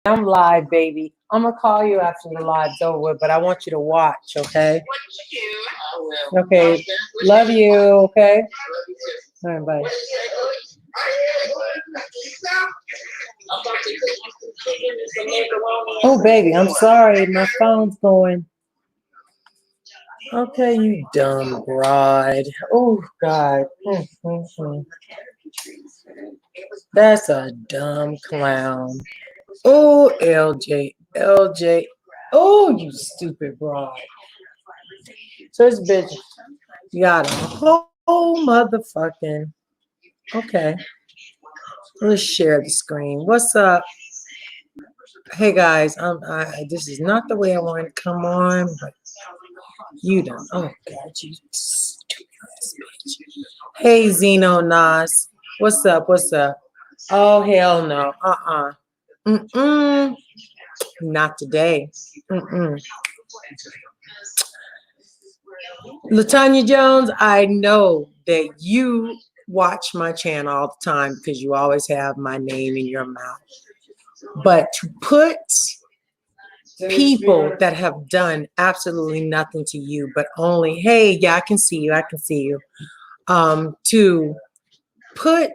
I'm live, baby. I'm gonna call you after the live's over, but I want you to watch, okay? Okay. Love you, okay? All right, bye. Oh, baby, I'm sorry. My phone's going. Okay, you dumb broad. Oh, God. That's a dumb clown. Oh, LJ. LJ. Oh, you stupid broad. So this bitch got a whole motherfucking. Okay. Let's share the screen. What's up? Hey guys, this is not the way I want to come on, but you don't. Oh God, you stupid ass bitch. Hey Zeno Nas, what's up? What's up? Oh hell no. Not today. LaTanya Jones, I know that you watch my channel all the time because you always have my name in your mouth. But to put people that have done absolutely nothing to you, but only, hey, yeah, I can see you, I can see you. To put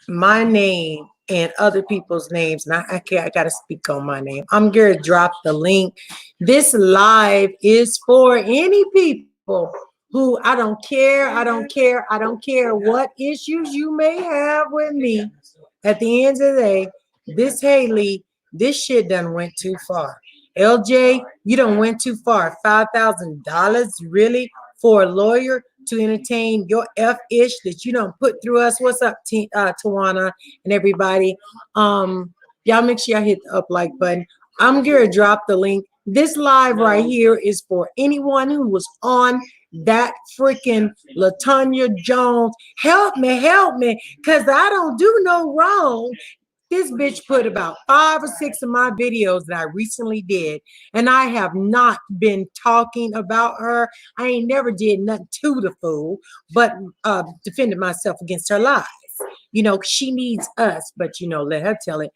my name and other people's names, and I got to speak on my name. I'm going to drop the link. This live is for any people who I don't care what issues you may have with me. At the end of the day, this Haley, this shit done went too far. LJ, you done went too far. $5,000 really for a lawyer to entertain your F-ish that you don't put through us. What's up, Tawana and everybody? Y'all make sure y'all hit the up like button. I'm gonna drop the link. This live right here is for anyone who was on that freaking LaTanya Jones. Help me, because I don't do no wrong. This bitch put about 5 or 6 of my videos that I recently did, and I have not been talking about her. I ain't never did nothing to the fool, but defended myself against her lies. You know, she needs us, but you know, let her tell it.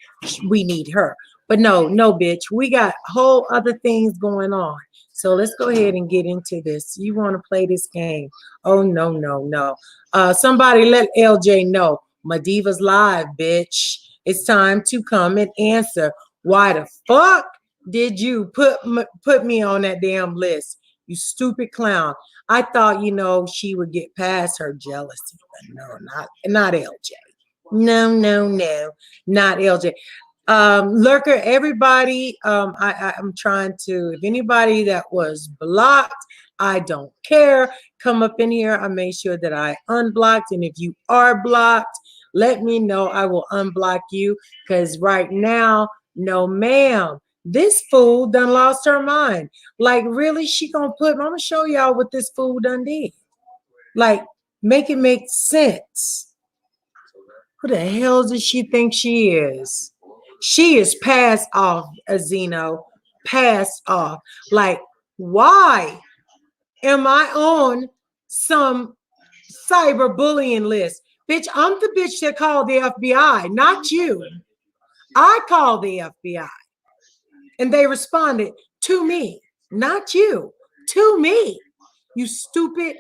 We need her. But no, bitch. We got whole other things going on. So let's go ahead and get into this. You want to play this game? Oh, no. Somebody let LJ know. MaDivas live, bitch. It's time to come and answer. Why the fuck did you put me on that damn list? You stupid clown. I thought, you know, she would get past her jealousy, but no, not LJ. No, not LJ. Lurker, everybody, I'm trying to, if anybody that was blocked, I don't care. Come up in here. I made sure that I unblocked. And if you are blocked, let me know. I will unblock you. Because right now, no ma'am. This fool done lost her mind. Like, really? She gonna I'm gonna show y'all what this fool done did. Like, make it make sense. Who the hell does she think she is? She is passed off, Zeno. Passed off. Like, why am I on some cyberbullying list? Bitch, I'm the bitch that called the FBI, not you. I called the FBI. And they responded to me, not you, to me. You stupid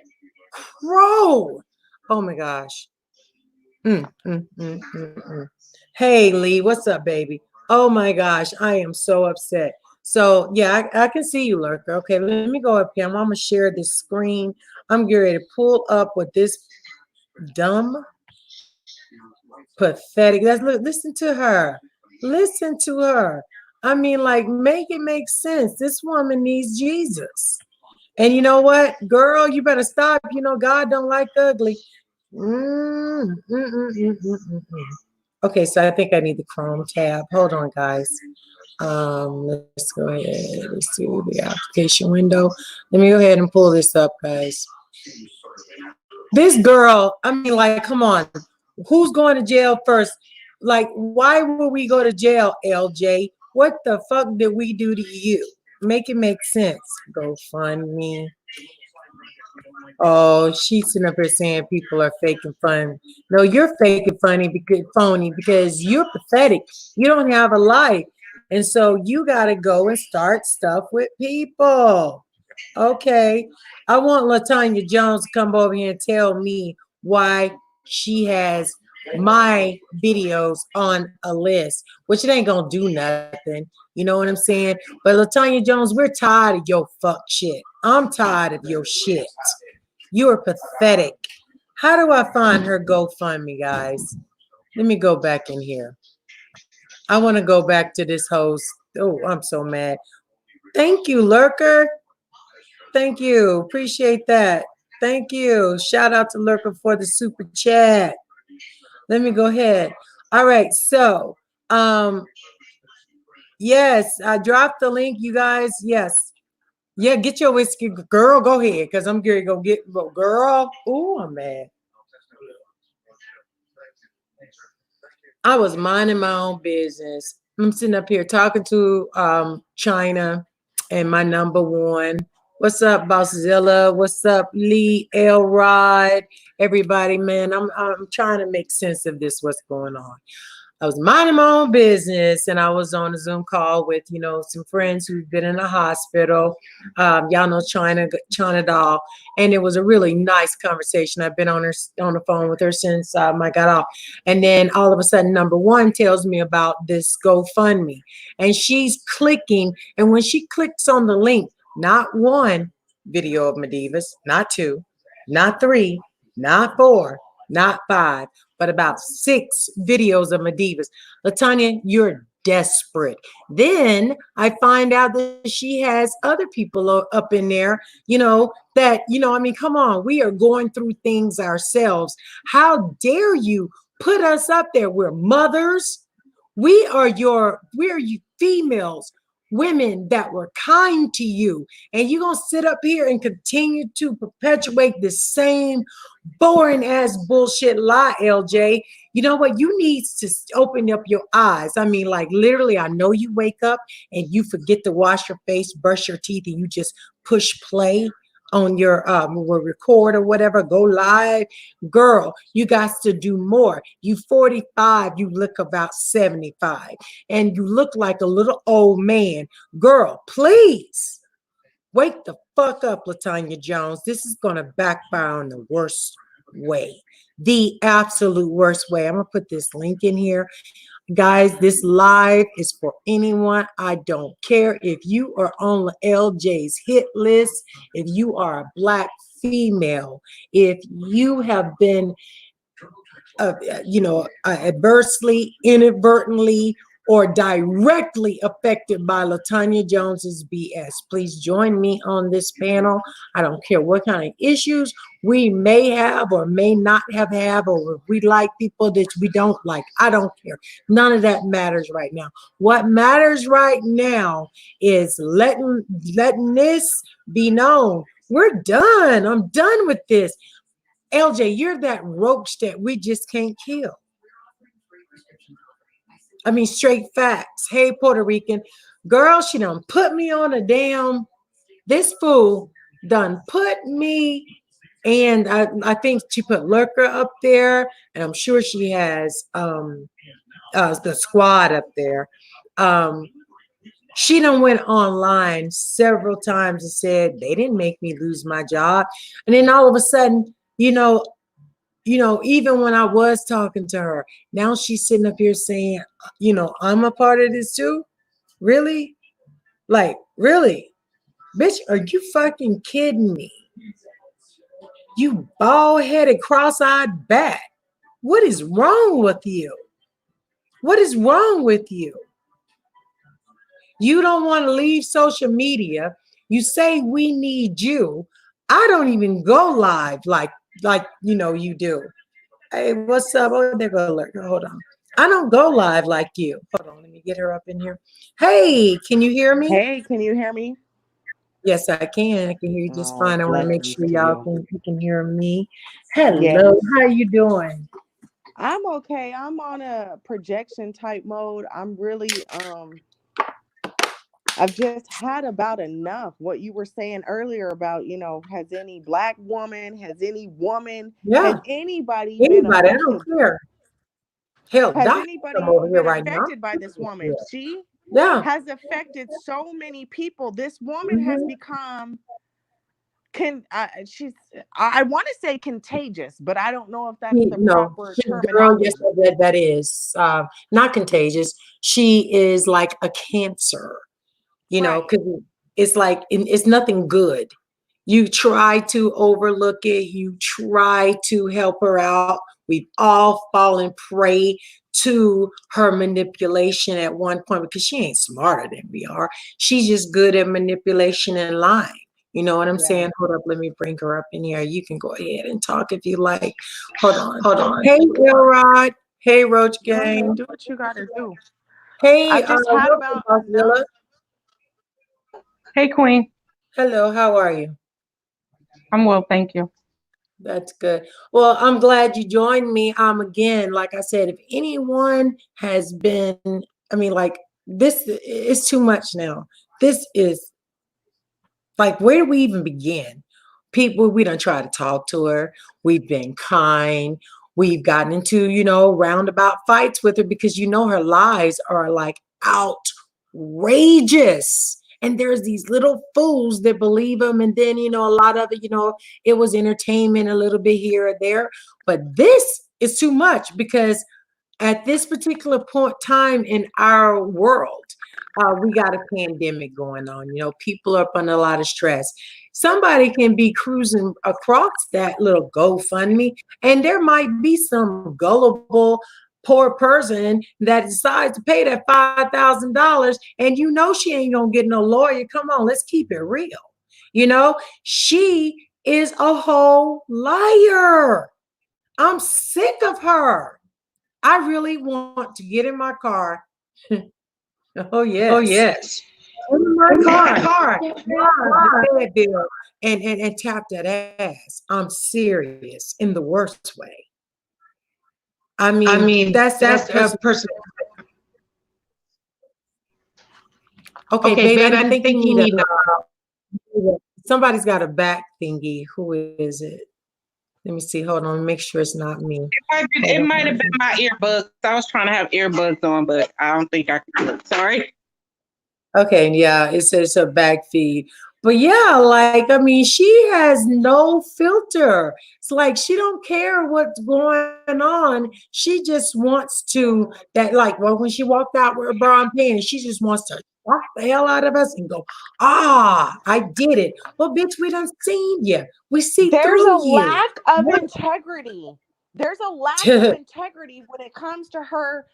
crow. Oh my gosh. Hey, Lee, what's up, baby? Oh my gosh, I am so upset. So yeah, I can see you, Lurker. Okay, let me go up here. I'm gonna share this screen. I'm getting ready to pull up with this dumb, pathetic. Listen to her. Listen to her. I mean, like, make it make sense. This woman needs Jesus. And you know what, girl, you better stop. You know, God don't like ugly. Okay, so I think I need the Chrome tab. Hold on, guys. Let's go ahead. Let's see the application window. Let me go ahead and pull this up, guys. This girl, I mean, like, come on. Who's going to jail first? Like, why would we go to jail, LJ? What the fuck did we do to you? Make it make sense. Go fund me. Oh, she's sitting up here saying people are fake and funny. No, you're fake and phony because you're pathetic. You don't have a life. And so you got to go and start stuff with people. Okay. I want LaTanya Jones to come over here and tell me why she has my videos on a list, which it ain't gonna do nothing. You know what I'm saying? But LaTanya Jones, we're tired of your fuck shit. I'm tired of your shit. You are pathetic. How do I find her GoFundMe, guys? Let me go back in here. I want to go back to this host. Oh, I'm so mad. Thank you, Lurker. Thank you. Appreciate that. Thank you. Shout out to Lurker for the super chat. Let me go ahead. All right. So, yes, I dropped the link, you guys. Yes. Yeah, get your whiskey, girl. Go ahead, because I'm going to go get, girl. Ooh, I'm mad. I was minding my own business. I'm sitting up here talking to China and my number one. What's up, Bosszilla? What's up, Lee Elrod? Everybody, man, I'm trying to make sense of this. What's going on? I was minding my own business, and I was on a Zoom call with, you know, some friends who've been in the hospital. Y'all know China Doll, and it was a really nice conversation. I've been on the phone with her since I got off, and then all of a sudden, number one tells me about this GoFundMe, and she's clicking, and when she clicks on the link, not one video of MaDivas, not two, not three, not four, not five, but about 6 videos of MaDivas. LaTanya, you're desperate. Then I find out that she has other people up in there, you know, that, you know, I mean, come on, we are going through things ourselves. How dare you put us up there? We're mothers. We are you females, women that were kind to you, and you're gonna sit up here and continue to perpetuate the same boring ass bullshit lie, LJ. You know what? You need to open up your eyes. I mean, like literally, I know you wake up and you forget to wash your face, brush your teeth, and you just push play on your record or whatever, go live. Girl, you got to do more. You 45, you look about 75, and you look like a little old man. Girl, please wake the fuck up, LaTanya Jones. This is going to backfire in the worst way, the absolute worst way. I'm going to put this link in here. Guys, this live is for anyone. I don't care if you are on LJ's hit list, if you are a Black female, if you have been adversely, inadvertently, or directly affected by LaTanya Jones's BS. Please join me on this panel. I don't care what kind of issues we may have or may not have, or if we like people that we don't like. I don't care. None of that matters right now. What matters right now is letting this be known. We're done. I'm done with this. LJ, you're that roach that we just can't kill. I mean, straight facts. Hey, Puerto Rican girl, she done put me on a damn, this fool done put me, and I think she put Lurker up there, and I'm sure she has the squad up there. She done went online several times and said they didn't make me lose my job. And then all of a sudden, you know, even when I was talking to her, now she's sitting up here saying, you know, I'm a part of this too. Really? Like, really? Bitch, are you fucking kidding me? You bald-headed, cross-eyed bat. What is wrong with you? What is wrong with you? You don't want to leave social media. You say we need you. I don't even go live like you do. Hey, what's up? Oh, there go Lurk. Hold on. I don't go live like you. Hold on, let me get her up in here. Hey, can you hear me? Hey, can you hear me? Yes, I can. I can hear you just fine. I want to make sure y'all can hear me. Hello, Yes. how you doing? I'm okay. I'm on a projection type mode. I'm really I've just had about enough. What you were saying earlier about, has any Black woman, has any woman, Yeah, has anybody been anybody. I don't affected? care. Hell, Has Doc come anybody over even here been right now. affected by this woman? She Yeah. has affected so many people. This woman has become she's I want to say contagious, but I don't know if that's the No, proper girl, yes, terminology. that is not contagious. She is like a cancer, you know, Right. because it's like it's nothing good. You try to overlook it, you try to help her out. We've all fallen prey to her manipulation at one point because she ain't smarter than we are. She's just good at manipulation and lying. You know what I'm Yeah. saying? Hold up, let me bring her up in here. You can go ahead and talk if you like. Hold on. Hold on. Hey, Elrod. Hey, Roach Go ahead, Gang. do what you got to do. Hey, I've just had welcome, about enough. Bossilla. Hey, Queen. Hello, how are you? I'm well, thank you. That's good. Well, I'm glad you joined me. Again, like I said, if anyone has been, I mean, like this is too much now. This is like, where do we even begin? People, we don't try to talk to her. We've been kind. We've gotten into, roundabout fights with her because her lies are like outrageous. And there's these little fools that believe them. And then, a lot of it, it was entertainment a little bit here or there. But this is too much because at this particular point time in our world, we got a pandemic going on. People are up under a lot of stress. Somebody can be cruising across that little GoFundMe, and there might be some gullible poor person that decides to pay that $5,000, and she ain't gonna get no lawyer. Come on, let's keep it real. She is a whole liar. I'm sick of her. I really want to get in my car. Oh, Oh, yes. yes. In my In my car. car. The bed bill and tap that ass. I'm serious in the worst way. I mean, that's That's person. a person. Okay, Okay, babe, babe, I I think you think you need need somebody's got a back thingy. Who is it? Let me see. Hold on. Make sure it's not me. It might have been my earbuds. I was trying to have earbuds on, but I don't think I could do it. Sorry. Okay, yeah, it says a back feed. But yeah, like, I mean, she has no filter. It's like she don't care what's going on. She just wants to when she walked out with her bra and panties, she just wants to shock the hell out of us and go, I did it. Well, bitch, we done seen you. We see There's a through you. lack of integrity. There's a lack of integrity when it comes to her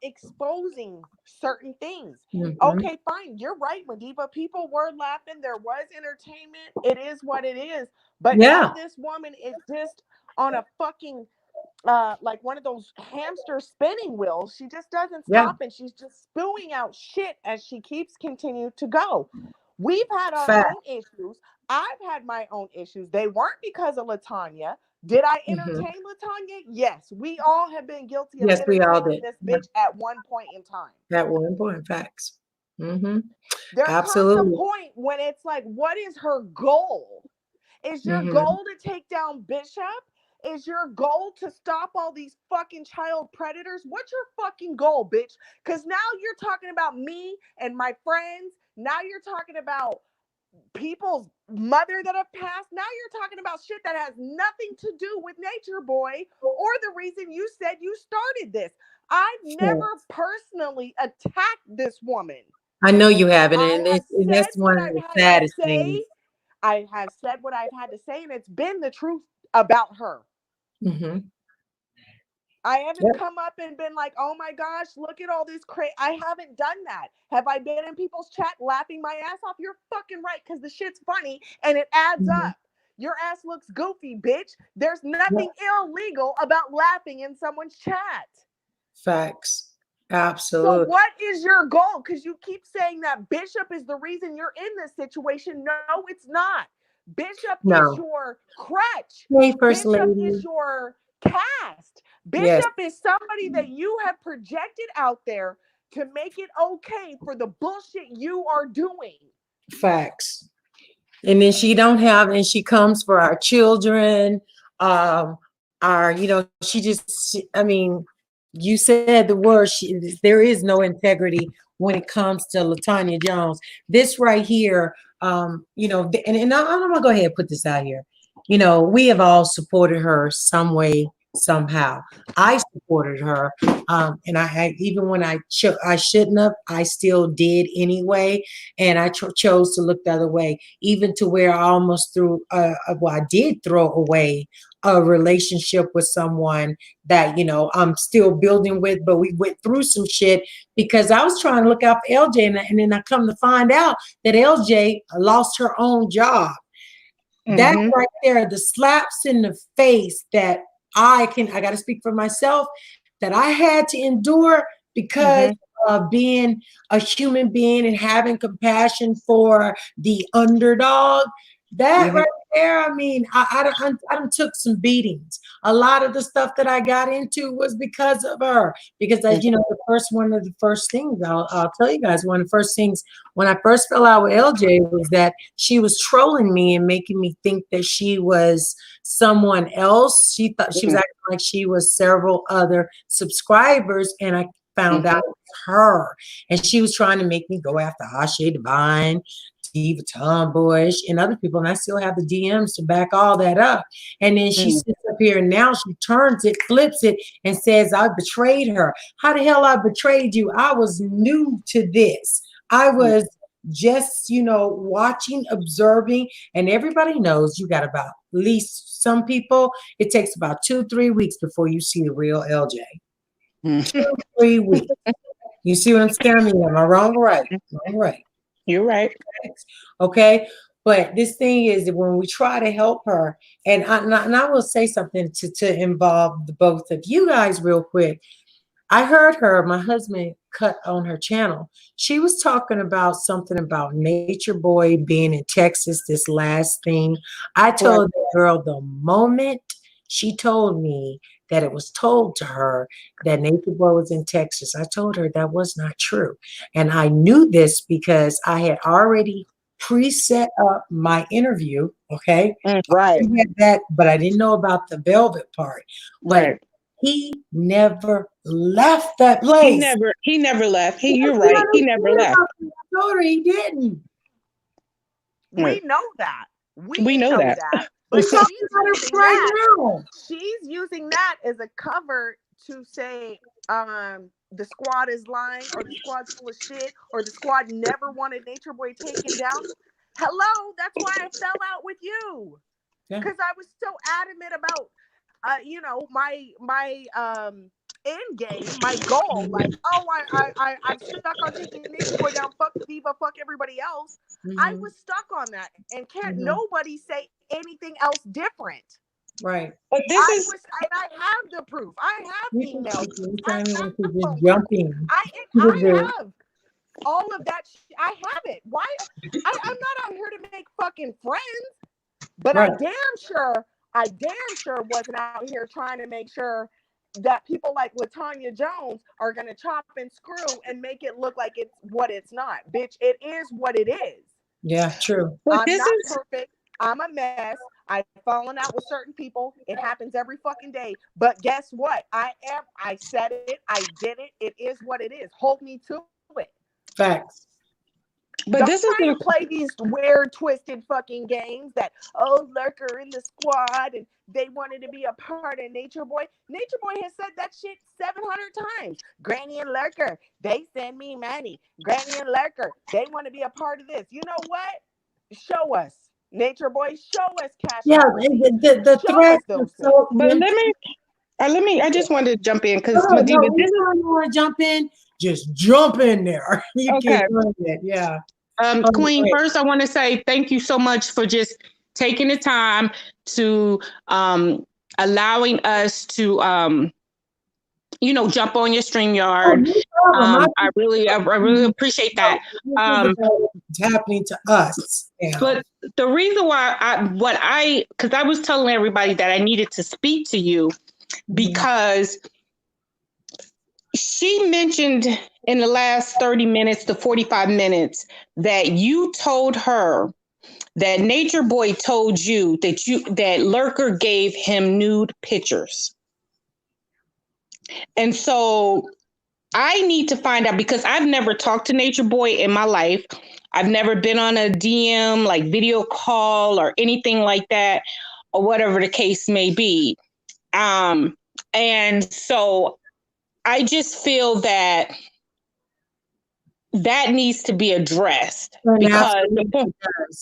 exposing certain things. Okay, fine. You're right, MaDiva. People were laughing. There was entertainment. It is what it is. But now this woman is just on a fucking like one of those hamster spinning wheels. She just doesn't stop, and she's just spewing out shit as she keeps continuing to go. We've had our own issues. I've had my own issues. They weren't because of LaTanya. Did I entertain LaTanya? Yes. We all have been guilty of entertaining this bitch at one point in time. At one point, facts. There comes a point when it's like, what is her goal? Is your goal to take down Bishop? Is your goal to stop all these fucking child predators? What's your fucking goal, bitch? Because now you're talking about me and my friends. Now you're talking about people's mother that have passed. Now you're talking about shit that has nothing to do with Nature Boy or the reason you said you started this. I've never personally attacked this woman. I know you haven't, and that's one of the saddest things. I have said what I've had to say, and it's been the truth about her. I haven't come up and been like, oh my gosh, look at all this crazy. I haven't done that. Have I been in people's chat laughing my ass off? You're fucking right, because the shit's funny and it adds up. Your ass looks goofy, bitch. There's nothing illegal about laughing in someone's chat. Facts. Absolutely. So what is your goal? Because you keep saying that Bishop is the reason you're in this situation. No, it's not. Bishop is your crutch. Hey, First Bishop Lady. is your cast. Bishop is somebody that you have projected out there to make it okay for the bullshit you are doing. Facts. And then she comes for our children. She just, I mean, you said the word, there is no integrity when it comes to LaTanya Jones. This right here, you know, and I'm gonna go ahead and put this out here. You know, we have all supported her some way, somehow. I supported her, and I even when I shouldn't have, I still did anyway, and I chose to look the other way, even to where I almost threw, well, I did throw away a relationship with someone that, you know, I'm still building with, but we went through some shit because I was trying to look out for LJ, and then I come to find out that LJ lost her own job. That right there, the slaps in the face that I got to speak for myself, that I had to endure because of being a human being and having compassion for the underdog. That right there, I mean, I done took some beatings. A lot of the stuff that I got into was because of her. Because, you know, one of the first things, I'll tell you guys, one of the first things when I first fell out with LJ was that she was trolling me and making me think that she was someone else. She thought she was acting like she was several other subscribers, and I found out it was her. And she was trying to make me go after Ashe Divine, Diva Tomboyish, and other people, and I still have the DMs to back all that up. And then she sits up here and now she turns it, flips it, and says I betrayed her. How the hell I betrayed you? I was new to this. I was just, you know, watching, observing, and everybody knows you got about, at least some people, it takes about 2-3 weeks before you see the real LJ. 2-3 weeks. You see what I'm saying? Am I wrong or right? I'm right. You're right. Okay. But this thing is that when we try to help her, and I will say something to involve the both of you guys real quick. I heard her, my husband cut on her channel. She was talking about something about Nature Boy being in Texas, this last thing. I told the girl the moment she told me that it was told to her that Nature Boy was in Texas, I told her that was not true. And I knew this because I had already preset up my interview. Okay. Right. I had that, but I didn't know about the velvet part. But he never left that place. He never left. You're right. He never left. I told her he didn't. We know that. We know that. But now. She's using that as a cover to say the squad is lying, or the squad's full of shit, or the squad never wanted Nature Boy taken down. Hello, that's why I fell out with you. Because I was so adamant about you know, my end game, my goal, like, oh, I'm stuck on taking Nature Boy down, fuck Diva, fuck everybody else. I was stuck on that, and can't nobody say anything else different. Right. But and I have the proof. I have emails. I have all of that. I have it. Why? I'm not out here to make fucking friends, but I damn sure wasn't out here trying to make sure that people like LaTanya Jones are going to chop and screw and make it look like it's what it's not. Bitch, it is what it is. Yeah, true. I'm not perfect. I'm a mess. I've fallen out with certain people. It happens every fucking day. But guess what? I said it. I did it. It is what it is. Hold me to it. Facts. But don't this is to play these weird, twisted fucking games that, oh, Lurker in the squad and they wanted to be a part of Nature Boy. Nature Boy has said that shit 700 times. Granny and Lurker, they send me money. Granny and Lurker, they want to be a part of this. You know what? Show us. Nature Boy, show us cash. Yeah, the threat. So, but let me. I just wanted to jump in because want to jump in. Just jump in there. You okay. Yeah. Queen, first I want to say thank you so much for just taking the time to allowing us to you know, jump on your StreamYard. I really appreciate that. It's happening to us. But the reason why because I was telling everybody that I needed to speak to you because she mentioned in the last 30 minutes to 45 minutes that you told her that Nature Boy told you that Lurker gave him nude pictures. And so I need to find out because I've never talked to Nature Boy in my life. I've never been on a DM, like video call or anything like that, or whatever the case may be. And so I just feel that that needs to be addressed because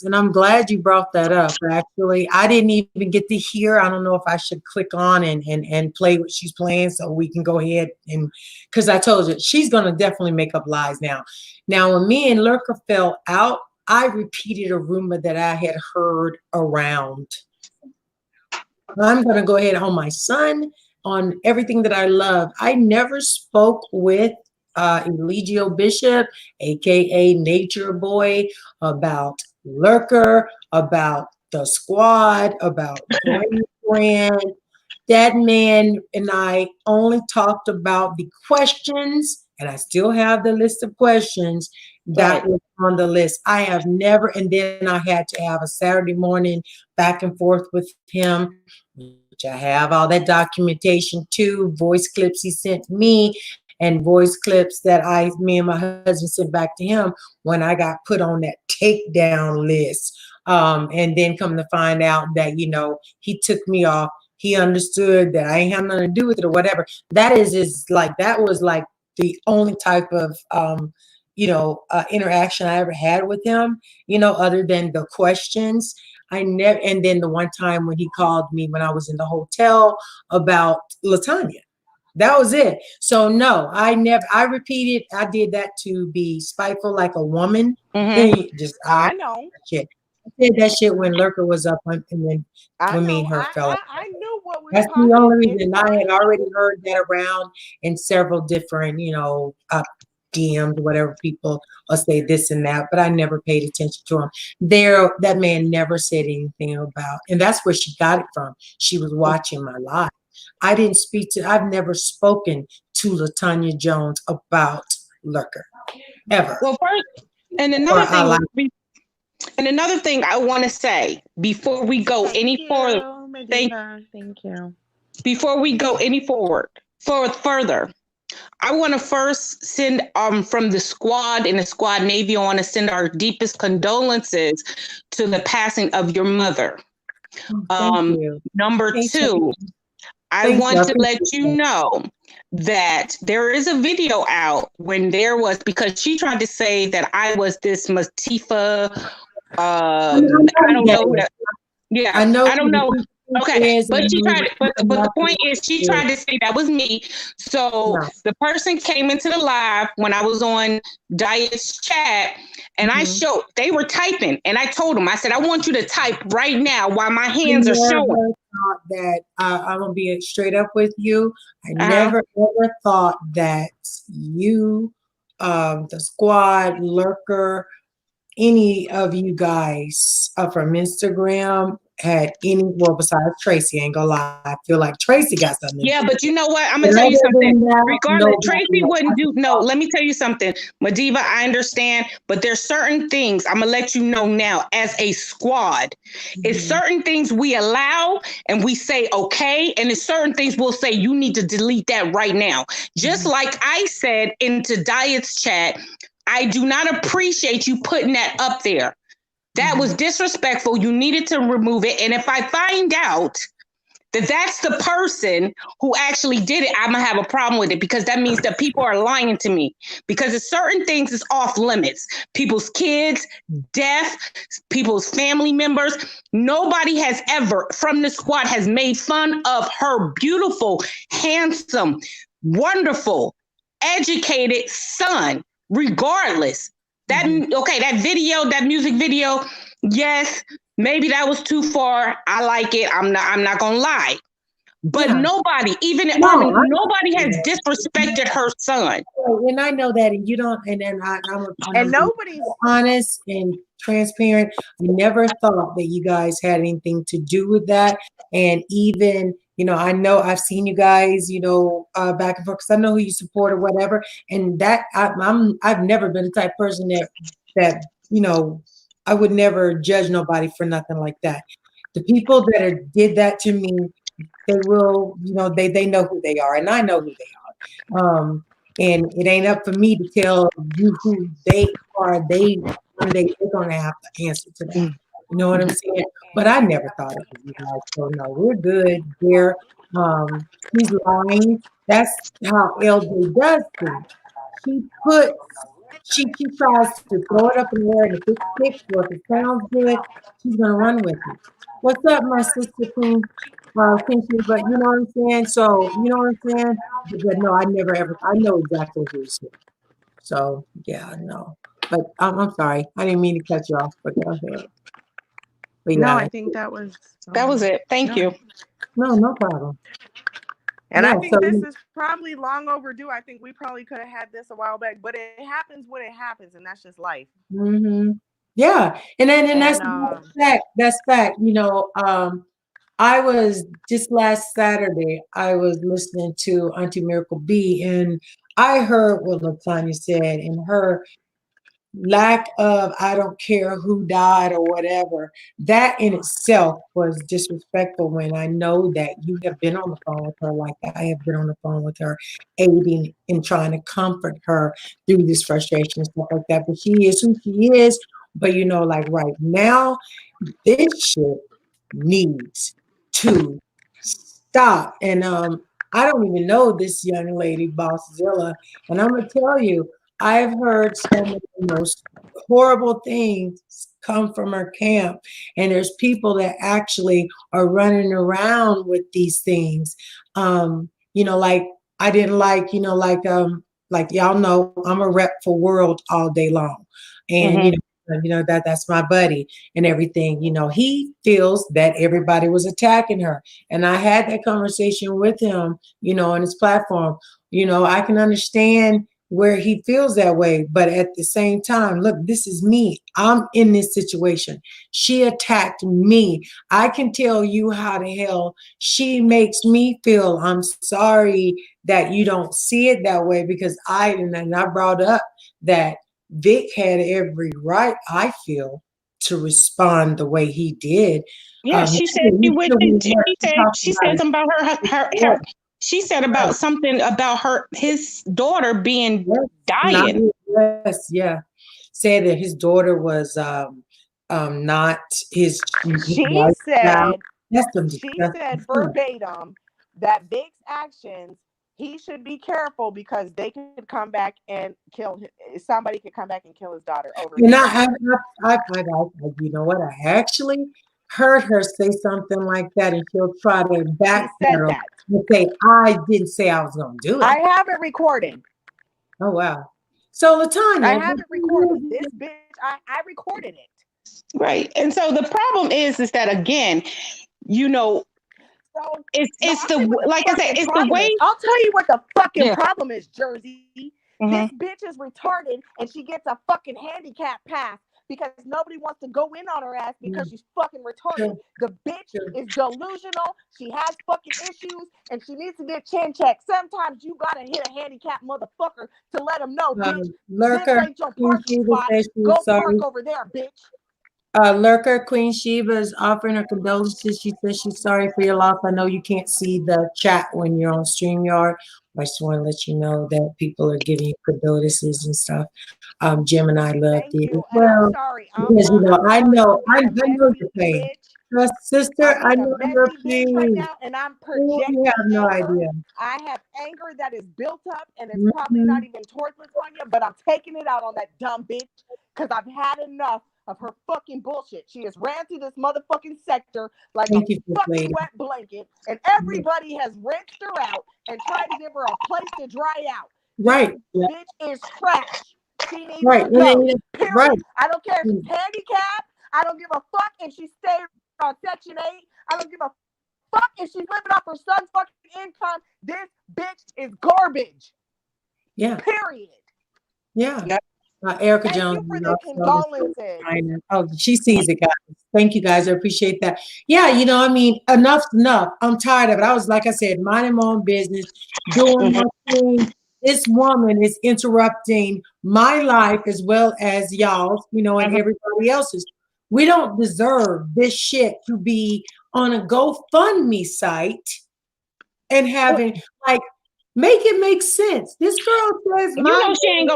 and I'm glad you brought that up. Actually, I didn't even get to hear. I don't know if I should click on and play what she's playing so we can go ahead and, because I told you she's gonna definitely make up lies now. Now, when me and Lurker fell out, I repeated a rumor that I had heard around. I'm gonna go ahead on my son, on everything that I love. I never spoke with Eligio Bishop, aka Nature Boy, about Lurker, about the squad, about Brand. That man and I only talked about the questions, and I still have the list of questions that was on the list. I have never, and then I had to have a Saturday morning back and forth with him, which I have all that documentation too, voice clips he sent me, and voice clips that me and my husband sent back to him when I got put on that takedown list. And then come to find out that, you know, he took me off. He understood that I ain't have nothing to do with it or whatever. That was like the only type of, interaction I ever had with him, you know, other than the questions. I never, and then the one time when he called me when I was in the hotel about LaTanya. That was it. So no, I repeated, I did that to be spiteful like a woman. I know. Shit. I did that shit when Lurker was up and then when me and her fell out. I knew what was That's popping. the only reason. I had already heard that around in several different, you know, DMs, whatever people will say this and that, but I never paid attention to him. That man never said anything about, and that's where she got it from. She was watching my live. I've never spoken to LaTanya Jones about Lurker, ever. Well, first, and another thing I want to say before we go any further, thank you. Before we go any further, I want to first send from the squad and the squad Navy, I want to send our deepest condolences to the passing of your mother. Thank you. Number two, I want to let you know that there is a video out when there was, because she tried to say that I was this Matifa. I don't know. Yeah, I don't know. Okay, but she tried. But the point is, she tried to say that was me. So the person came into the live when I was on Diet's chat, and I showed they were typing, and I told them, I said, I want you to type right now while my hands are showing. That I'm gonna be straight up with you. I never ever thought that you, the squad, Lurker, any of you guys from Instagram had any, well, besides Tracy, ain't gonna lie, I feel like Tracy got something. Yeah, but you know what? I'm gonna tell you something. Regardless, Tracy wouldn't do. No, let me tell you something, MaDiva. I understand, but there's certain things I'm gonna let you know now. As a squad, it's certain things we allow and we say okay, and it's certain things we'll say you need to delete that right now. Just like I said into Diet's chat, I do not appreciate you putting that up there. That was disrespectful. You needed to remove it. And if I find out that that's the person who actually did it, I'm going to have a problem with it, because that means that people are lying to me, because it's certain things is off limits. People's kids, death, people's family members. Nobody has ever from the squad has made fun of her beautiful, handsome, wonderful, educated son, regardless. That video, that music video, yes, maybe that was too far. I like it. I'm not gonna lie. But nobody, even in Army, nobody has disrespected her son. And I know that, and you don't, and then I'm nobody's honest and transparent. I never thought that you guys had anything to do with that. And even, you know, I know I've seen you guys, you know, back and forth, because I know who you support or whatever. And that I've never been the type of person that you know, I would never judge nobody for nothing like that. The people that did that to me, they will, you know, they know who they are, and I know who they are. And it ain't up for me to tell you who they are. One day they're gonna have to answer to that. You know what I'm saying? But I never thought it was you guys. So no, we're good there. She's lying. That's how LJ does things. She tries to throw it up in the air, and if it sticks or if it sounds good, she's gonna run with it. What's up, my sister Queen? Queen, but you know what I'm saying? So you know what I'm saying? But no, I never ever. I know exactly who it's with. So yeah, no. But I'm sorry, I didn't mean to cut you off. But go ahead. But No, yeah, I think that was it. Thank you. no problem. And Yeah, I think so this is probably long overdue. I think we probably could have had this a while back, but it happens when it happens, and that's just life. yeah, and that's And, fact. That's fact. You know, I was just last Saturday. I was listening to Auntie Miracle B, and I heard what LaTanya said, and her lack of I don't care who died or whatever. That in itself was disrespectful. When I know that you have been on the phone with her, like I have been on the phone with her, aiding and trying to comfort her through this frustration and stuff like that. But she is who she is. But you know, like right now, this shit needs to stop. And I don't even know this young lady, Bosszilla, and I'm gonna tell you, I've heard some of the most horrible things come from her camp, and there's people that actually are running around with these things. You know, like I didn't like, you know, like y'all know, I'm a rep for World all day long, and you know that's my buddy and everything. You know, he feels that everybody was attacking her, and I had that conversation with him, you know, on his platform. You know, I can understand where he feels that way, but at the same time, look, this is me. I'm in this situation. She attacked me. I can tell you how the hell she makes me feel. I'm sorry that you don't see it that way, because I brought up that Vic had every right, I feel, to respond the way he did. Yeah, she said she would. She said something about her. She said about something about his daughter being dying. Yeah. Said that his daughter was not his. she said She said verbatim that Vic's actions, he should be careful because they could come back and kill him. Somebody could come back and kill his daughter over. And you know what? I actually heard her say something like that, and she'll try to backpedal and say, "I didn't say I was going to do it." I have it recorded. Oh wow! So LaTanya, I have it recorded. This bitch, I recorded it. Right, and so the problem is that again, you know. So it's the like I said, it's the way. I'll tell you what the fucking problem is, Jersey. This bitch is retarded, and she gets a fucking handicap pass because nobody wants to go in on her ass because she's fucking retarded. The bitch is delusional. She has fucking issues, and she needs to get chin checked. Sometimes you gotta hit a handicap motherfucker to let them know, bitch, this ain't your parking spot. Go park over there, bitch. Lurker, Queen Sheba is offering her condolences. She says she's sorry for your loss. I know you can't see the chat when you're on StreamYard. I just want to let you know that people are giving you condolences and stuff. Jim and I loved it as well. I'm sorry. Because, you know, I know your pain. Sister, I know your pain. Right now, and I'm projecting. You have no idea. I have anger that is built up, and it's probably not even towards LaTanya, but I'm taking it out on that dumb bitch because I've had enough of her fucking bullshit. She has ran through this motherfucking sector like a fucking wet blanket, and everybody has rinsed her out and tried to give her a place to dry out. Right. This bitch is trash. She needs to go. Period. I don't care if she's handicapped. I don't give a fuck if she stays on Section 8. I don't give a fuck if she's living off her son's fucking income. This bitch is garbage. Yeah. Period. Yeah. Erica Thank Jones. You for the condolences. Oh, she sees it, guys. Thank you, guys. I appreciate that. Yeah, you know, I mean, enough's enough. I'm tired of it. I was, like I said, minding my own business, doing my thing. This woman is interrupting my life as well as y'all's, you know, and everybody else's. We don't deserve this shit to be on a GoFundMe site and having, like, Make it make sense. This girl says, You know, she ain't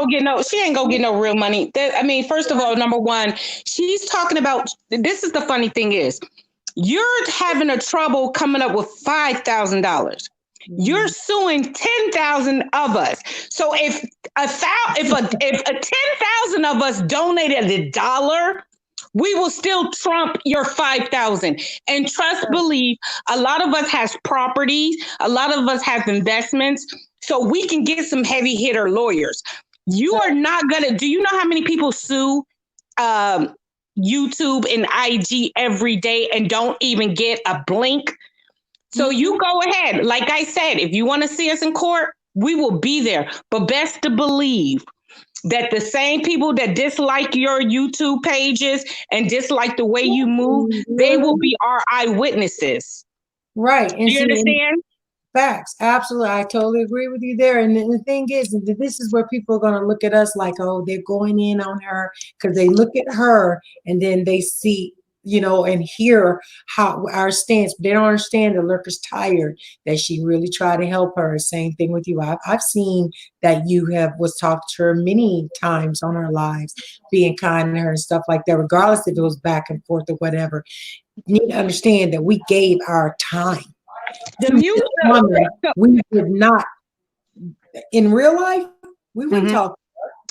gonna get no real money. I mean, first of all, number one, she's talking about, this is the funny thing is, you're having a trouble coming up with $5,000. You're suing 10,000 of us. So if 10,000 of us donated $1, we will still trump your 5,000. And trust, believe, a lot of us has properties, a lot of us have investments, so we can get some heavy hitter lawyers. You are not gonna. Do you know how many people sue YouTube and IG every day and don't even get a blink? So you go ahead. Like I said, if you want to see us in court, we will be there. But best to believe that the same people that dislike your YouTube pages and dislike the way you move, they will be our eyewitnesses. Right. And you understand? Facts. Absolutely. I totally agree with you there. And the thing is, this is where people are going to look at us like, oh, they're going in on her, because they look at her and then they see, you know, and hear how our stance, but they don't understand the lurker's tired, that she really tried to help her. Same thing with you. I've seen that you was talked to her many times on her lives, being kind to her and stuff like that, regardless if it was back and forth or whatever. You need to understand that we gave our time. We did not, in real life, we wouldn't talk.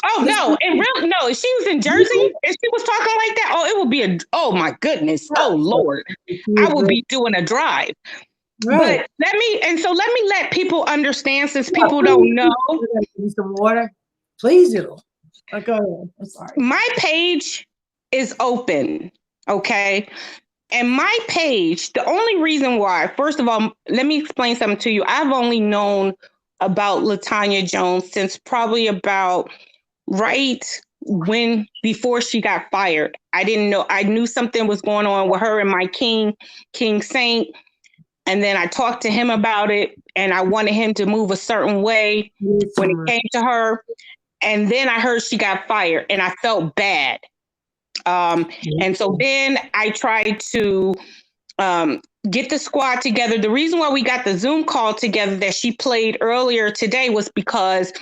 Oh no, in real, no, if she was in Jersey and she was talking like that, oh, it would be oh my goodness, oh Lord, I would be doing a drive. Right. But let me let people understand, since people don't know. Some water, please do. Okay, I'm sorry. My page is open, okay? And my page, the only reason why, first of all, let me explain something to you. I've only known about LaTanya Jones since probably about before she got fired. I didn't know. I knew something was going on with her and my King Saint. And then I talked to him about it, and I wanted him to move a certain way when it came to her. And then I heard she got fired, and I felt bad. And so then I tried to get the squad together. The reason why we got the Zoom call together that she played earlier today was because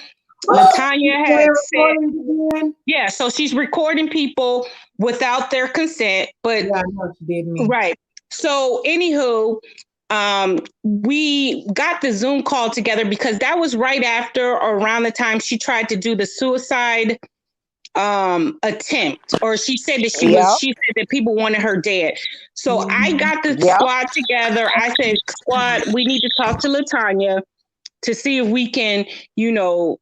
LaTanya had said, yeah, so she's recording people without their consent, but yeah, I know what you did, right. So anywho, we got the Zoom call together because that was right after or around the time she tried to do the suicide attempt, or she said that she said that people wanted her dead. So I got the squad together. I said, squad, we need to talk to LaTanya to see if we can, you know,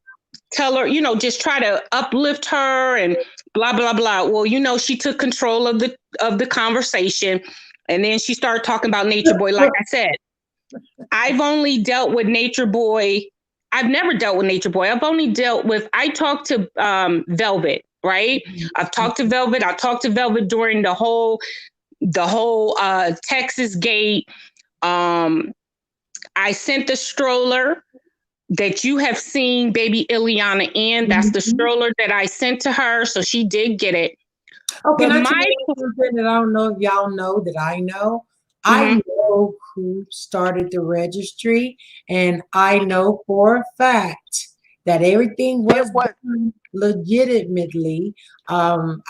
tell her, you know, just try to uplift her and blah blah blah. Well, you know, she took control of the conversation, and then she started talking about Nature Boy. Like I said, I've only dealt with Nature Boy. I've never dealt with Nature Boy. I talked to Velvet, right? I've talked to Velvet. I talked to Velvet during the whole Texas gate. I sent the stroller that you have seen baby Ileana in. That's the stroller that I sent to her. So she did get it. Okay, something that I don't know if y'all know that I know. I know who started the registry, and I know for a fact that everything was done legitimately. And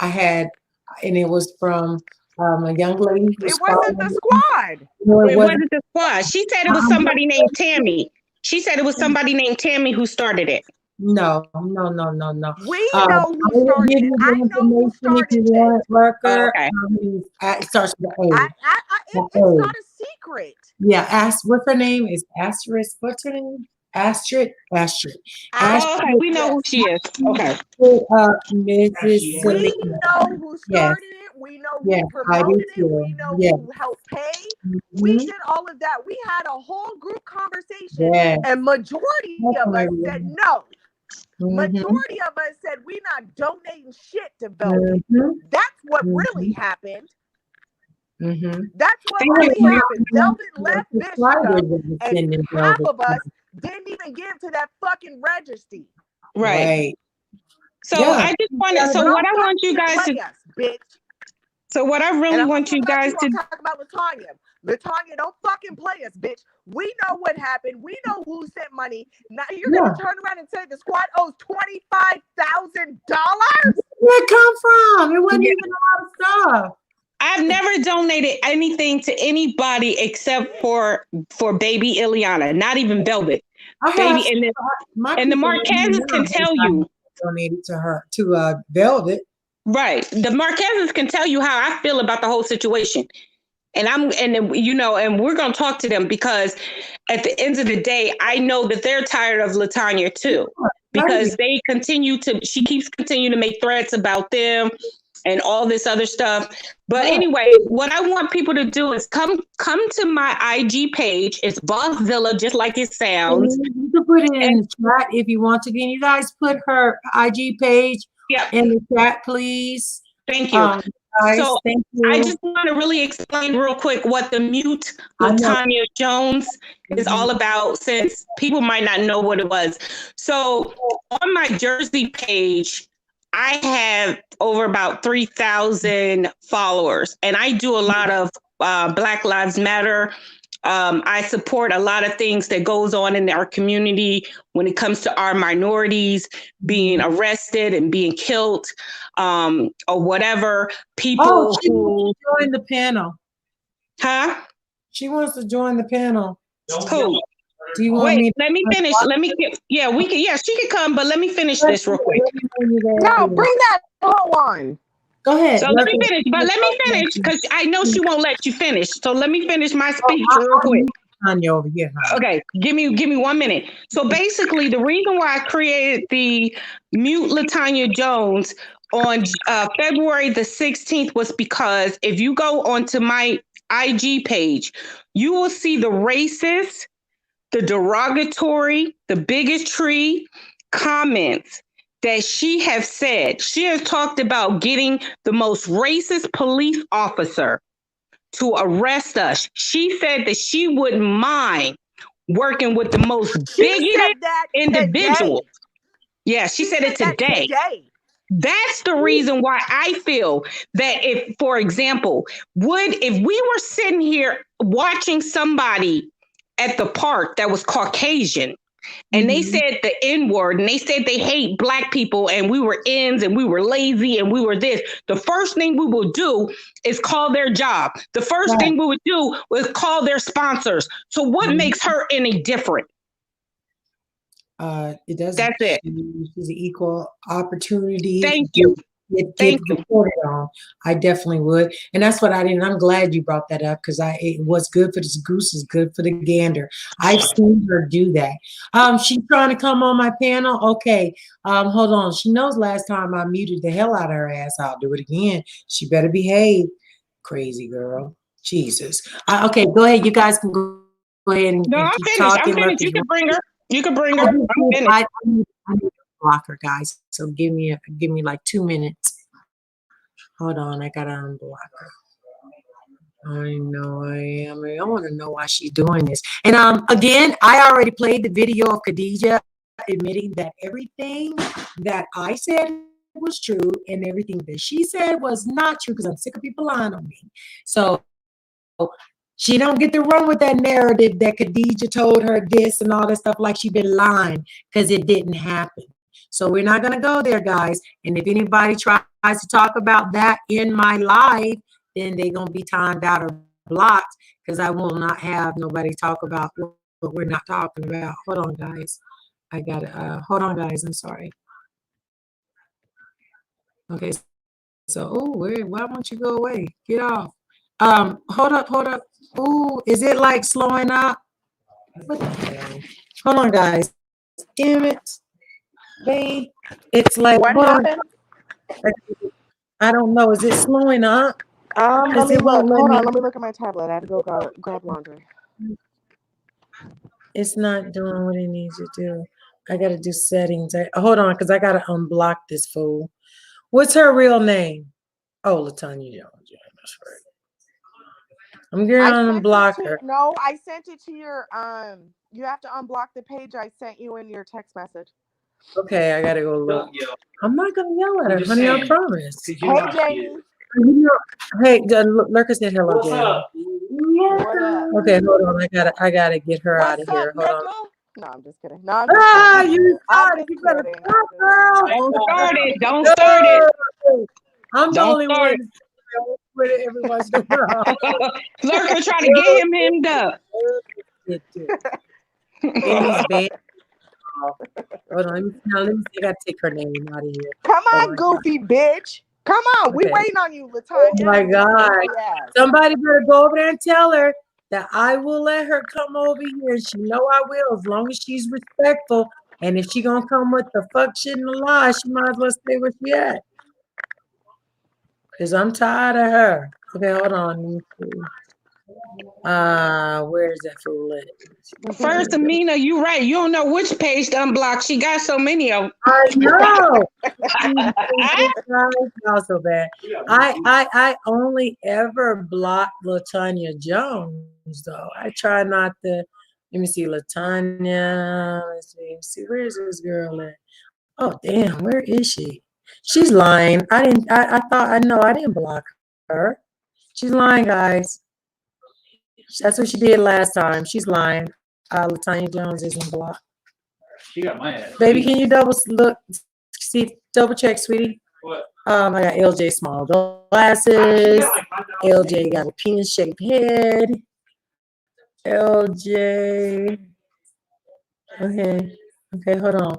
it was from a young lady. It wasn't the squad. No, it wasn't the squad. She said it was somebody named Tammy. She said it was somebody named Tammy who started it. No. We know who started it. I know who started it. Okay. It starts with A. It's not a secret. Yeah, what's her name? Is Asterisk. What's her name? Astrid. Okay, we know who she is. Okay. Mrs. We know who started it. We know who promoted it. We know who helped pay. We did all of that. We had a whole group conversation, and majority of us said no. Majority of us said we're not donating shit to Velvet. That's what really happened. That's what really happened. Velvet left Bishop, and half of us didn't even give to that fucking registry. Right. So I just wanted. So what I want you guys to, bitch. So what I really want you guys to talk about LaTanya. LaTanya, don't fucking play us, bitch. We know what happened. We know who sent money. Now you're gonna turn around and say the squad owes $25,000. Where'd it come from? It wasn't even a lot of stuff. I've never donated anything to anybody except for baby Ileana, not even Velvet. Baby, and the Marquezes can tell you. Donated to her, to Velvet. Right. The Marquezes can tell you how I feel about the whole situation. And we're going to talk to them, because at the end of the day, I know that they're tired of LaTanya too, because she keeps continuing to make threats about them and all this other stuff. But anyway, what I want people to do is come to my IG page. It's Bosszilla, just like it sounds. You can put it in the chat if you want to. Can you guys put her IG page in the chat, please? Thank you. Guys, so thank you. I just want to really explain real quick what the Mute LaTanya Jones is all about, since people might not know what it was. So on my Jersey page, I have over about 3,000 followers, and I do a lot of Black Lives Matter. I support a lot of things that goes on in our community when it comes to our minorities being arrested and being killed, or whatever. People she wants to join the panel. Huh? She wants to join the panel. Who? Do you want me? Let me finish. We can. Yeah, she can come, but let me finish this real quick. No, bring that on. Go ahead. So let me finish, because I know she won't let you finish. So let me finish my speech real quick. Over here, okay, give me 1 minute. So basically, the reason why I created the Mute LaTanya Jones on February the 16th was because if you go onto my IG page, you will see the racist, the derogatory, the bigotry comments that she has said. She has talked about getting the most racist police officer to arrest us. She said that she wouldn't mind working with the most bigoted individual. Yeah, she said it today. That's the reason why I feel that if, for example, if we were sitting here watching somebody at the park that was Caucasian, and they said the N-word, and they said they hate Black people, and we were ends, and we were lazy, and we were this, the first thing we will do is call their job. The first thing we would do was call their sponsors. So what makes her any different? It doesn't. That's it. She's an equal opportunity. Thank you. Get reported on. I definitely would, and that's what I did. And I'm glad you brought that up, because what's good for this goose is good for the gander. I've seen her do that. She's trying to come on my panel. Okay, hold on. She knows last time I muted the hell out of her ass. I'll do it again. She better behave. Crazy girl. Jesus. Okay, go ahead. You guys can go ahead and I'm keep finished. talking. I'm finished. You can bring her. You can bring her. I'm finished. I need to block her, guys. So give me like 2 minutes. Hold on, I gotta unblock her. I know I am. I want to know why she's doing this. And again, I already played the video of Khadijah admitting that everything that I said was true and everything that she said was not true, because I'm sick of people lying on me. So she don't get to run with that narrative that Khadijah told her this and all that stuff like she been lying, because it didn't happen. So we're not going to go there, guys. And if anybody tries to talk about that in my live, then they're going to be timed out or blocked, because I will not have nobody talk about what we're not talking about. Hold on, guys. I got to, hold on, guys. I'm sorry. Okay. So, why won't you go away? Get off. Hold up. Oh, is it like slowing up? What the hell? Hold on, guys. Damn it. Hey, it's like, what happened? I don't know. Is it slowing up? Let me look. Hold on. Let me look at my tablet. I have to go grab laundry. It's not doing what it needs to do. I got to do settings. Hold on, because I got to unblock this fool. What's her real name? Oh, LaTanya Jones. Yeah, that's right. I'm going to unblock her. No, I sent it to your, you have to unblock the page I sent you in your text message. Okay, I gotta go look. I'm not gonna yell at her, honey. I promise. Hey, Jamie. Hey, Lurker said hello. What's up? What up? Okay, hold on. I gotta get her out What's of here. up, Hold on. nigga? No, I'm just kidding. No, I'm just kidding. You I'm started. just You better kidding. stop, girl. Don't start it. Don't start it. I'm the Don't only start one with it every once in a while. Lurker trying to get him hemmed up. In these bad. Hold on. Let me see. I gotta take her name out of here. Come Hold on, goofy bitch. Come on. We Okay. waiting on you, Latanya. Oh my God. Yeah. Somebody better go over there and tell her that I will let her come over here. She know I will, as long as she's respectful. And if she gonna come with the fuck shit and the lie, she might as well stay where she at. Cause I'm tired of her. Okay, hold on. Let me see. Where's that fool at? First, Amina, you right. You don't know which page to unblock. She got so many of them. I know. Not so bad. I only ever block Latanya Jones though. I try not to. Let me see, Latanya. Let's see. Where's this girl at? Oh damn, where is she? She's lying. I thought I know I didn't block her. She's lying, guys. That's what she did last time. She's lying. Latanya Jones isn't blocked. She got my ass. Baby, can you double check, sweetie? What? I got LJ small glasses. LJ got a penis shaped head. LJ. Okay, hold on.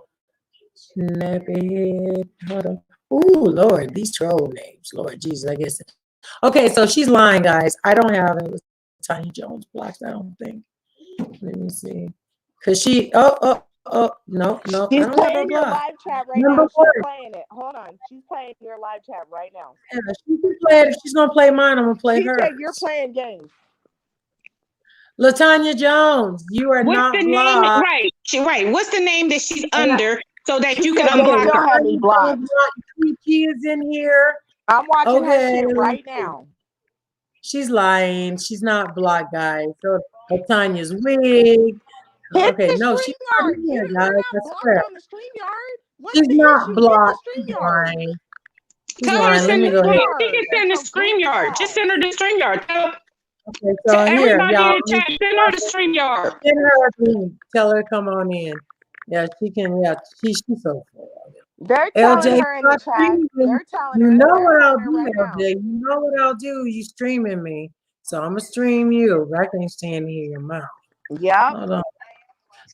Snappy head. Hold on. Ooh, Lord, these troll names. Lord Jesus, I guess. Okay, so she's lying, guys. I don't have it with Tiny Jones blocked, I don't think. Let me see. Cause she no, She's I don't have her playing your blocked. live chat right now. She's playing it. Hold on. She's playing your live chat right now. Yeah, she can play it. If she's gonna play mine, I'm gonna play She her. said you're playing games. Latanya Jones, you are What's not the name? blocked. Right. What's the name that she's under so that you can said they unblock still her? have me blocked. She is in here. I'm watching her Okay. shit right now. She's lying. She's not blocked, guys. So Latanya's wig. Hit Okay, the no, she's not StreamYard. in here, You're guys. not I blocked swear. on the StreamYard. What's She's the not issue? blocked. Hit She's the StreamYard. lying. She's Tell her to lying. Let send me the go ahead. She can send the StreamYard. Just send her the StreamYard. Okay, Tell so here, everybody y'all. in the chat, send her the StreamYard. Send her a thing. Tell her to come on in. Yeah, she can. Yeah, she's so full. They're telling LJ, her in the stop chat. streaming. They're telling You her. know They're what I'll telling her do, right now. LJ. You know what I'll do. You streaming me, so I'm gonna stream you. I can't stand to hear your mouth. Yeah. Hold on.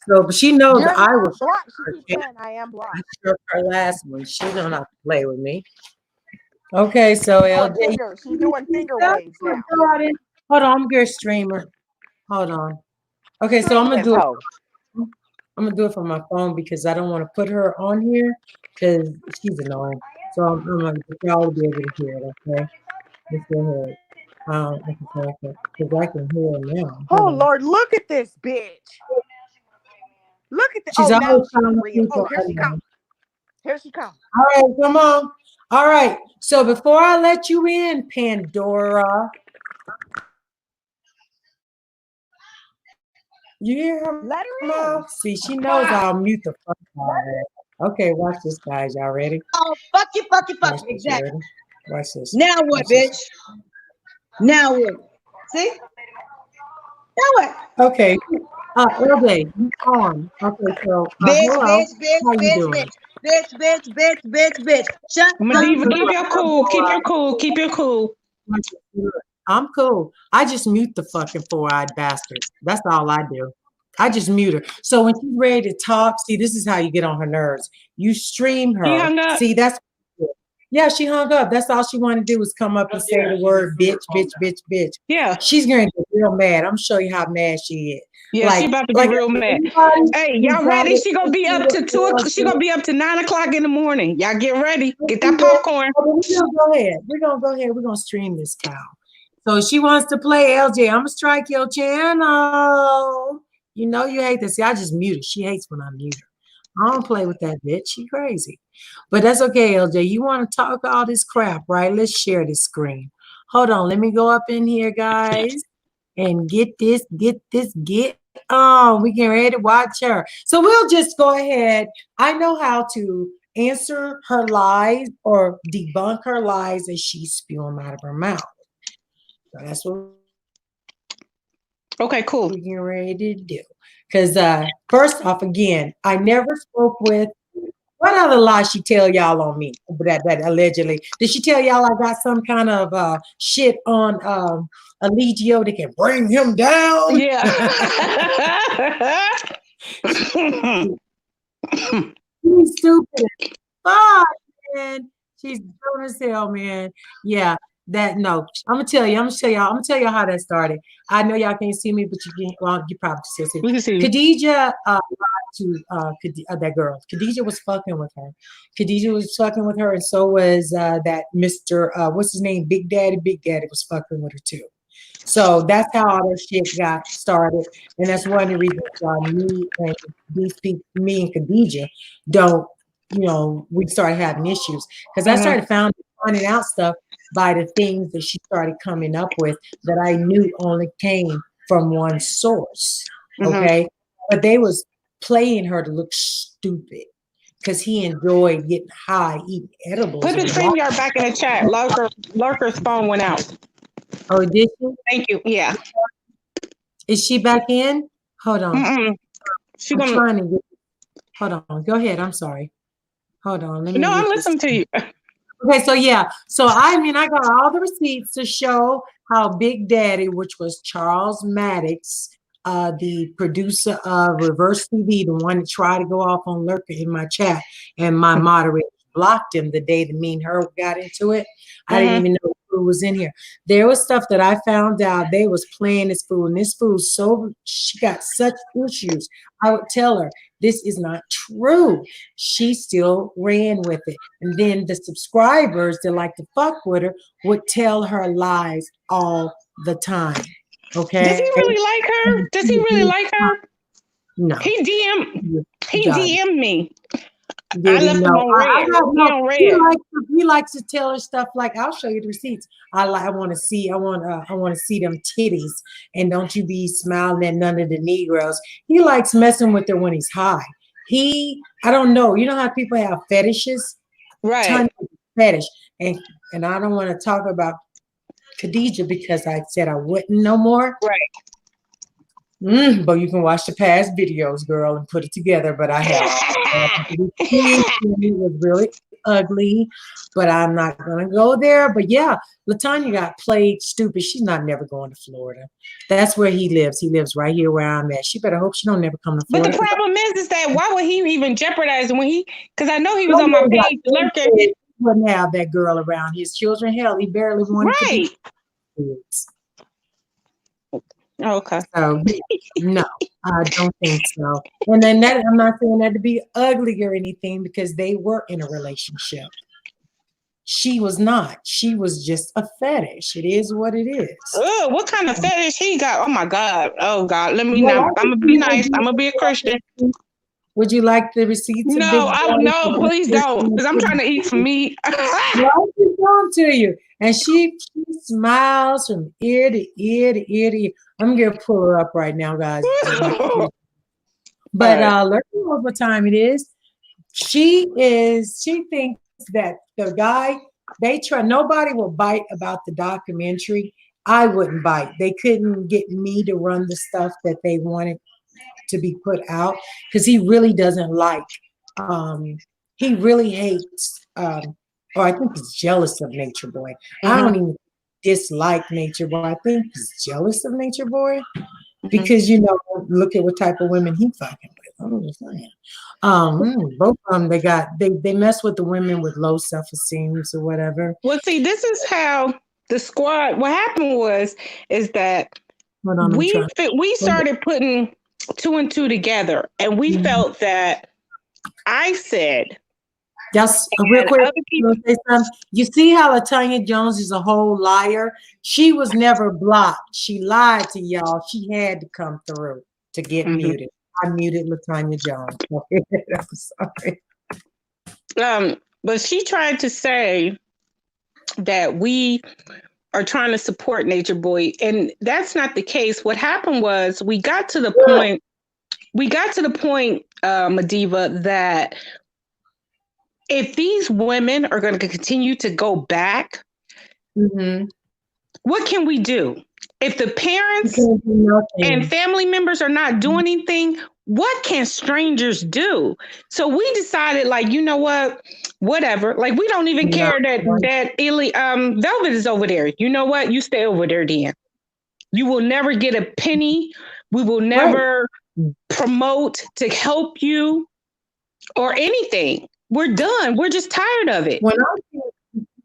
So, but she knows You're I not was blocked. She keeps saying I am I blocked. struck her last one. She don't have to play with me. Okay, so LJ, She's doing finger waves now. hold on, I'm your streamer. Hold on. Okay, so I'm gonna do it. I'm gonna do it from my phone because I don't want to put her on here because she's annoying. So I'm gonna y'all be able to hear it. Okay, let's go ahead. Because I can hear her now. Oh Lord, look at this bitch. Look at this. She's now always she's trying to real. think Oh, here she comes. Here she comes. All right, come on. All right. So before I let you in, Pandora, you hear her? Let her in. See, she knows I'll mute the fuck out of her. Okay, watch this, guys. Y'all ready? Oh, fuck you. Watch Exactly. This, watch this. Now what, Watch this. bitch? Now what? See? Now what? Okay. LJ, you on. Okay, so hello. How you doing? Bitch. Shut up. Madiva, keep your cool. Keep your cool. Keep your cool. I'm cool. I just mute the fucking four-eyed bastard. That's all I do. I just mute her. So when she's ready to talk, see, this is how you get on her nerves. You stream her. She hung up. See, that's yeah, she hung up. That's all she wanted to do was come up and say the word bitch. Yeah. She's gonna get real mad. I'm sure you how mad she is. Yeah, she about to be real mad. Hey, y'all ready? She gonna be up to 2. She gonna be up to 9:00 in the morning. Y'all get ready. Get that popcorn. We're gonna go ahead. We're gonna stream this cow. So she wants to play LJ. I'm gonna strike your channel. You know you hate this. See, I just mute her. She hates when I mute her. I don't play with that bitch. She crazy. But that's okay, LJ. You want to talk all this crap, right? Let's share this screen. Hold on. Let me go up in here, guys, and get on. We get ready to watch her. So we'll just go ahead. I know how to answer her lies or debunk her lies as she spew them out of her mouth. So that's what Okay, cool. We're getting ready to do. Because first off, again, I never spoke with. What other lies she tell y'all on me? That allegedly did she tell y'all I got some kind of shit on Allegio that can bring him down? Yeah. She's stupid as fuck, man. She's dumb as hell, man. Yeah, that no. I'm gonna tell you. I'm gonna tell y'all how that started. I know y'all can't see me, but you can. Well, you probably still see. We can see. Khadija lied to that girl. Khadija was fucking with her. Khadija was fucking with her, and so was that Mr. What's his name? Big Daddy. Big Daddy was fucking with her too. So that's how all that shit got started, and that's one of the reasons why me and these people, me and Khadija, don't, we started having issues because I started finding out stuff by the things that she started coming up with that I knew only came from one source. Okay, but they was playing her to look stupid because he enjoyed getting high, eating edibles. Put the StreamYard back in the chat. Lurker's phone went out. Oh, did she? Thank you. Yeah. Is she back in? Hold on. I'm trying to get. Hold on. Go ahead. I'm sorry. Hold on. Let me. No, I'm listening to you. Okay, so yeah. So I got all the receipts to show how Big Daddy, which was Charles Maddox, the producer of Reverse TV, the one that tried to go off on Lurker in my chat, and my moderator blocked him the day that me and her got into it. I didn't even know who was in here. There was stuff that I found out they was playing this fool, and this fool, so she got such issues. I would tell her, this is not true. She still ran with it. And then the subscribers that like to fuck with her would tell her lies all the time. Okay. Does he really like her? Does he really like her? No. He DM'd me. Did I left him on red. He likes to tell her stuff like, I'll show you the receipts. I want to see them titties, and don't you be smiling at none of the Negroes. He likes messing with her when he's high. I don't know. You know how people have fetishes? Right. Fetish. And I don't want to talk about Khadija because I said I wouldn't no more. Right. But you can watch the past videos, girl, and put it together. But I have. It was really ugly, but I'm not gonna go there. But yeah, LaTanya got played stupid. She's never going to Florida. That's where he lives. He lives right here where I'm at. She better hope she don't never come to Florida. But the problem is that why would he even jeopardize when because I know he was on my page lurking. He wouldn't have that girl around his children. Hell, he barely wanted to be kids. Okay. So no, I don't think so. And then I'm not saying that to be ugly or anything because they were in a relationship. She was not. She was just a fetish. It is what it is. Oh, what kind of fetish he got? Oh my God. Oh God. Let me know. I'm gonna be nice. I'm gonna be a Christian. Would you like the receipts? No, please don't, because I'm trying to eat some meat. I'll give them to you. And she smiles from ear to ear to ear to ear. I'm gonna pull her up right now, guys. But learn what time it is. She thinks that the guy, nobody will bite about the documentary. I wouldn't bite. They couldn't get me to run the stuff that they wanted to be put out because he really doesn't like, he really hates, or I think he's jealous of Nature Boy. I don't even dislike Nature Boy. I think he's jealous of Nature Boy because, look at what type of women he fucking with. I'm just saying. Both of them, they mess with the women with low self-esteem or whatever. Well, see, this is how the squad, what happened is that we started putting 2 and 2 together, and we felt that I said, just real quick, you see how LaTanya Jones is a whole liar? She was never blocked. She lied to y'all. She had to come through to get muted. I muted LaTanya Jones. I'm sorry. But she tried to say that we are trying to support Nature Boy, and that's not the case. What happened was we got to the point, MaDiva, that if these women are going to continue to go back, what can we do? If the parents and family members are not doing anything, what can strangers do? So we decided, like, you know what? Whatever. Like, we don't even care that Velvet is over there. You know what? You stay over there then. You will never get a penny. We will never promote to help you or anything. We're done. We're just tired of it.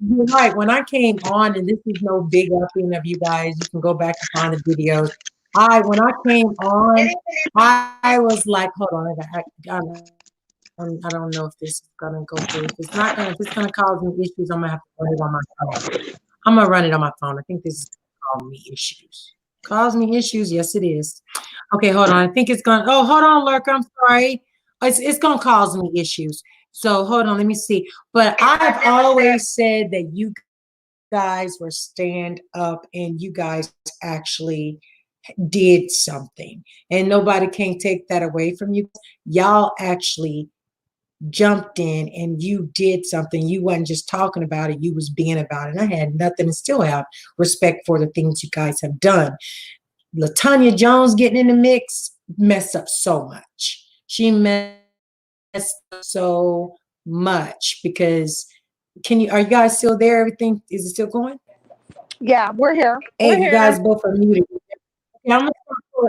You're right. When I came on, and this is no big upping of you guys, you can go back and find the videos. When I came on, I was like, hold on, I don't know if this is gonna go through. If it's gonna cause me issues, I'm gonna have to run it on my phone. I'm gonna run it on my phone. I think this is gonna cause me issues. Cause me issues? Yes, it is. Okay, hold on. I think it's gonna. Oh, hold on, Lurker. I'm sorry. It's gonna cause me issues. So hold on, let me see. But I've always said that you guys were stand up and you guys actually did something. And nobody can take that away from you. Y'all actually jumped in and you did something. You wasn't just talking about it, you was being about it. And I had nothing and still have respect for the things you guys have done. LaTanya Jones getting in the mix messed up so much. She messed so much because are you guys still there? Everything is it still going? Yeah, we're here. Hey, you guys both are muted. Yeah, I'm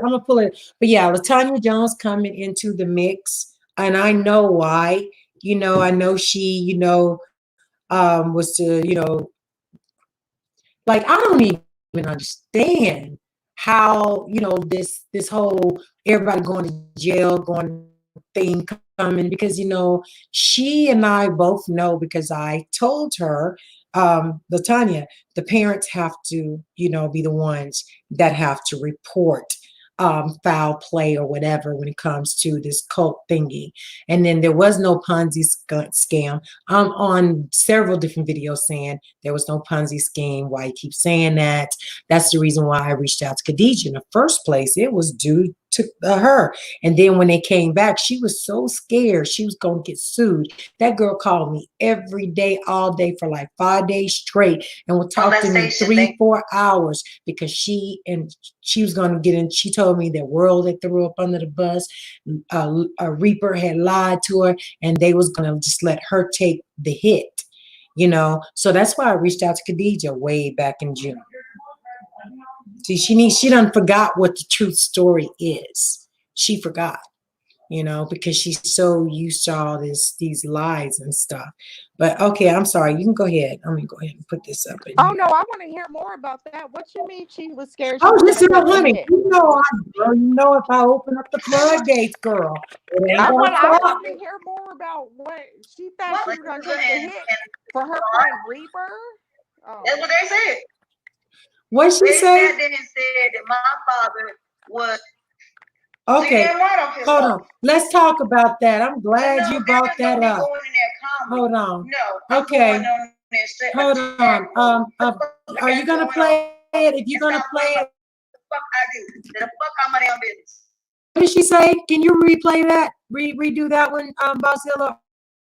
gonna pull it. But yeah, LaTanya Jones coming into the mix, and I know why. I know she, was to, like, I don't even understand how, this whole everybody going to jail, going thing coming, because she and I both know, because I told her, LaTanya, the parents have to be the ones that have to report foul play or whatever when it comes to this cult thingy. And then there was no Ponzi scam. I'm on several different videos saying there was no Ponzi scheme. Why you keep saying that? That's the reason why I reached out to Khadijah in the first place. It was due to her. And then when they came back, she was so scared she was going to get sued. That girl called me every day, all day for like 5 days straight and would talk to me 3-4 hours because she was going to get in. She told me that World had threw up under the bus. A Reaper had lied to her and they was going to just let her take the hit, So that's why I reached out to Khadijah way back in June. See, she done forgot what the truth story is. She forgot, because she's so used to all these lies and stuff. But okay, I'm sorry. You can go ahead. I'm gonna go ahead and put this up. Oh no, I want to hear more about that. What you mean she was scared? Oh, listen, honey. If I open up the floodgates, girl. I want to hear more about what she thought she was gonna take the hit for her friend Reaper. Oh. That's what they said. What she said? They said that my father was. Okay, hold on. Let's talk about that. I'm glad you brought that up. Hold on. No. Okay. Hold on. Are you gonna play it? If you're gonna play it, fuck I do. The fuck out my damn business. What did she say? Can you replay that? Redo that one, Boszilla?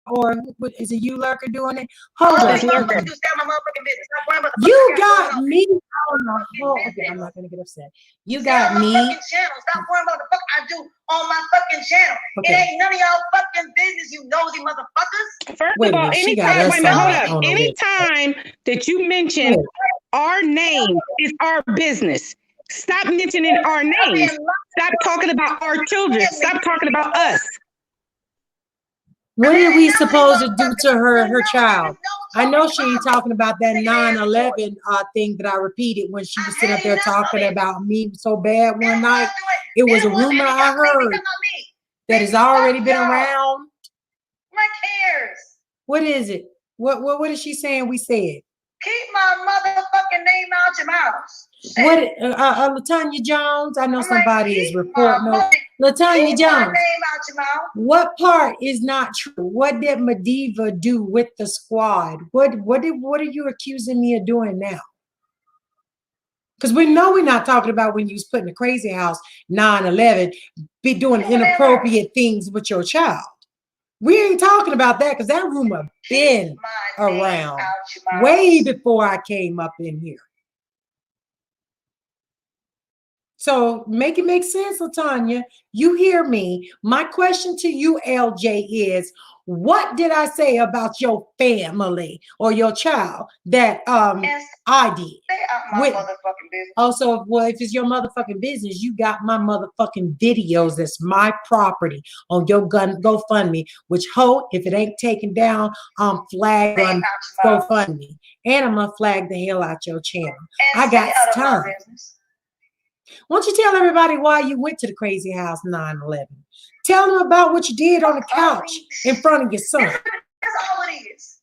Or is it you, Lurker, doing it? Hold on. You got me. Okay, I'm not gonna get upset. You got me. Stop worrying about the fuck I do on my fucking channel. Okay. It ain't none of y'all fucking business, you nosy motherfuckers. First of all, anytime that you mention our name is our business. Stop mentioning our names. Stop talking about our children. Stop talking about us. What are we supposed to do to her child? I know she ain't talking about that 9/11 thing that I repeated when she was sitting up there talking about me so bad one night. It was a rumor I heard that has already been around. What cares? What is it? What is she saying we said? Keep my motherfucking name out your mouth. What, LaTanya Jones? I know somebody is reporting. LaTanya Jones. What part is not true? What did MaDivas do with the squad? What are you accusing me of doing now? Because we know we're not talking about when you was put in a crazy house, 9/11, be doing inappropriate things with your child. We ain't talking about that because that rumor been around way before I came up in here. So make it make sense, LaTanya. You hear me. My question to you, LJ, is what did I say about your family or your child that I did? Stay out my motherfucking business. Also, well, if it's your motherfucking business, you got my motherfucking videos. That's my property on your GoFundMe, which if it ain't taken down, I'm flag on GoFundMe. And I'm gonna flag the hell out your channel. And I got time. Business. Why don't you tell everybody why you went to the crazy house 9/11? Tell them about what you did on the couch in front of your son. That's all it is.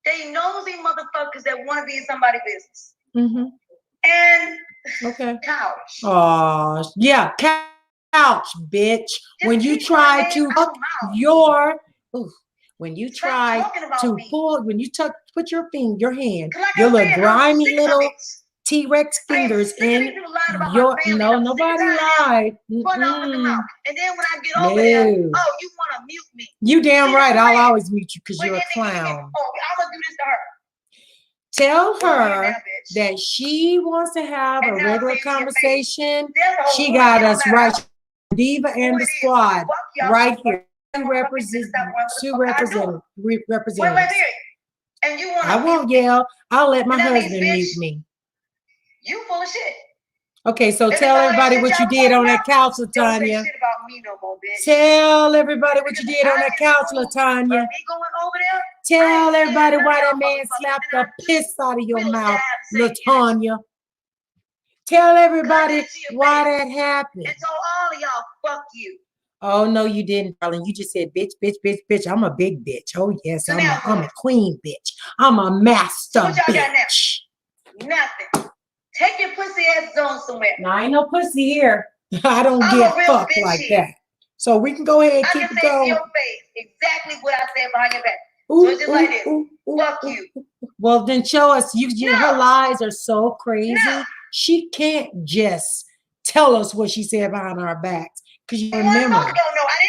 They nosy motherfuckers that want to be in somebody's business. Mm-hmm. And okay. Couch. Oh, yeah, couch, bitch. Just when you try to put your hand, your little grimy little T-Rex fingers in your nobody lied. And then when I get over there, oh, you want to mute me? You damn right. I'll always mute you because you're a clown. I'm gonna do this to her. Tell her that she wants to have a regular conversation. She got us right, Diva and the squad, right here. Two representatives. And you want? I won't yell. I'll let my husband mute me. You full of shit. Okay, so tell everybody what you did on that couch, LaTanya. Tell everybody what you did on that couch, LaTanya. Tell everybody why that man slapped the piss out of your mouth, LaTanya. Tell everybody why that happened. And told all of y'all, fuck you. Oh, no, you didn't, darling. You just said, bitch, bitch, bitch, bitch. I'm a big bitch. Oh, yes, I'm a queen bitch. I'm a master bitch. Nothing. Take your pussy ass on somewhere. No, I ain't no pussy here. I don't get fucked like that. So we can go ahead and keep it going. I can say to your face exactly what I said behind your back. So it's just like this. Fuck you. Well, then show us. Her lies are so crazy. No. She can't just tell us what she said behind our backs because you remember. I didn't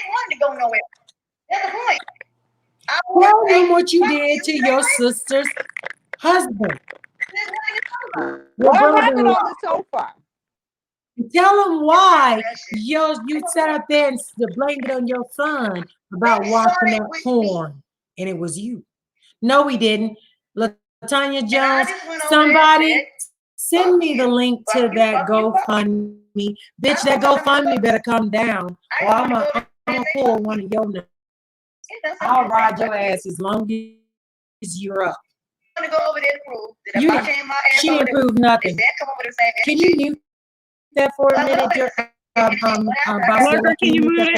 want to go nowhere. That's the point. Tell them what you did to your sister's husband. What happened on the sofa? Tell them why you sat up there and blamed it on your son about watching that porn, and it was you. No, we didn't. LaTanya Jones, somebody send me the link to that GoFundMe. Bitch, that GoFundMe better come down, or I'm gonna pull one of your nuts. I'll ride your ass as long as you're up. I'm gonna go over there and prove that she didn't prove nothing. Can you mute that for a minute? Lurker, can you mute it?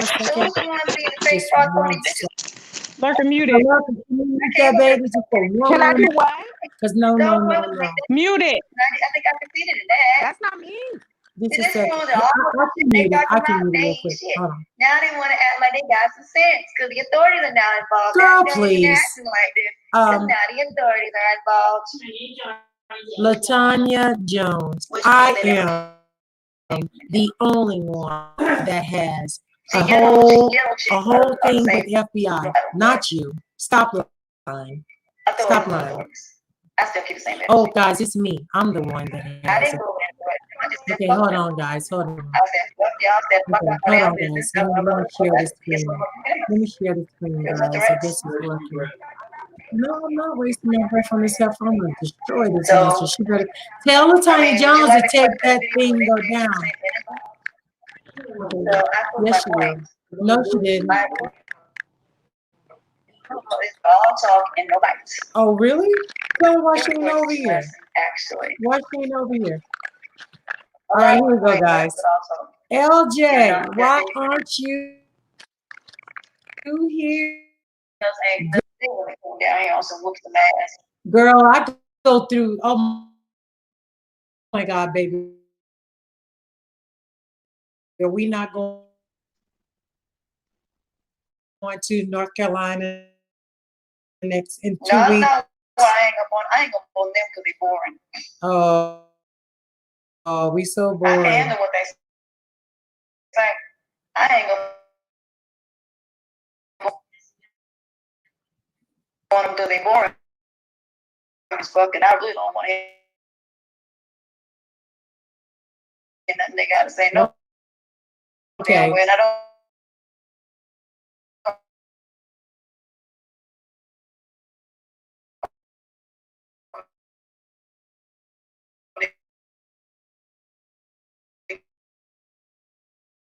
Lurker, mute it. Can I do what? Because no. Mute it. I think I succeeded in that. That's not me. I can mute it real quick. Hold on. Now they want to act like they got some sense because the authorities are now involved. Girl, please. Acting like this. Now the authorities are involved. LaTanya Jones, I am the only one that has a whole thing with the FBI, not you. Stop lying. Stop lying. I still keep saying that. Oh, guys, it's me. I'm the one that has it. Okay, hold on, guys. Hold on. Okay, hold on, guys. Let me share this screen. Let me share the screen, guys. So this is working. No, I'm not wasting no breath on this stuff. I'm gonna destroy this monster. She better tell LaTanya Jones to take that thing and go down. Okay. Yes, she did. No, she didn't. It's all talk and no bites. Oh, really? Tell her why she ain't over here. Actually. Why she ain't over here? All right, here we go, guys. LJ, why aren't you here? Girl, I go through. Oh my God, baby. Are we not going to North Carolina next in 2 weeks? No, I ain't gonna on them because they're boring. Oh, we so boring. I can handle what they say. I ain't gonna want them because they're boring as fuck, and I really don't want to nothing they gotta say. No. Okay. When I don't.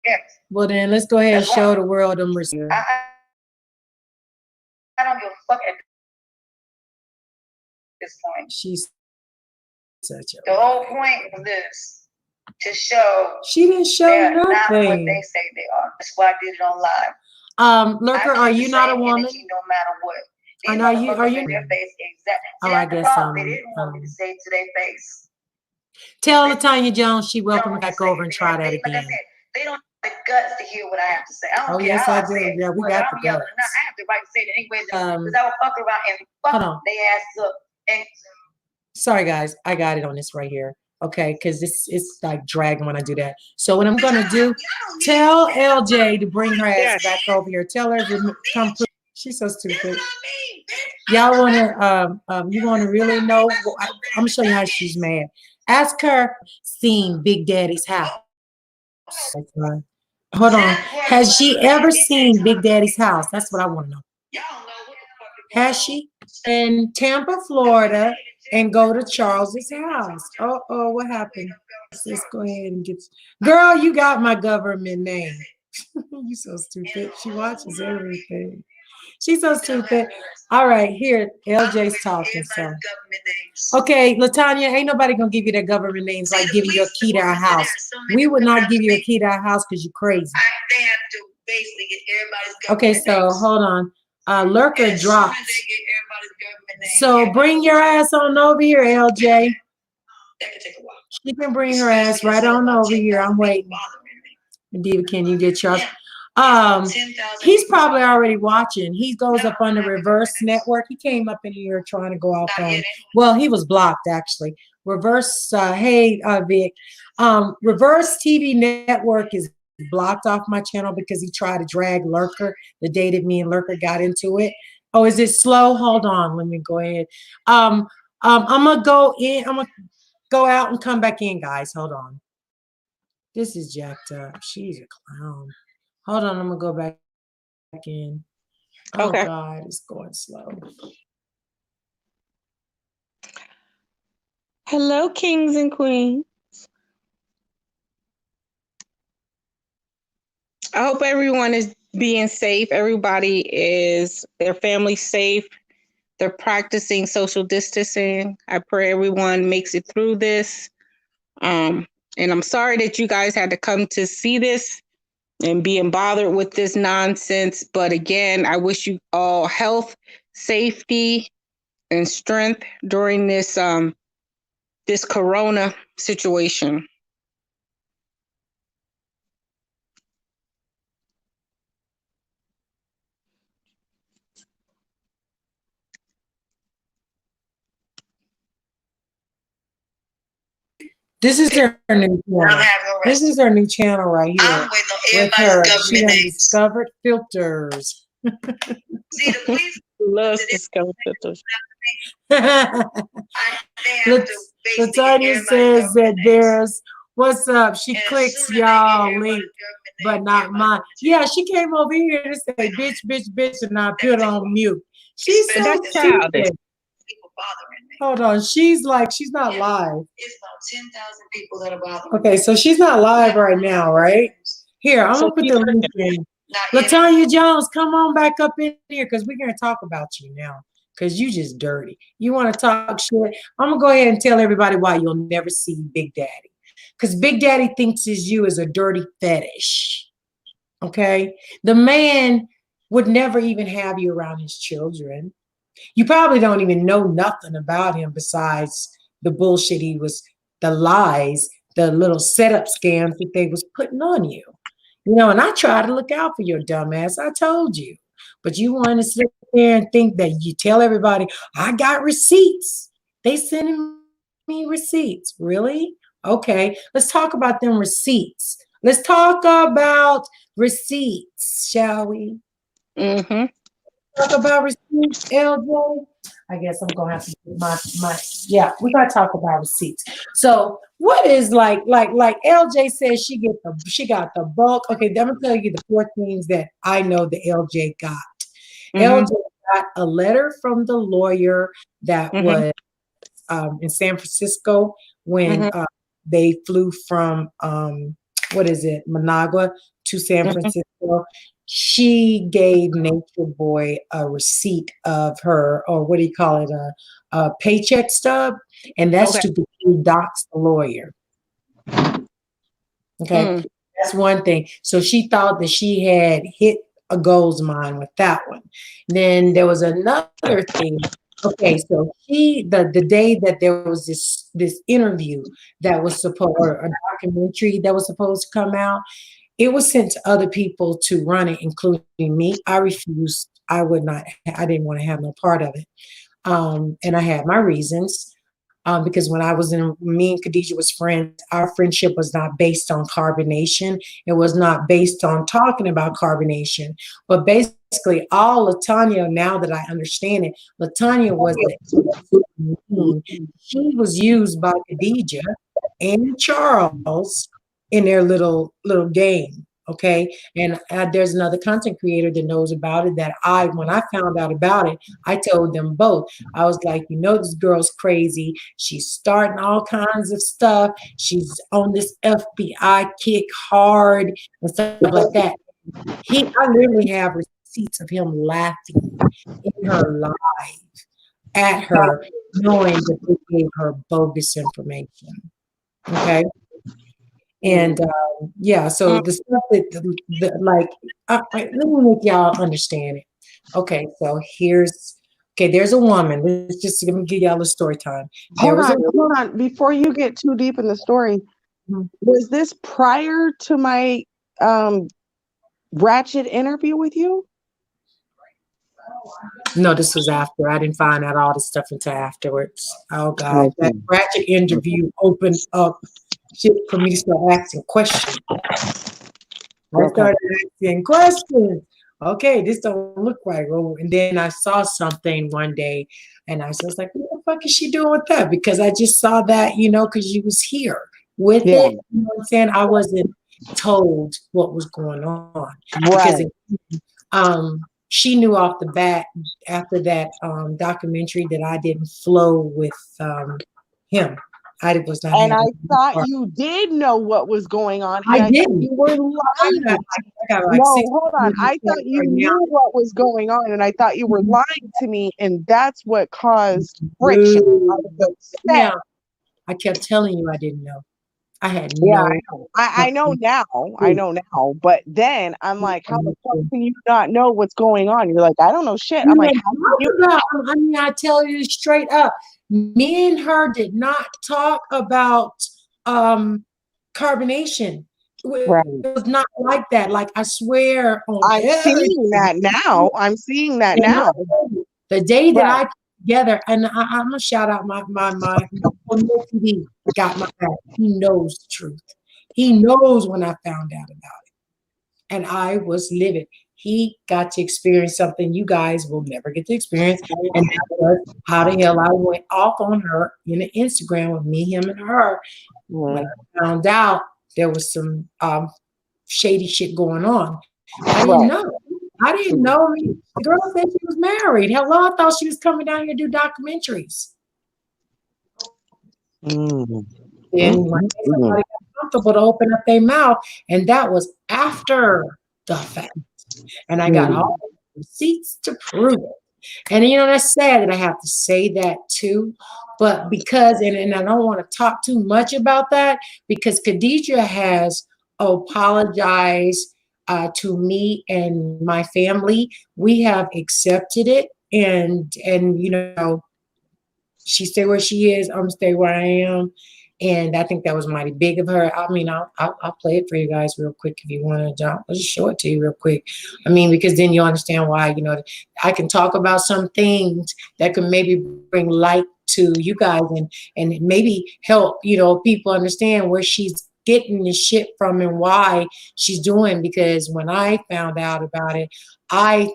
Yes. Well, then let's go ahead and That's show why. the world them receipts. I don't give a fuck at this point. She's such a. The whole point of this to show She didn't show they're not what nothing. they say they are. That's why I did it on live. Lurker, I are keep you the not a same woman? energy no matter what. These Are you? motherfuckers in their face exact. Oh, See, I that's the guess problem. so. They didn't want me to say it to their face. Tell Latanya Jones she welcome Don't back say over it and to try their that face. Like I again. said, they don't have the guts to hear what I have to say. I don't Oh, care yes, how I I do. say it. Yeah, we Whether got I'm the yelling or guts. not, I have the right to say it anyways because Um, I will fuck around and hold fuck on. their asses up. And Sorry, guys. I got it on this right here. Okay, because it's like dragging when I do that. So what I'm gonna do, tell LJ to bring her ass back over here. Tell her to come. She's so stupid. Y'all wanna you wanna really know? I'm gonna show you how she's mad. Ask her seen Big Daddy's house. Hold on. Has she ever seen Big Daddy's house? That's what I want to know. Has she? In Tampa, Florida, and go to Charles's house. Oh, what happened? Let's go ahead and get. Girl, you got my government name. You so stupid. She watches everything. She's so stupid. All right, here, LJ's talking. So, okay, Latanya, ain't nobody gonna give you their government names like giving you a key to our house. We would not give you a key to our house because you're crazy. they have to basically get everybody's Okay, government so names. hold on. Lurker As soon as dropped. they get everybody's government names, So bring your ass on over here, LJ. that could take a while. She can bring her ass right on over here. I'm waiting. Diva, can you get yours? He's probably already watching. He goes up on the Reverse Network. He came up in here trying to go off on. Well, he was blocked actually. Reverse, hey Vic. Reverse TV Network is blocked off my channel because he tried to drag Lurker the day that me and Lurker got into it. Oh, is it slow? Hold on, let me go ahead. I'm gonna go in. I'm gonna go out and come back in, guys. Hold on. This is jacked up. She's a clown. Hold on, I'm gonna go back in. Oh Okay. God, it's going slow. Hello, kings and queens. I hope everyone is being safe. Everybody is, their family safe. They're practicing social distancing. I pray everyone makes it through this. And I'm sorry that you guys had to come to see this and being bothered with this nonsense. But again, I wish you all health, safety, and strength during this this corona situation. This is her new I don't channel. have no This rest. is her new channel right here. I'm waiting on With her, everybody's she government done names. discovered filters. See, the police, Loves discover filters. they have to basically get Latanya everybody's says that government names. there's what's up. She And as clicks soon as they get y'all everybody's link, government but names, not everybody mine. goes to Yeah, she came over here to say bitch, bitch, bitch, and I put on mute. She's so Especially That's childish. stupid. people bothering me. Hold on, she's like, she's not live. It's about 10,000 people that are bothering me. Okay, so she's not live right now, right? Here, I'm So gonna put she's the link in. Not yet. Latanya Jones, come on back up in here because we're gonna talk about you now. Because you just dirty. You want to talk shit? I'm gonna go ahead and tell everybody why you'll never see Big Daddy. Because Big Daddy thinks is you as a dirty fetish. Okay? The man would never even have you around his children. You probably don't even know nothing about him besides the bullshit he was, the lies, the little setup scams that they was putting on you. You know, and I try to look out for your dumb ass. I told you. But you want to sit there and think that you tell everybody, I got receipts. They sending me receipts. Really? Okay. Let's talk about them receipts. Let's talk about receipts, shall we? Mm-hmm. Talk about receipts, LJ. I guess I'm gonna have to get yeah, we gotta talk about receipts. So what is like LJ says she got the bulk. Okay, I'm gonna tell you the 4 things that I know that LJ got. LJ got a letter from the lawyer that was in San Francisco when they flew from what is it, Managua to San Francisco. She gave Nature Boy a receipt of her, or what do you call it, a paycheck stub, and that's to dox the lawyer. Okay, that's one thing. So she thought that she had hit a gold mine with that one. Then there was another thing. Okay, so the day that there was this interview that was supposed, or a documentary that was supposed to come out, it was sent to other people to run it, including me. I refused. I didn't want to have no part of it. And I had my reasons. Because when I was me and Khadijah was friends, our friendship was not based on carbonation. It was not based on talking about carbonation. But basically, all LaTanya, now that I understand it, LaTanya was she was used by Khadijah and Charles in their little game. Okay. And there's another content creator that knows about it that when I found out about it, I told them both. I was like, this girl's crazy. She's starting all kinds of stuff. She's on this FBI kick hard and stuff like that. I literally have receipts of him laughing in her live at her, knowing that they gave her bogus information. Okay. And yeah, so the stuff let me make y'all understand it. Okay, so there's a woman. Let me give y'all a story time. Hold on. Before you get too deep in the story, was this prior to my ratchet interview with you? No, this was after. I didn't find out all this stuff until afterwards. Oh God, that ratchet interview opened up shit for me to start asking questions. I started asking questions. Okay, this don't look right. And then I saw something one day, and I was like, "What the fuck is she doing with that?" Because I just saw that, because you was here with it. You know what I'm saying? I wasn't told what was going on because she knew off the bat after that documentary that I didn't flow with him. I was not. And I thought you did know what was going on. I didn't. You were lying. No, hold on. I thought you knew what was going on, and I thought you were lying to me, and that's what caused friction. Yeah, I kept telling you I didn't know. I had no. I know now. I know now. But then I'm like, how the fuck can you not know what's going on? You're like, I don't know shit. I'm like, I tell you straight up. Me and her did not talk about carbonation. It was not like that. Like, I swear on I'm seeing that now. The day that I put together, and I'm gonna shout out my TV got my back. He knows the truth. He knows when I found out about it. And I was livid. He got to experience something you guys will never get to experience. And that was how the hell I went off on her in an Instagram with me, him, and her. When I found out there was some shady shit going on. I didn't know. I didn't know. The girl said she was married. Hello, I thought she was coming down here to do documentaries. And when somebody got comfortable to open up their mouth, and that was after the fact. And I got all the receipts to prove it. And that's sad that I have to say that too. But because, and I don't want to talk too much about that, because Khadijah has apologized to me and my family. We have accepted it, and she stay where she is. I'm stay where I am. And I think that was mighty big of her. I mean, I'll play it for you guys real quick if you want to. I'll just show it to you real quick. I mean, because then you'll understand why, I can talk about some things that could maybe bring light to you guys and maybe help, people understand where she's getting the shit from and why she's doing. Because when I found out about it, I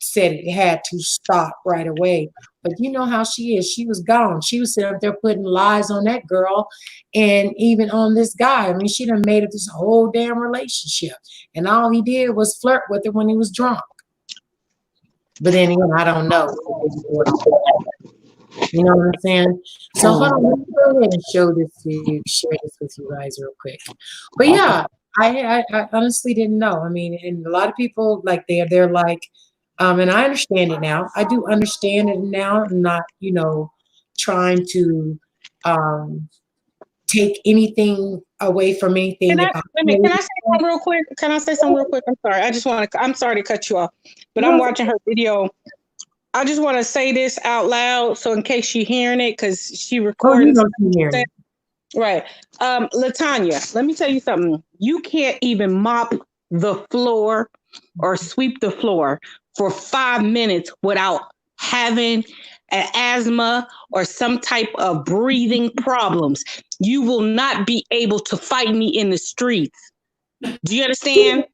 said it had to stop right away. but you know how she is. She was gone. She was sitting up there putting lies on that girl and even on this guy. I mean, she done made up this whole damn relationship. And all he did was flirt with her when he was drunk. But then again, I don't know. You know what I'm saying? So hold on, let me go ahead and share this with you guys real quick. But yeah, I honestly didn't know. I mean, and a lot of people like they're like, and I understand it now. I do understand it now. I'm not, you know, trying to take anything away from anything. Can I say something real quick? Can I say something real quick? I'm sorry. I'm sorry to cut you off, but I'm watching her video. I just want to say this out loud, so in case you're hearing it, because she recorded. Right. LaTanya, let me tell you something. You can't even mop the floor or sweep the floor for 5 minutes without having an asthma or some type of breathing problems. You will not be able to fight me in the streets. Do you understand?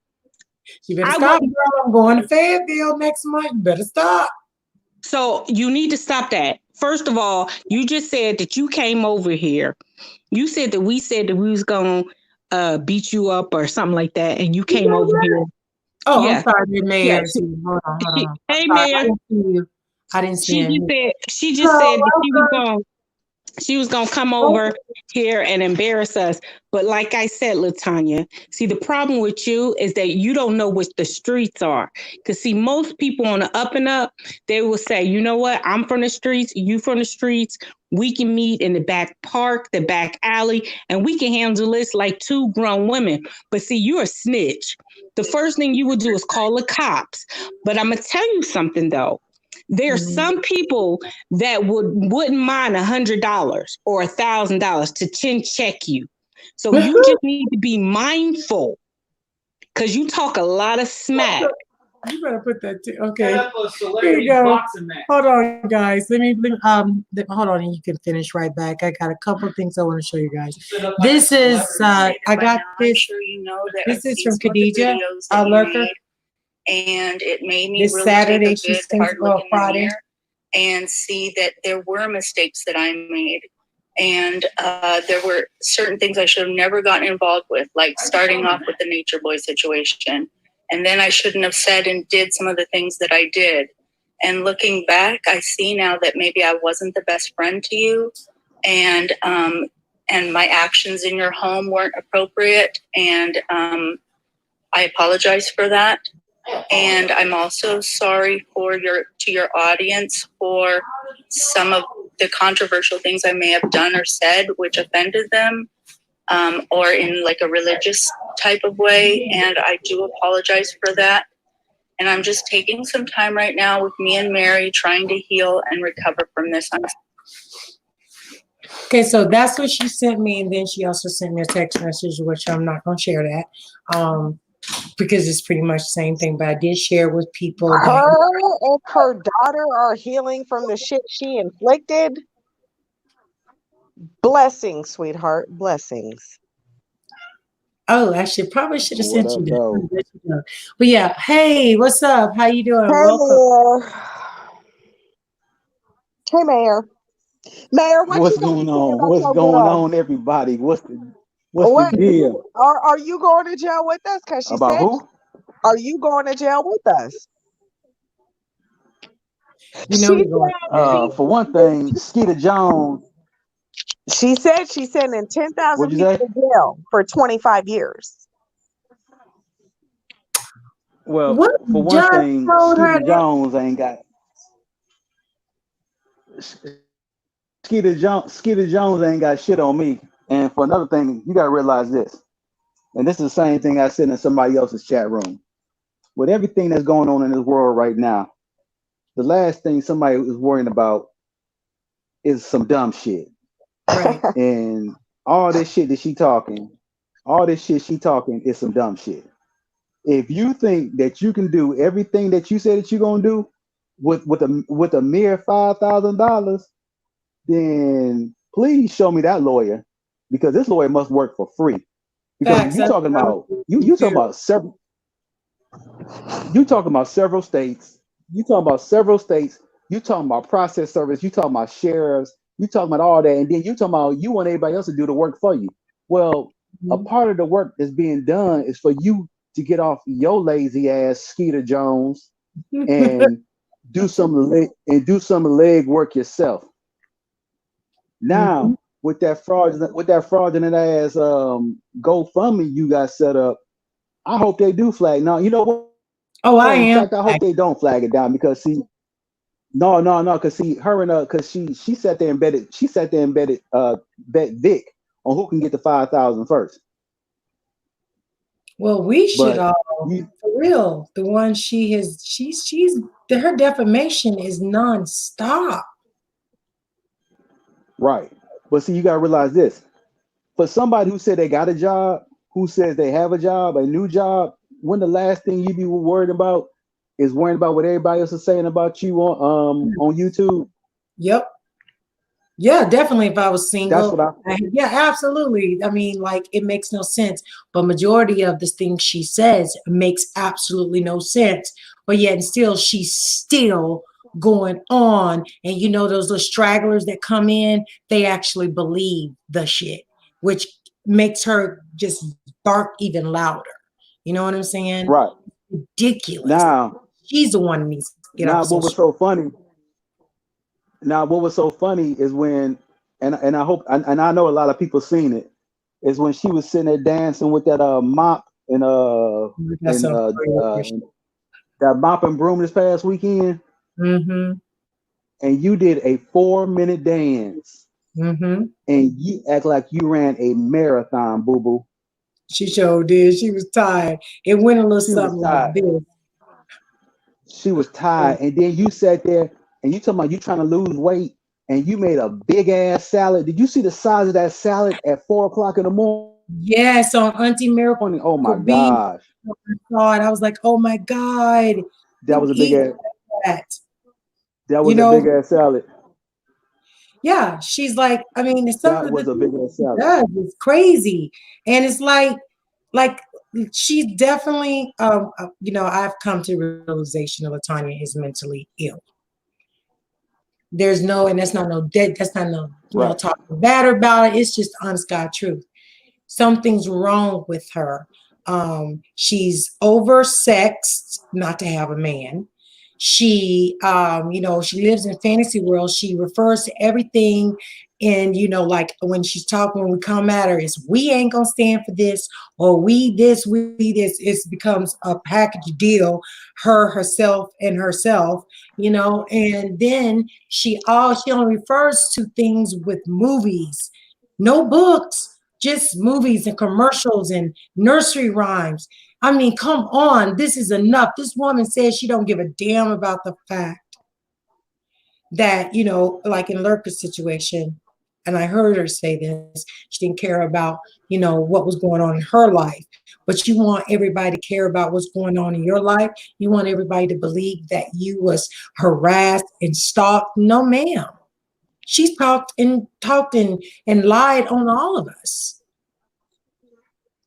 You better stop, girl. I'm going to Fayetteville next month. You better stop. So you need to stop that. First of all, you just said that you came over here. You said that we was going to beat you up or something like that, and you came over here. Oh, yeah. I'm sorry, Mayor. Yeah. Hold on. Hey, Mayor. I didn't see you. She just said that she was gonna come over here and embarrass us. But like I said, LaTanya, see, the problem with you is that you don't know what the streets are. Because see, most people on the up and up, they will say, you know what, I'm from the streets, you from the streets. We can meet in the back park, the back alley, and we can handle this like two grown women. But see, you're a snitch. The first thing you would do is call the cops. But I'm gonna tell you something though. There's some people that wouldn't mind $100 or $1,000 to chin check you. So you just need to be mindful because you talk a lot of smack. You better put that okay. Here you go. Hold on, guys. Let me hold on, and you can finish right back. I got a couple of things I want to show you guys. This is I got this. This is from Khadija, our lurker. And it made me this really Saturday. take a good hard look in the mirror and see that there were mistakes that I made. And there were certain things I should have never gotten involved with, like starting off with the Nature Boy situation. And then I shouldn't have said and did some of the things that I did. And looking back, I see now that maybe I wasn't the best friend to you. And my actions in your home weren't appropriate. And I apologize for that. And I'm also sorry to your audience for some of the controversial things I may have done or said, which offended them, or in like a religious type of way. And I do apologize for that. And I'm just taking some time right now with me and Mary, trying to heal and recover from this. Okay, so that's what she sent me, and then she also sent me a text message, which I'm not going to share that. Because it's pretty much the same thing, but I did share with people. Her and her daughter are healing from the shit she inflicted. Blessings, sweetheart. Blessings. Oh, I probably should have sent you that. But yeah, hey, what's up? How you doing? Hey, welcome. Hey, Mayor. Mayor, what's going on? What's going on, everybody? What's the deal? Are you going to jail with us? Because she said, who? Are you going to jail with us? You know, for one thing, Skeeter Jones. She said she's sending 10,000 people to jail for 25 years. Well, for one thing, Skeeter Jones ain't got. Skeeter Jones ain't got shit on me. And for another thing, you gotta realize this. And this is the same thing I said in somebody else's chat room. With everything that's going on in this world right now, the last thing somebody is worrying about is some dumb shit. Right. And all this shit that she talking is some dumb shit. If you think that you can do everything that you said that you're gonna do with a mere $5,000, then please show me that lawyer, because this lawyer must work for free. Because you talking about several states. You talking about several states You talking about process service, you talking about sheriffs, you talking about all that, and then you talking about you want everybody else to do the work for you. Well, a part of the work that's being done is for you to get off your lazy ass Skeeter Jones and do some leg work yourself. Now with that fraudulent ass GoFundMe you got set up, I hope they do flag. Now you know what? Oh, I In am. fact, I hope they don't flag it down because see, no, because see, her and because she sat there and bet Vic on who can get the 5,000 first. Well, we should all, you, for real. The one she's her defamation is nonstop. Right, but see, you gotta realize this: for somebody who said they got a job, who says they have a job, a new job, when the last thing you be worried about is worrying about what everybody else is saying about you on YouTube. Yep. Yeah, definitely. If I was single, that's what yeah, absolutely. I mean, like, it makes no sense. But majority of the things she says makes absolutely no sense. But yet, and still, she's still going on. And you know, those little stragglers that come in, they actually believe the shit, which makes her just bark even louder. You know what I'm saying? Right. Ridiculous. Now, she's the one who needs to get now off. what was so funny? Now, what was so funny is when, and I hope, and I know a lot of people seen it, is when she was sitting there dancing with that mop and that mop and broom this past weekend. And you did a 4-minute dance. And you act like you ran a marathon, boo boo. She sure did. She was tired. It went a little something like this. She was tired, and then you sat there and you talking about you trying to lose weight, and you made a big ass salad. Did you see the size of that salad at 4 o'clock in the morning? Yes, on Auntie Miracle. Oh my gosh! I was like, oh my god, that was a big ass. That was a big ass salad. Yeah, she's like, I mean, it's something that was a big ass salad. It's crazy, and it's like she's definitely, you know, I've come to the realization that LaTanya is mentally ill. There's no, and that's not no dead, that's not no, you know, talking bad about it. It's just honest God truth. Something's wrong with her. She's oversexed not to have a man. She, you know, she lives in fantasy world. She refers to everything. And, you know, like when she's talking, when we come at her, is we ain't gonna stand for this, or we this, it becomes a package deal, herself, you know. And then she only refers to things with movies, no books, just movies and commercials and nursery rhymes. I mean, come on, this is enough. This woman says she don't give a damn about the fact that, you know, like in Lurker's situation, and I heard her say this, she didn't care about, you know, what was going on in her life. But you want everybody to care about what's going on in your life. You want everybody to believe that you was harassed and stalked. No, ma'am. She's talked and lied on all of us.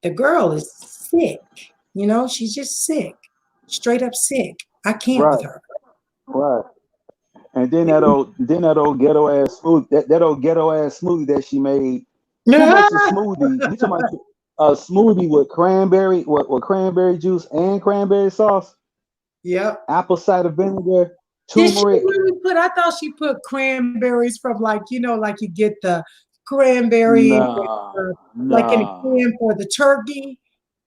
The girl is sick. You know, she's just sick, straight up sick. I can't with her. Right. And then that old ghetto ass smoothie, that old ghetto ass smoothie that she made. Who makes a smoothie? You talking about a smoothie with cranberry, with cranberry juice and cranberry sauce? Yep. Apple cider vinegar, turmeric. Did she really put? I thought she put cranberries from, like, you know, like you get the cranberry like in a can for the turkey.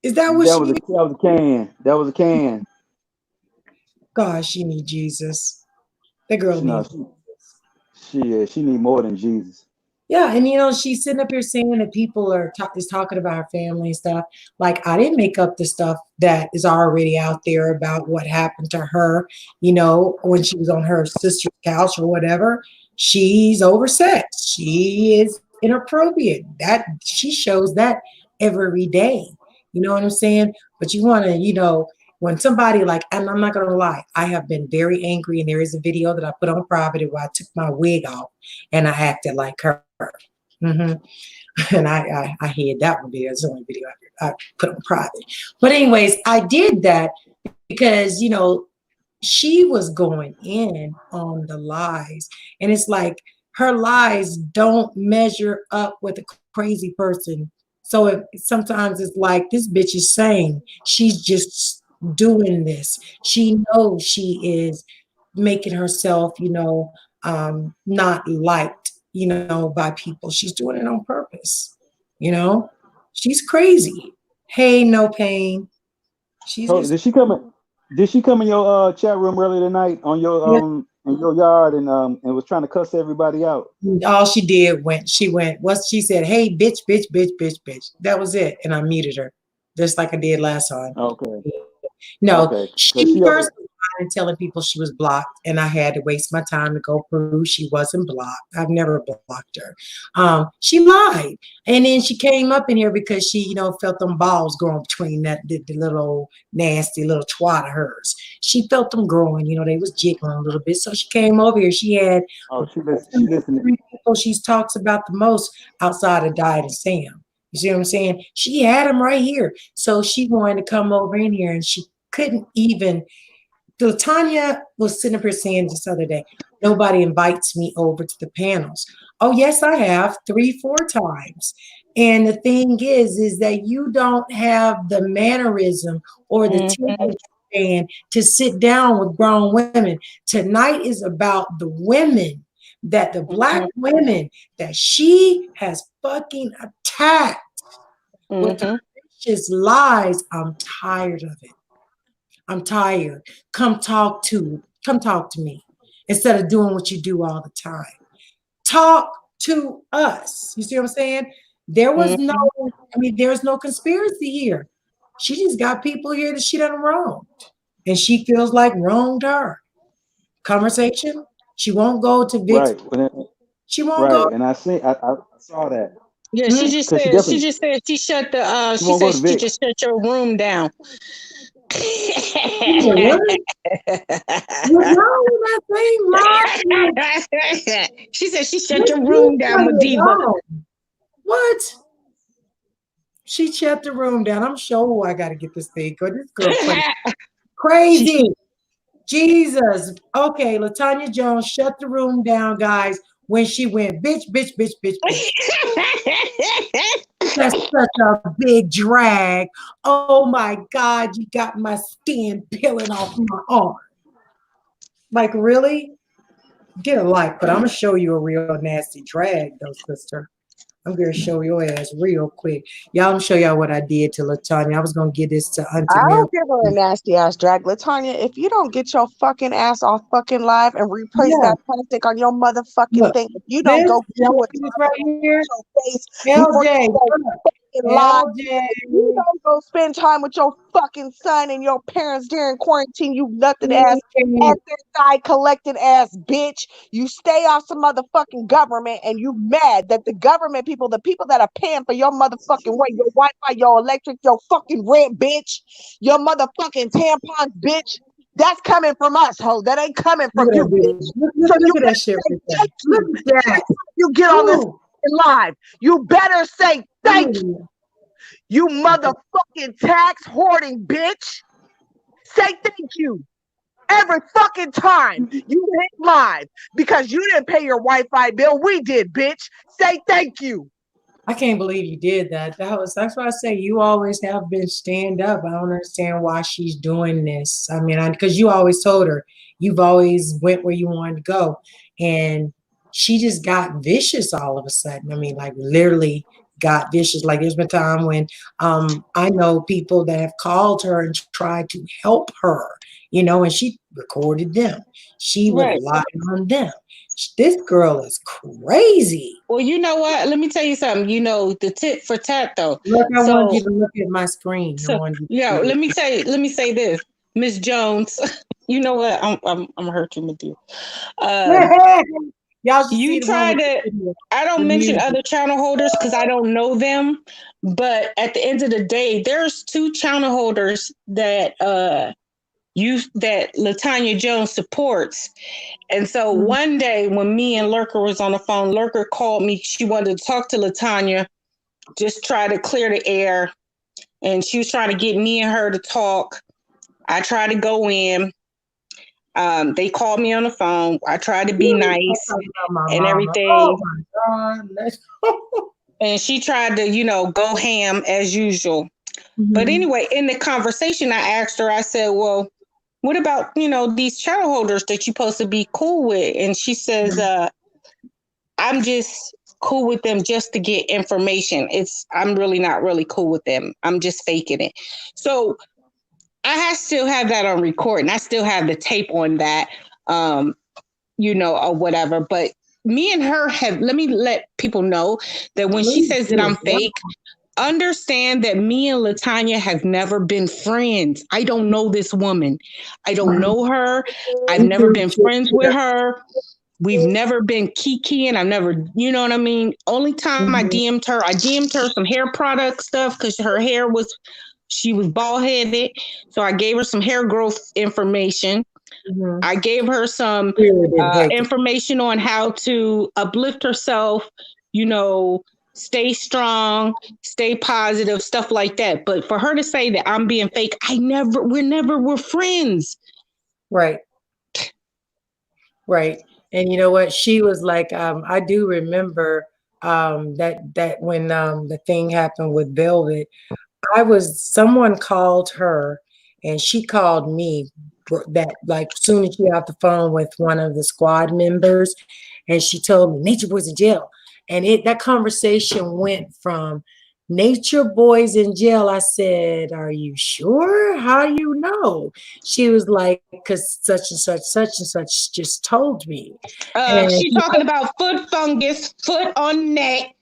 Is that what that was a can? That was a can. God, she need Jesus. That girl needs. She need more than Jesus. Yeah, and you know, she's sitting up here saying that people are talking about her family and stuff. Like, I didn't make up the stuff that is already out there about what happened to her, you know, when she was on her sister's couch or whatever. She's oversexed. She is inappropriate. That she shows that every day. You know what I'm saying? But you want to, you know, when somebody, like, and I'm not going to lie, I have been very angry, and there is a video that I put on private where I took my wig off and I acted like her. And I hid that one video. It's the only video I put on private. But anyways, I did that because, you know, she was going in on the lies. And it's like her lies don't measure up with a crazy person. So sometimes it's like this bitch is saying she's just doing this. She knows she is making herself, not liked, by people. She's doing it on purpose. She's crazy. Hey, no pain. She's So just did she come in your chat room earlier tonight on your in your yard and was trying to cuss everybody out? all she did she said, hey, bitch, bitch, bitch, bitch, bitch. That was it. And I muted her just like I did last time. Okay. No, Okay. she first was telling people she was blocked, and I had to waste my time to go prove she wasn't blocked. I've never blocked her. She lied, and then she came up in here because she, felt them balls growing between the little nasty little twat of hers. She felt them growing, they was jiggling a little bit. So she came over here. She had she listened. three people she talks about the most outside of Diet and Sam. You see what I'm saying? She had him right here. So she wanted to come over in here, and she couldn't even. Tanya was sitting up here saying this other day, nobody invites me over to the panels. Oh, yes, I have 3-4 times. And the thing is that you don't have the mannerism or the attention span to sit down with grown women. Tonight is about the women, that the Black women that she has fucking attacked with her vicious lies. I'm tired of it. I'm tired. Come talk to me instead of doing what you do all the time. Talk to us. You see what I'm saying? There's no conspiracy here. She just got people here that she done wronged, and she feels like wronged her. Conversation. She won't go to Vic's. Right. She won't go. And I saw that. Yeah, she just said she shut the she said she just shut your room down. What? What's wrong with that thing, she said she shut your room down, MaDiva. What? She shut the room down. I'm sure I got to get this thing. This girl crazy. Jesus. Okay, LaTanya Jones shut the room down, guys, when she went, bitch, bitch, bitch, bitch, bitch. That's such a big drag. Oh my God, you got my skin peeling off my arm. Like, really? Get a life, but I'm going to show you a real nasty drag, though, sister. I'm going to show your ass real quick. Y'all, I'm going to show y'all what I did to LaTanya. I was going to give this to Auntie I Mary. don't give her a nasty ass drag. LaTanya, if you don't get your fucking ass off fucking live and replace that plastic on your motherfucking thing, if you don't go to it right here, LJ, live. LJ. You don't go spend time with your fucking son and your parents during quarantine, you nothing ass exercise collected ass bitch. You stay off some motherfucking government, and you mad that the government people, the people that are paying for your motherfucking way, your Wi-Fi, your electric, your fucking rent, bitch, your motherfucking tampons, bitch. That's coming from us, ho. That ain't coming from you, bitch. Look at that shit. Look at that. You get on this live. You better say thank you. You motherfucking tax hoarding bitch. Say thank you. Every fucking time you hit live because you didn't pay your Wi-Fi bill. We did, bitch. Say thank you. I can't believe you did that. That's why I say you always have been stand up. I don't understand why she's doing this. I mean, because you always told her you've always went where you wanted to go, and she just got vicious all of a sudden. I mean, like literally got vicious. Like there's been time when I know people that have called her and tried to help her, and she recorded them. She would lie on them. This girl is crazy. Well, you know what? Let me tell you something. The tit for tat, though. Look, I want you to look at my screen. Let me say this, Miss Jones. You know what? I'm gonna hurt you, MaDiva. Y'all you try to. I don't mention other channel holders because I don't know them. But at the end of the day, there's 2 channel holders that that LaTanya Jones supports. And so one day when me and Lurker was on the phone, Lurker called me. She wanted to talk to LaTanya, just try to clear the air. And she was trying to get me and her to talk. I tried to go in. They called me on the phone. I tried to be nice and everything. Oh my God. And she tried to, go ham as usual. But anyway, in the conversation, I asked her, I said, well, what about, these channel holders that you're supposed to be cool with? And she says, I'm just cool with them just to get information. I'm really not really cool with them. I'm just faking it. So still have that on record, and I still have the tape on that, or whatever. But me and her let me let people know that when she says that I'm fake, understand that me and LaTanya have never been friends. I don't know this woman. I don't know her. I've never been friends with her. We've never been kikiing. I've never, you know what I mean? Only time I DM'd her some hair product stuff because she was bald headed. So I gave her some hair growth information. I gave her some information on how to uplift herself, stay strong, stay positive, stuff like that. But for her to say that I'm being fake, we're friends. Right. Right. And you know what? She was like, I do remember that when the thing happened with Velvet, someone called her and she called me that like soon as she got off the phone with one of the squad members, and she told me Nature Boy's in jail. And that conversation went from Nature Boy's in jail. I said, are you sure? How do you know? She was like, because such and such just told me. She talking about foot fungus, foot on neck.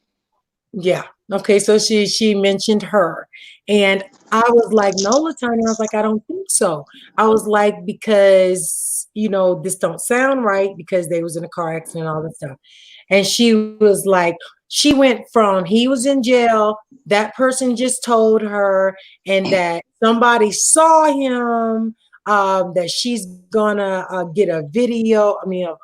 Yeah. Okay. So she mentioned her. And I was like, no, LaTanya. I was like, I don't think so. I was like, because, this don't sound right because they was in a car accident and all that stuff. And she was like, she went from he was in jail, that person just told her, and that somebody saw him, that she's gonna get a video,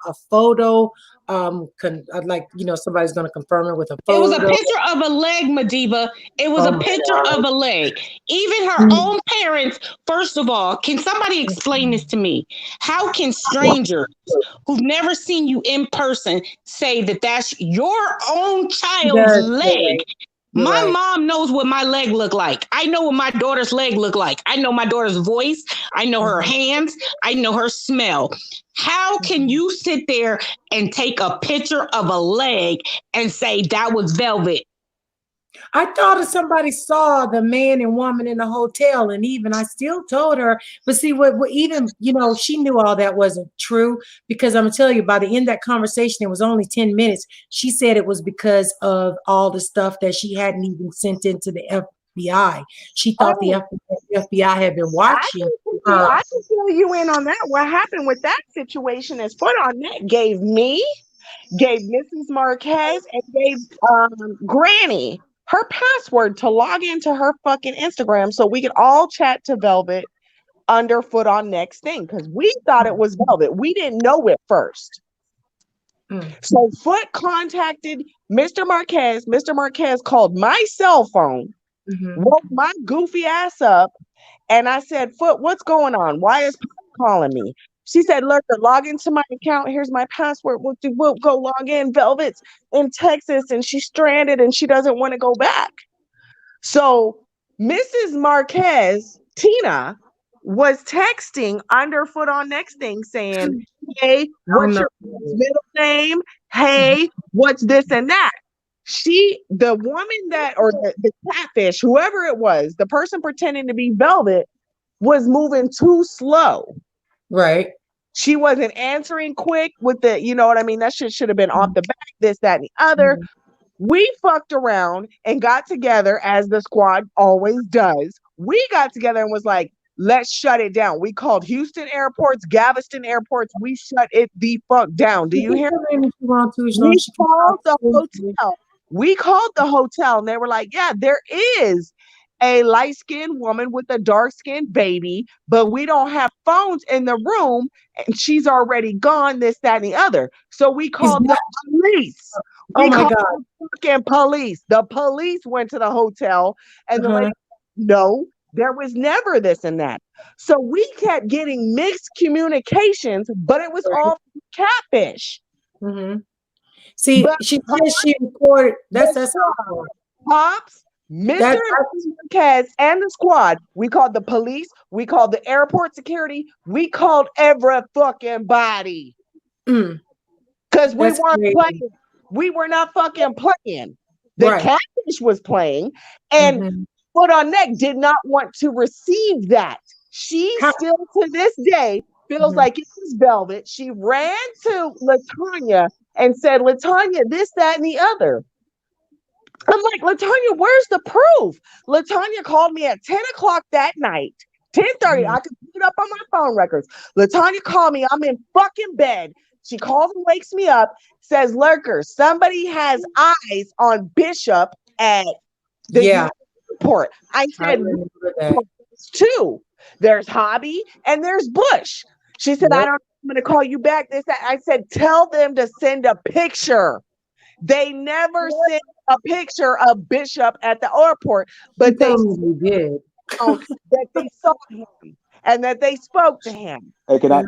a photo, somebody's gonna confirm it with a photo. It was a picture of a leg, MaDiva. It was a picture of a leg. Even her own parents, first of all, can somebody explain this to me? How can strangers who've never seen you in person say that that's your own child's leg? My mom knows what my leg look like. I know what my daughter's leg look like. I know my daughter's voice. I know her hands. I know her smell. How can you sit there and take a picture of a leg and say that was Velvet? I thought if somebody saw the man and woman in the hotel, and even I still told her, but see what even, she knew all that wasn't true, because I'm gonna tell you, by the end of that conversation, it was only 10 minutes. She said it was because of all the stuff that she hadn't even sent into the FBI. She thought the FBI had been watching. I can fill you in on that. What happened with that situation is Foot on Net gave Mrs. Marquez, and gave Granny her password to log into her fucking Instagram so we could all chat to Velvet under Foot on Next thing, because we thought it was Velvet. We didn't know it first. So Foot contacted Mr. Marquez. Mr. Marquez called my cell phone, woke my goofy ass up, and I said, Foot, what's going on? Why is calling me? She said, look, log into my account. Here's my password. We'll go log in. Velvet's in Texas and she's stranded and she doesn't want to go back. So Mrs. Marquez, Tina, was texting under Foot on Next thing saying, hey, what's your middle name? Hey, what's this and that? The woman or the catfish, whoever it was, the person pretending to be Velvet, was moving too slow. Right. She wasn't answering quick with the, you know what I mean? That shit should have been off the back, this, that, and the other. We fucked around and got together, as the squad always does. We got together and was like, let's shut it down. We called Houston airports, Galveston airports. We shut it the fuck down. Do you hear me? We called the hotel. We called the hotel and they were like, yeah, there is a light-skinned woman with a dark-skinned baby, but we don't have phones in the room and she's already gone, this, that, and the other. So we called the police. We called the fucking police. The police went to the hotel and the lady, no, There was never this and that. So we kept getting mixed communications, but it was all catfish. Mm-hmm. See, But she said she recorded. That's Pops, Mr. That's and Mrs. Marquez and the squad. We called the police. We called the airport security. We called every fucking body. Because we weren't playing. We were not fucking playing. The catfish was playing, and Foot on Neck did not want to receive that. She still to this day feels like it was velvet. She ran to LaTanya and said, LaTanya, this, that, and the other. I'm like, LaTanya, where's the proof? LaTanya called me at 10 o'clock that night. 10:30. I could put it up on my phone records. LaTanya called me. I'm in fucking bed. She calls and wakes me up, says, Lurker, somebody has eyes on Bishop at the airport. I said, two. There's Hobby and there's Bush. She said, I'm going to call you back. This, that. I said, tell them to send a picture. They never sent a picture of Bishop at the airport, but they did. That they saw him and that they spoke to him. Hey, can I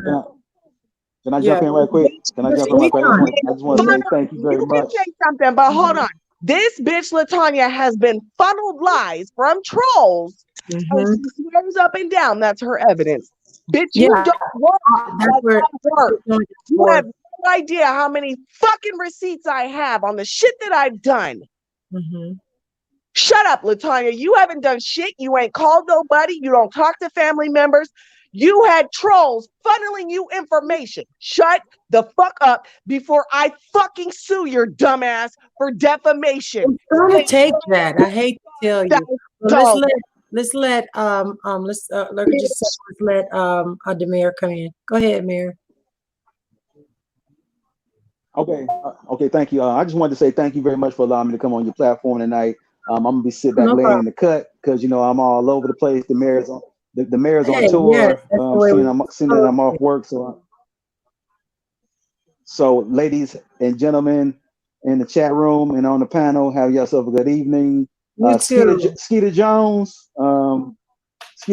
jump in right quick? Can I jump in right quick? I just want to say thank you very much. Say something, but hold on. This bitch LaTanya has been funneled lies from trolls, and she swears up and down that's her evidence. Bitch, you don't work. You have no idea how many fucking receipts I have on the shit that I've done. Shut up, LaTanya. You haven't done shit. You ain't called nobody. You don't talk to family members. You had trolls funneling you information. Shut the fuck up before I fucking sue your dumbass for defamation. I'm trying to take that. I hate to tell you. Let's let Demir come in. Go ahead, Demir. Okay, thank you. I just wanted to say thank you very much for allowing me to come on your platform tonight. I'm gonna be sitting back laying in the cut because you know I'm all over the place. The mayor's on the mayor's on tour. Seeing that I'm off work, so ladies and gentlemen in the chat room and on the panel, have yourself a good evening. Skeeter Jones, I'm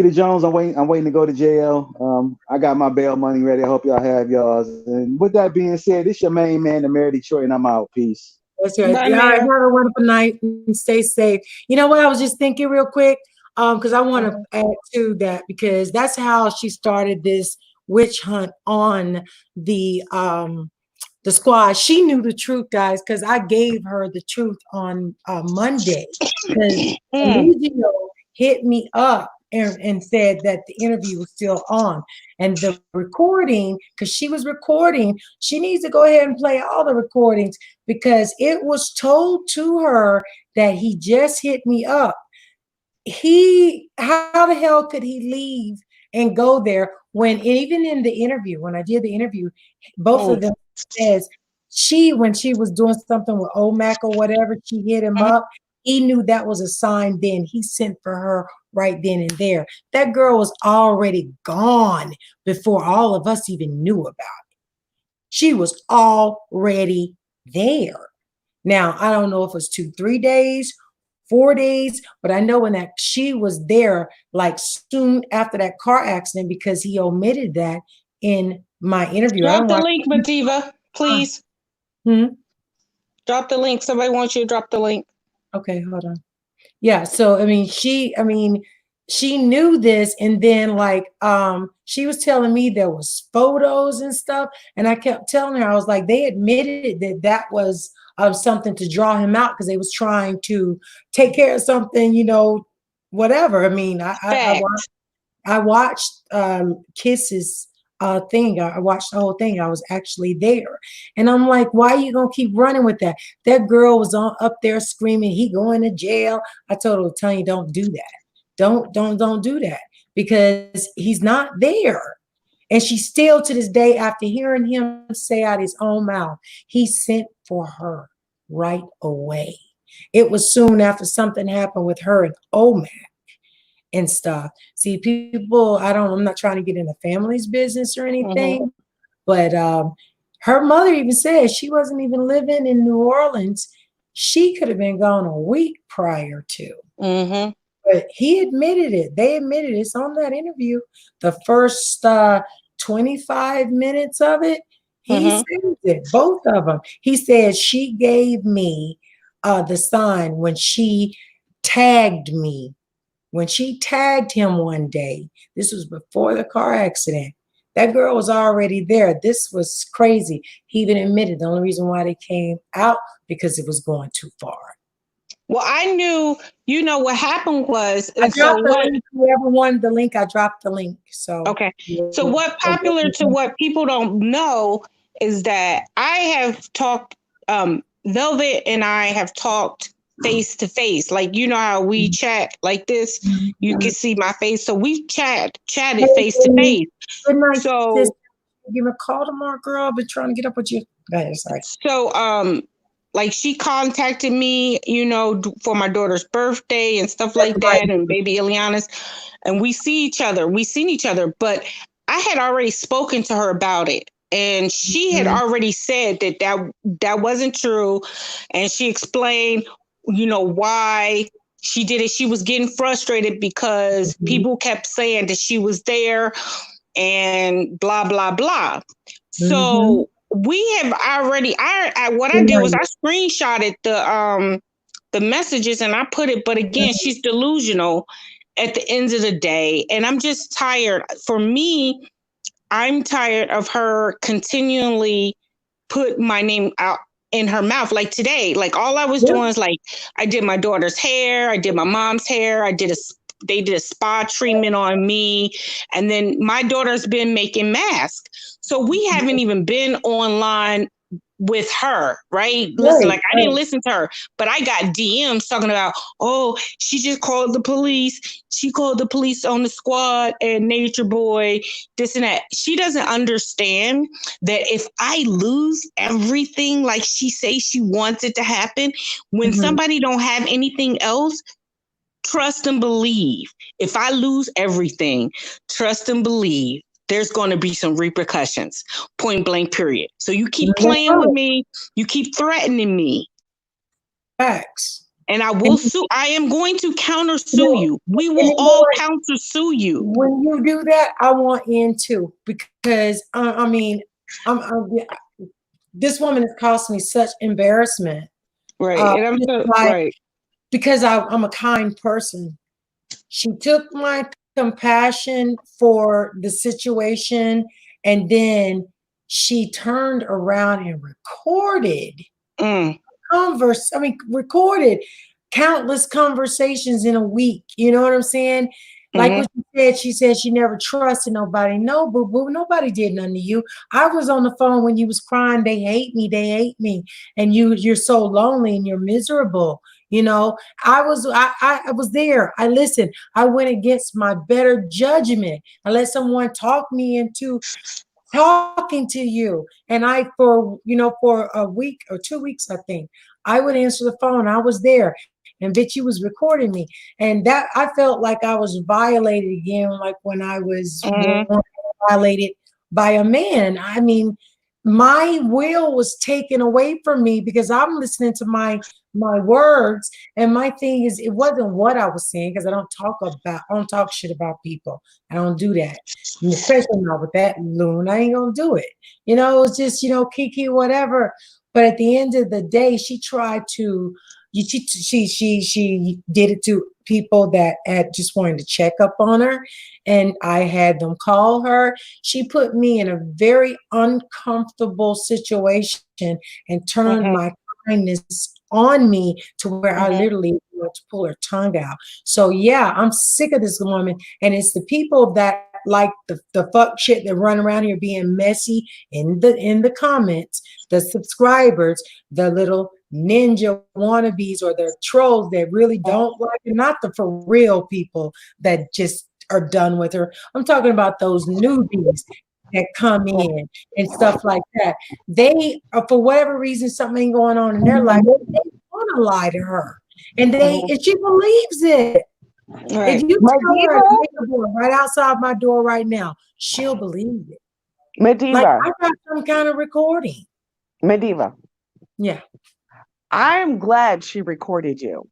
waiting to go to jail. I got my bail money ready. I hope y'all have y'all's. And with that being said, it's your main man, the Mayor of Detroit, and I'm out. Peace. That's right. All right, have a wonderful night and stay safe. You know what? I was just thinking real quick, because I want to add to that because that's how she started this witch hunt on the squad. She knew the truth, guys, because I gave her the truth on Monday. Because Emilio hit me up and said that the interview was still on. And the recording, because she was recording, she needs to go ahead and play all the recordings because it was told to her that he just hit me up. How the hell could he leave and go there when even in the interview, when I did the interview, both of them says when she was doing something with OMAC or whatever, she hit him up. He knew that was a sign then. He sent for her right then and there. That girl was already gone before all of us even knew about it. She was already there. Now, I don't know if it was 2-3 days, 4 days, but I know when that she was there like soon after that car accident because he omitted that in my interview. Drop the link, MaDiva, please. Drop the link. Somebody wants you to drop the link. Okay, hold on. Yeah, so she knew this, and then like she was telling me there was photos and stuff, and I kept telling her, I was like, they admitted that was something to draw him out because they was trying to take care of something, you know, whatever. I mean, I watched Kiss's thing. I watched the whole thing. I was actually there, and I'm like, why are you gonna keep running with that? That girl was up there screaming, he going to jail. I told her, Tanya, don't do that. Don't do that because he's not there. And she still to this day, after hearing him say out his own mouth, he sent for her right away. It was soon after something happened with her and OMAC and stuff. See, people, I'm not trying to get into family's business or anything, but her mother even said she wasn't even living in New Orleans. She could have been gone a week prior to. But he admitted it. They admitted it. It's on that interview. The first 25 minutes of it, he says it, both of them. He said she gave me the sign when she tagged me. When she tagged him one day, this was before the car accident. That girl was already there. This was crazy. He even admitted the only reason why they came out because it was going too far. Well, I knew, what happened was, I dropped the link. Whoever wanted the link, I dropped the link. So okay. So what popular to what people don't know is that I have talked, Velvet and I have talked face to face. Like, you know how we chat like this, you can see my face. So we chatted face to face. Good night, so sis. Give me a call tomorrow, girl. I've been trying to get up with you. Go ahead, sorry. So like she contacted me, for my daughter's birthday and stuff like that, and baby Ileana's, and we see each other. We've seen each other, but I had already spoken to her about it. And she had already said that wasn't true. And she explained, why she did it. She was getting frustrated because people kept saying that she was there and blah, blah, blah. So we have already, what I did was I screenshotted the messages and I put it, but again, she's delusional at the end of the day. And I'm just tired. For me, I'm tired of her continually put my name out in her mouth. Like today, like all I was doing is like, I did my daughter's hair. I did my mom's hair. They did a spa treatment on me. And then my daughter's been making masks. So we haven't even been online with her, right? Listen, like I didn't listen to her, but I got DMs talking about, oh, she just called the police. She called the police on the squad and Nature Boy, this and that. She doesn't understand that if I lose everything like she says she wants it to happen, when somebody don't have anything else, trust and believe. If I lose everything, trust and believe there's going to be some repercussions, point blank, period. So you keep playing with me. You keep threatening me. Facts. And I will sue. I am going to counter sue you. We will all counter sue you. When you do that, I want in too, because this woman has caused me such embarrassment. Right. And I'm so, right. Because I'm a kind person. She took my compassion for the situation, and then she turned around and recorded recorded countless conversations in a week. You know what I'm saying? Like what she said she never trusted nobody. No, boo-boo, nobody did nothing to you. I was on the phone when you was crying, they hate me. And you're so lonely and you're miserable. I was there. I listened. I went against my better judgment. I let someone talk me into talking to you. And for a week or 2 weeks, I think, I would answer the phone. I was there. And bitch, you was recording me. And that I felt like I was violated again, like when I was violated by a man. I mean, my will was taken away from me because I'm listening to my words. And my thing is, it wasn't what I was saying, because I don't talk shit about people. I don't do that. And especially not with that loon. I ain't gonna do it. It was just, Kiki, whatever. But at the end of the day, she tried to, she did it to people that had just wanted to check up on her, and I had them call her. She put me in a very uncomfortable situation and turned my kindness on me to where I literally wanted to pull her tongue out. So yeah, I'm sick of this woman, and it's the people that like the fuck shit that run around here being messy in the comments, the subscribers, the little ninja wannabes or the trolls that really don't like her, not the for real people that just are done with her. I'm talking about those newbies that come in and stuff like that. They are, for whatever reason, something ain't going on in their life, they want to lie to her, and she believes it. If you tell her right outside my door right now, she'll believe it. MaDiva. Like I got some kind of recording. MaDiva. Yeah. I'm glad she recorded you,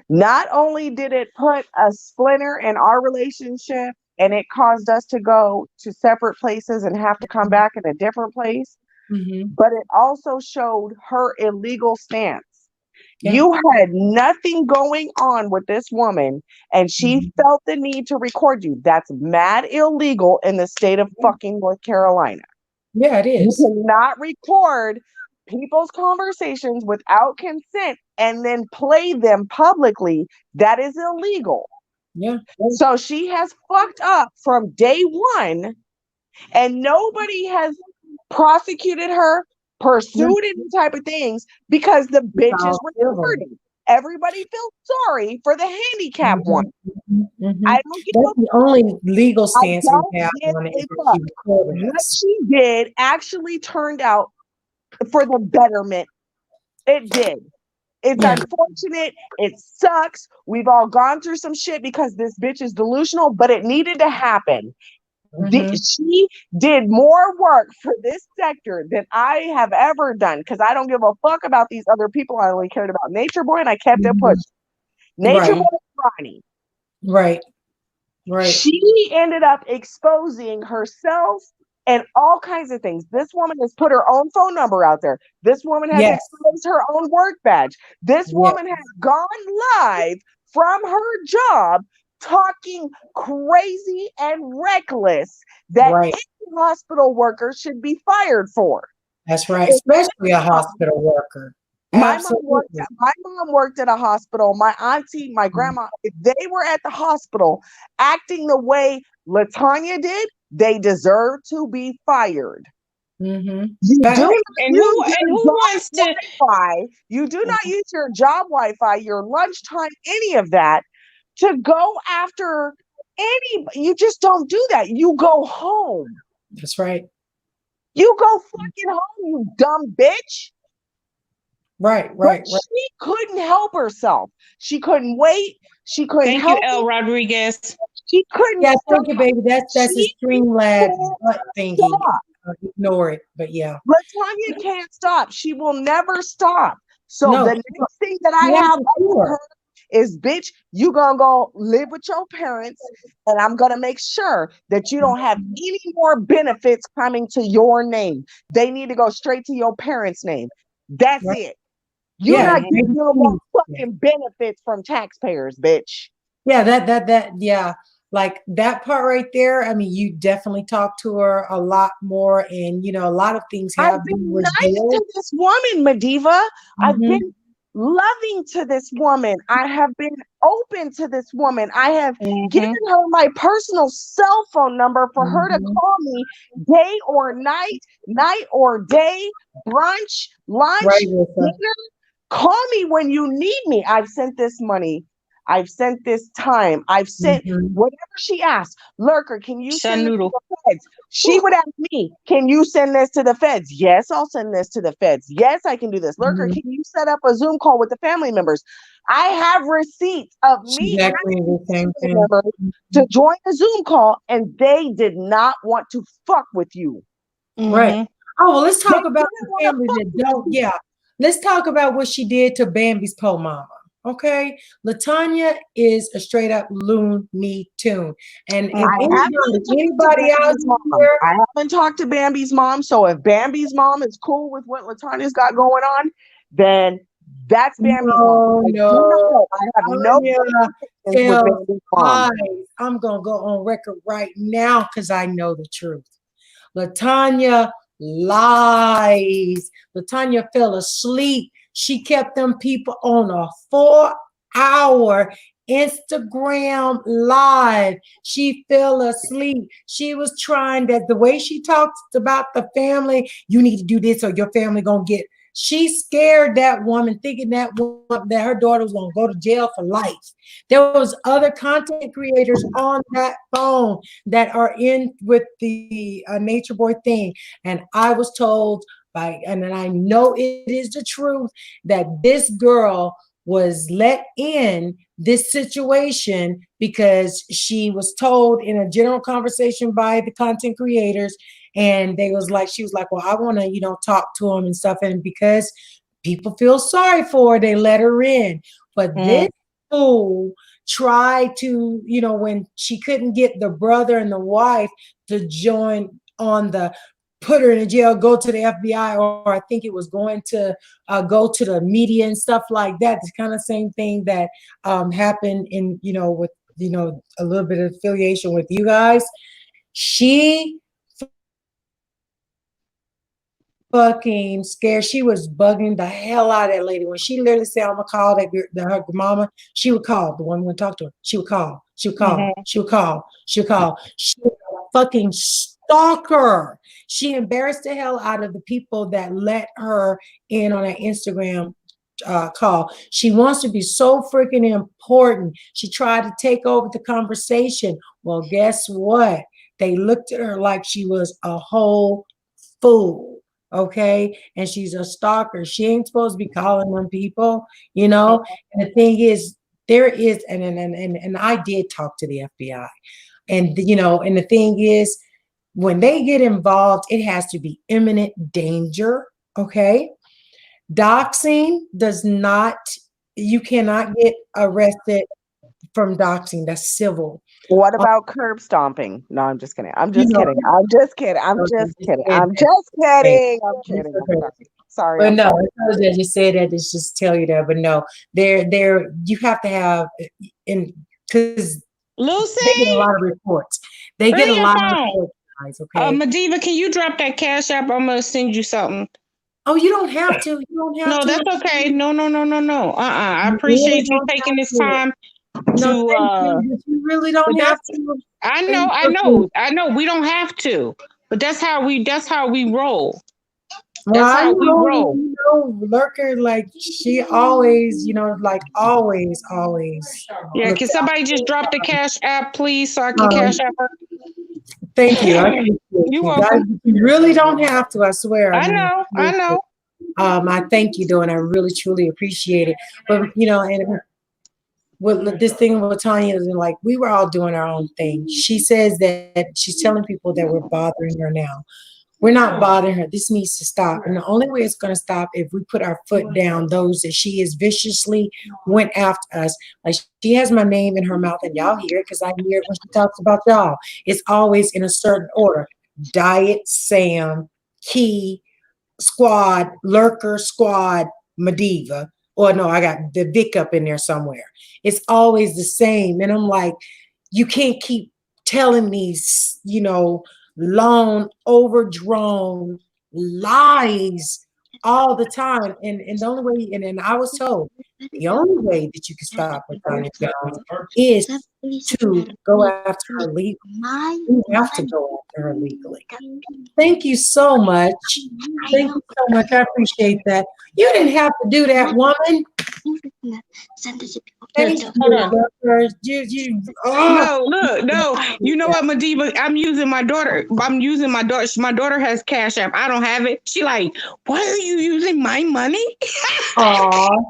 Not only did it put a splinter in our relationship and it caused us to go to separate places and have to come back in a different place, but it also showed her illegal stance. Yeah. You had nothing going on with this woman and she felt the need to record you. That's mad illegal in the state of fucking North Carolina. Yeah, it is. You cannot record people's conversations without consent and then play them publicly. That is illegal. Yeah. So she has fucked up from day one, and nobody has prosecuted her, pursued any type of things because the bitch is recording. Everybody feels sorry for the handicapped one. I don't give That's the only legal stance we have give on it. a Is that fuck. she recorded What us. she did actually turned out for the betterment. It did. It's unfortunate. It sucks. We've all gone through some shit because this bitch is delusional, but it needed to happen. She did more work for this sector than I have ever done because I don't give a fuck about these other people. I only cared about Nature Boy and I kept it pushing. Nature Boy and Ronnie. Right. Right. She ended up exposing herself and all kinds of things. This woman has put her own phone number out there. This woman has exposed her own work badge. This woman has gone live from her job talking crazy and reckless that any hospital worker should be fired for. That's right, especially a hospital worker. My mom worked at a hospital. My auntie, my grandma, if they were at the hospital acting the way LaTanya did, they deserve to be fired. You do not use your job Wi-Fi, your lunchtime, any of that to go after anybody. You just don't do that. You go home. That's right. You go fucking home, you dumb bitch. Right. She couldn't help herself. She couldn't wait. She couldn't help. Thank you, L. Rodriguez. She couldn't. Yeah, thank you, baby. That's a Streamlab butt thingy. Ignore it, but yeah. LaTanya can't stop. She will never stop. So the next thing that I have for her is, bitch, you gonna go live with your parents, and I'm gonna make sure that you don't have any more benefits coming to your name. They need to go straight to your parents' name. That's it. You're not getting no more fucking benefits from taxpayers, bitch. Yeah, yeah. Like that part right there. I mean, you definitely talk to her a lot more, and you know, a lot of things have I've been nice to this woman, MaDiva. I've been loving to this woman. I have been open to this woman. I have given her my personal cell phone number for her to call me day or night, night or day, brunch, lunch, dinner. Call me when you need me. I've sent this money. I've sent this time. I've sent whatever she asked. Lurker, can you send this to the feds? She would ask me, can you send this to the feds? Yes, I'll send this to the feds. Yes, I can do this. Lurker, can you set up a Zoom call with the family members? I have receipts of me to join the Zoom call, and they did not want to fuck with you. Right. Oh, well, let's talk about the family that don't. Yeah. Let's talk about what she did to Bambi's po mama. Okay, LaTanya is a straight up Looney Tune, and if anybody else here, I haven't talked to Bambi's mom. So if Bambi's mom is cool with what LaTanya's got going on, then that's Bambi's mom. I have no with Bambi's mom. I'm gonna go on record right now because I know the truth. LaTanya lies. LaTanya fell asleep. She kept them people on a 4-hour Instagram live. She fell asleep. She was trying that the way she talks about the family, you need to do this or your family gonna get. She scared that woman, thinking that her daughter was gonna go to jail for life. There was other content creators on that phone that are in with the Nature Boy thing, and I was told and I know it is the truth that this girl was let in this situation because she was told in a general conversation by the content creators, and she was like, well, I want to, talk to them and stuff. And because people feel sorry for her, they let her in. But this fool tried to, you know, when she couldn't get the brother and the wife to join on the put her in jail, go to the FBI, or I think it was going to go to the media and stuff like that. It's kind of same thing that happened in, you know, with, you know, a little bit of affiliation with you guys. She fucking scared. She was bugging the hell out of that lady. When she literally said, I'm gonna call her mama, she would call. The one who would talk to her, she would call. She would call. She would call. She would call. She was a fucking stalker. She embarrassed the hell out of the people that let her in on an Instagram call. She wants to be so freaking important. She tried to take over the conversation. Well, guess what? They looked at her like she was a whole fool. Okay, and she's a stalker. She ain't supposed to be calling them people, you know. And the thing is, there is, and I did talk to the FBI, and you know, and the thing is, when they get involved, it has to be imminent danger. Okay, doxing does not. You cannot get arrested from doxing. That's civil. What about curb stomping? No, I'm just kidding. I'm You just know, kidding. I'm just kidding. I'm just kidding. I'm just kidding. I'm kidding. I'm sorry. But I'm no, sorry. I just say that to just tell you that. But no, there you have to have in because Lucy, they get a lot of reports. They get a your lot of phone. reports, guys. Okay. MaDiva, can you drop that Cash App? I'm gonna send you something. Oh, you don't have to. You don't have No, to. that's okay. No. I You appreciate really you don't taking have this to. time No, to thank you. But you really don't but have that's to. I Thank you. know. We don't have to. But that's how we roll. Well, That's I how we know, roll. you know, Lurker, like she always, you know, like always. Yeah, Look can somebody just drop the Cash App, please, so I can out. Cash App her? Thank you. I appreciate You're you guys. welcome. You really don't have to. I swear. I mean, I know. I thank you, though, and I really truly appreciate it. But you know, and with this thing with Tanya is like we were all doing our own thing. She says that she's telling people that we're bothering her now. We're not bothering her. This needs to stop. And the only way it's going to stop if we put our foot down those that she is viciously went after us. Like she has my name in her mouth and y'all hear it because I hear it when she talks about y'all. It's always in a certain order. Diet, Sam, Key, Squad, Lurker, Squad, MaDiva. Or no, I got the Vic up in there somewhere. It's always the same. And I'm like, you can't keep telling me, you know, long, overdrawn lies all the time. And the only way, and I was told, the only way that you can stop with Tanya is to go after her legally. You have to go after her legally. Thank you so much. Thank you so much. I appreciate that. You didn't have to do that, woman. Thank you. No, look, no. You know what, MaDiva? I'm using my daughter. My daughter has Cash App. I don't have it. She like, why are you using my money? Oh,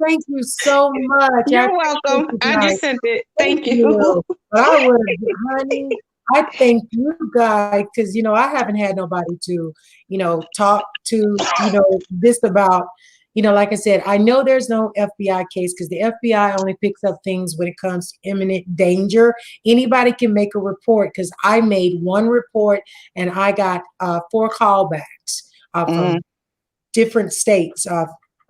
thank you so much. You're welcome. I just sent it. Thank you. But I would have, honey. I thank you guys because you know I haven't had nobody to, you know, talk to, you know, this about. You know, like I said, I know there's no FBI case because the FBI only picks up things when it comes to imminent danger. Anybody can make a report because I made one report and I got 4 callbacks from different states,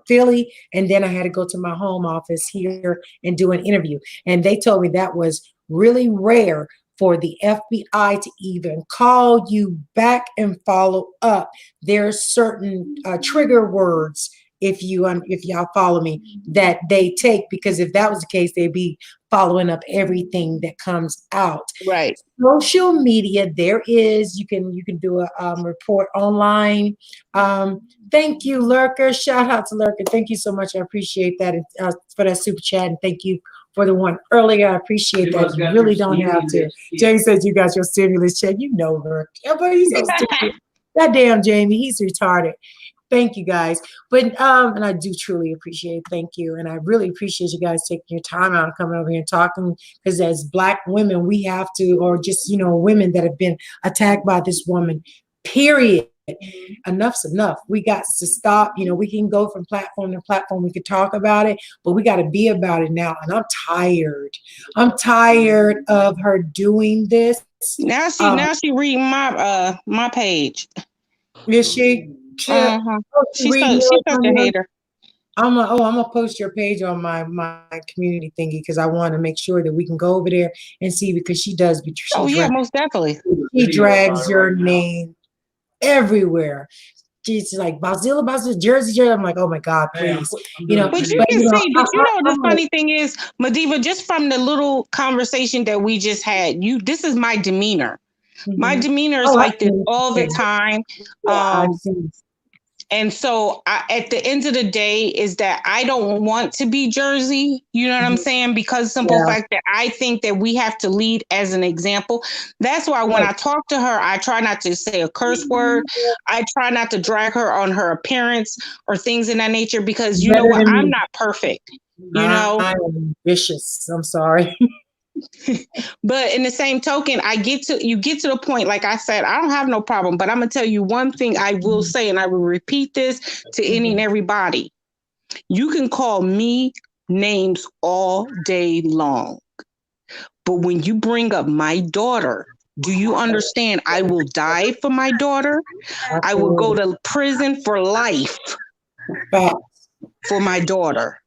Philly, and then I had to go to my home office here and do an interview. And they told me that was really rare for the FBI to even call you back and follow up. There's certain trigger words if y'all follow me, that they take, because if that was the case, they'd be following up everything that comes out. Right. Social media, there is, you can do a report online. Thank you, Lurker. Shout out to Lurker. Thank you so much. I appreciate that for that super chat, and thank you for the one earlier. I appreciate that. You really don't have to. Jamie says you got your stimulus check. You know, Lurker. But he's so stupid. That damn Jamie, he's retarded. Thank you guys. But and I do truly appreciate it. Thank you. And I really appreciate you guys taking your time out and coming over here and talking, because as Black women, we have to, or just, you know, women that have been attacked by this woman, period. enough's enough. We got to stop. You know, we can go from platform to platform. We could talk about it, but we got to be about it now. And I'm tired. I'm tired of her doing this. Now she reading my page. Is she? Uh-huh. She's such a hater. I'm gonna post your page on my community thingy because I want to make sure that we can go over there and see, because she does. Most definitely. She drags your name everywhere. She's like Basil, Jersey. I'm like, oh my God, please. You know, but you can see, but you know, the funny thing is, MaDiva, just from the little conversation that we just had, this is my demeanor. My demeanor is like this all the time. And so at the end of the day is that I don't want to be Jersey. You know what I'm saying? Because simple fact that I think that we have to lead as an example. That's why when I talk to her, I try not to say a curse word. I try not to drag her on her appearance or things in that nature, because you know what? I'm not perfect. You know, I'm vicious. I'm sorry. But in the same token, you get to the point, like I said, I don't have no problem, but I'm gonna tell you one thing I will say, and I will repeat this to any and everybody. You can call me names all day long, but when you bring up my daughter, do you understand? I will die for my daughter. I will go to prison for life for my daughter.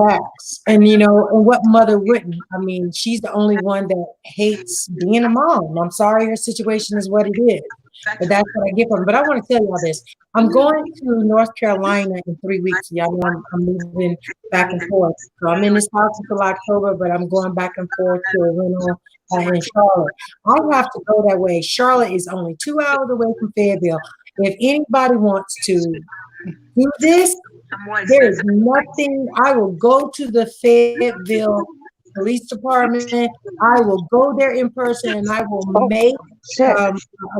Facts. And you know, and what mother wouldn't? I mean, she's the only one that hates being a mom. I'm sorry, her situation is what it is, but that's what I get from her. But I want to tell y'all this. I'm going to North Carolina in 3 weeks. Y'all know I'm moving back and forth. So I'm in this house until October, but I'm going back and forth to a rental in Charlotte. I have to go that way. Charlotte is only 2 hours away from Fayetteville. If anybody wants to do this, there is nothing. I will go to the Fayetteville Police Department. I will go there in person, and I will make a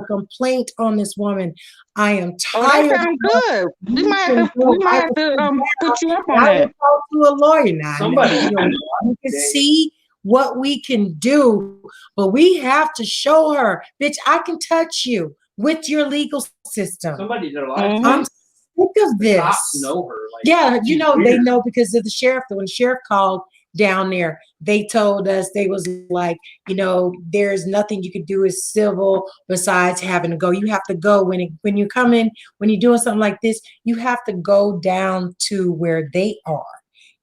complaint on this woman. I am tired. That sounds good. We might have to put you up on I will that. talk to a lawyer now. Somebody, you know, we can see what we can do, but we have to show her, bitch, I can touch you with your legal system. Somebody did a live. I'm sick of this. Cops know her. Like, yeah, you know, they know because of the sheriff. When the sheriff called down there, they told us, they was like, you know, there's nothing you could do as civil besides having to go. You have to go when you come in, when you're doing something like this, you have to go down to where they are.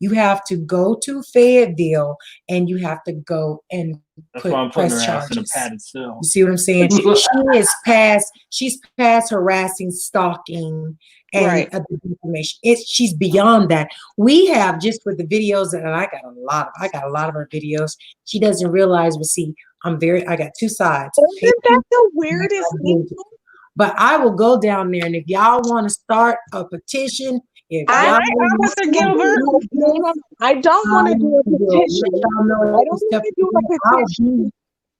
You have to go to Fayetteville and you have to go and press charges. You see what I'm saying? She's past harassing, stalking, and other information. She's beyond that. We have, just with the videos, and I got a lot of her videos. She doesn't realize, but see, I got two sides. Isn't that the weirdest thing? But I will go down there, and if y'all want to start a petition, I don't want to do a petition.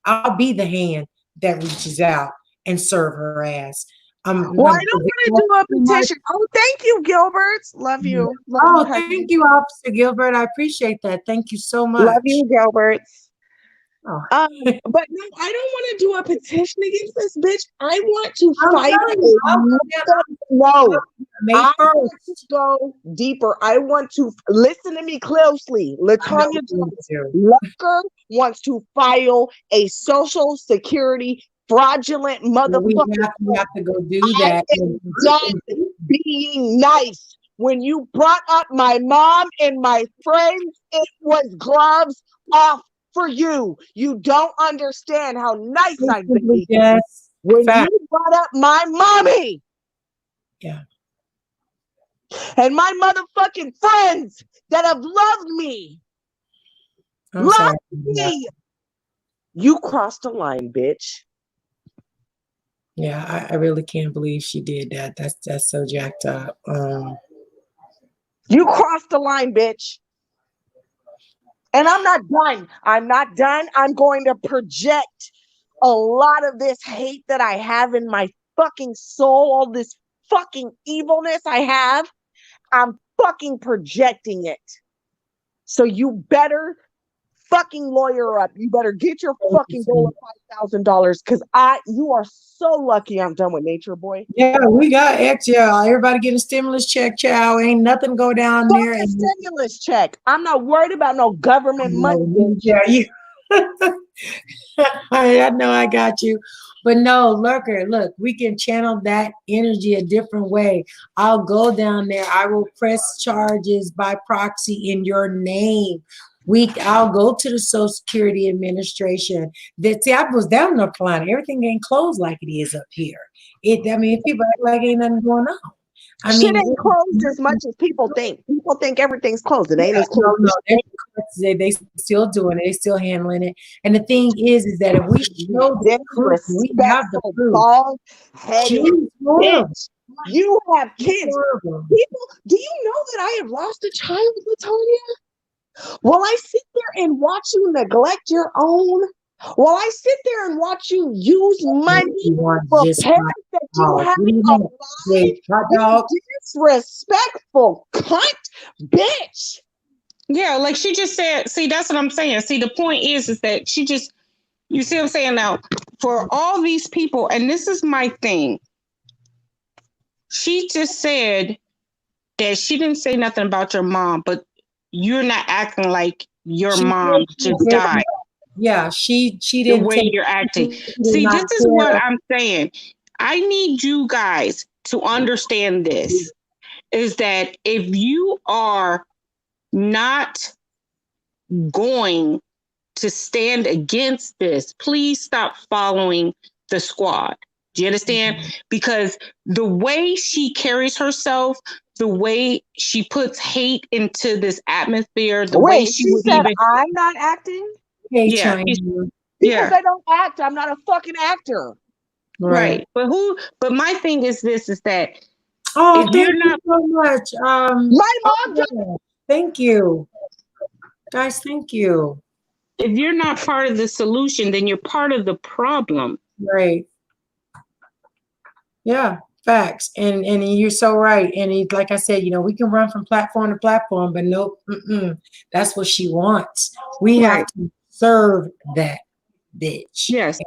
I'll be the hand that reaches out and serve her ass. I don't want to do a petition. Oh, thank you, Gilbert. Love you. Thank you, Officer Gilbert. I appreciate that. Thank you so much. Love you, Gilbert. Oh. But no, I don't want to do a petition against this bitch. I want to fight. No, I want to go deeper. I want to listen to me closely. Latonya Lucker wants to file a Social Security fraudulent motherfucker. We have to go do that. Done being nice. When you brought up my mom and my friends, it was gloves off for you. You don't understand how nice I've been. Yes. When you brought up my mommy. Yeah. And my motherfucking friends that have loved me. You crossed the line, bitch. Yeah, I really can't believe she did that. That's so jacked up. You crossed the line, bitch. And I'm not done. I'm not done. I'm going to project a lot of this hate that I have in my fucking soul, all this fucking evilness I have. I'm fucking projecting it. So you better fucking lawyer up. You better get your fucking goal of $5,000 because you are so lucky I'm done with Nature Boy. Yeah, we got XL. Everybody get a stimulus check, child. Ain't nothing go down there. Fuck a stimulus check. I'm not worried about no government money. Yeah, you. I know I got you. But no, Lurker, look, we can channel that energy a different way. I'll go down there. I will press charges by proxy in your name. I'll go to the Social Security Administration. See, I was down in North Carolina. Everything ain't closed like it is up here. I mean, people act like ain't nothing going on. Shit ain't closed as much as people think. People think everything's closed. It ain't as closed. No, they still doing it. They still handling it. And the thing is that if we show the proof, we have the proof. Bitch. You have kids. People, do you know that I have lost a child, Latonya? Will I sit there and watch you neglect your own? Will I sit there and watch you use money for parents that you have alive? Disrespectful cunt, bitch. Yeah, like she just said, see, that's what I'm saying. See, the point is that she just, you see what I'm saying now, for all these people, and this is my thing. She just said that she didn't say nothing about your mom, but you're not acting like your mom just died. Yeah, she didn't. The way you're acting. See, this is what I'm saying. I need you guys to understand this, is that if you are not going to stand against this, please stop following the squad. Do you understand? Mm-hmm. Because the way she carries herself, the way she puts hate into this atmosphere, the way she said, I'm not acting? Yeah. Because I don't act. I'm not a fucking actor. Right. But my thing is this, is that thank you so much. My mom thank you. Guys, thank you. If you're not part of the solution, then you're part of the problem. Right. Yeah, facts. And you're so right. And like I said, we can run from platform to platform, but nope. That's what she wants. We have to serve that bitch. Yes.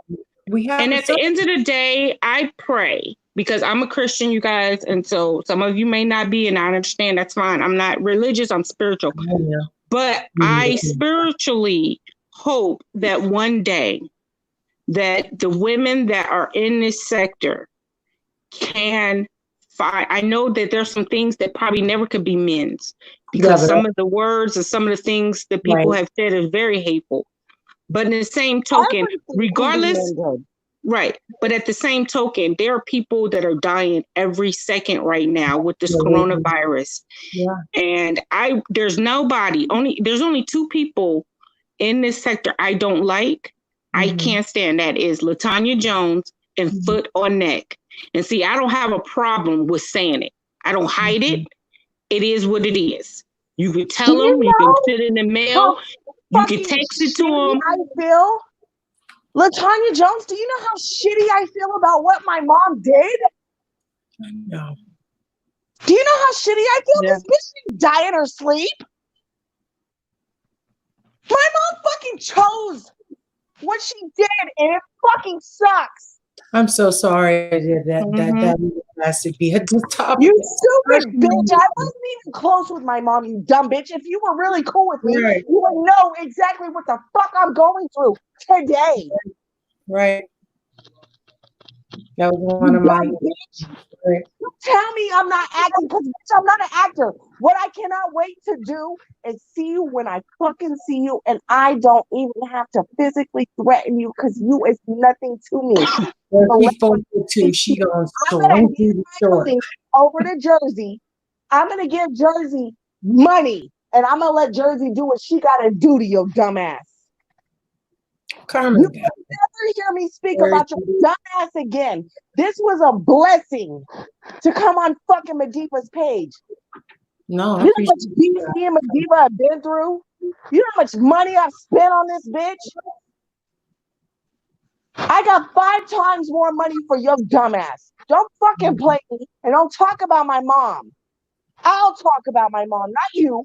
And at the end of the day, I pray, because I'm a Christian, you guys. And so some of you may not be, and I understand, that's fine. I'm not religious, I'm spiritual. Yeah. But I spiritually hope that one day that the women that are in this sector can find. I know that there's some things that probably never could be men's, because some of the words and some of the things that people have said is very hateful. But in the same token, regardless, right. But at the same token, there are people that are dying every second right now with this coronavirus. Yeah. And there's only two people in this sector I don't like. I can't stand. That is LaTonya Jones and Foot on Neck. And see, I don't have a problem with saying it. I don't hide it. It is what it is. You can tell them, you can send in the mail. You can text it to them. I feel, LaTonya Jones, do you know how shitty I feel about what my mom did? I know. Do you know how shitty I feel? Yeah. This bitch didn't die in her sleep. My mom fucking chose what she did, and it fucking sucks. I'm so sorry that has to be a topic. You stupid bitch. I wasn't even close with my mom, you dumb bitch. If you were really cool with me, you would know exactly what the fuck I'm going through today. Right. That was one of my bitch. Right. You tell me I'm not acting, because bitch, I'm not an actor. What I cannot wait to do is see you when I fucking see you, and I don't even have to physically threaten you, because you is nothing to me. She goes over to Jersey. I'm gonna give Jersey money, and I'm gonna let Jersey do what she gotta do to your dumb ass. Carmen, you will never hear me speak about your dumb ass again. This was a blessing to come on fucking MaDivas' page. No, you know how much BC and MaDiva have been through? You know how much money I've spent on this bitch? I got 5 times more money for your dumbass. Don't fucking play me, and don't talk about my mom. I'll talk about my mom, not you.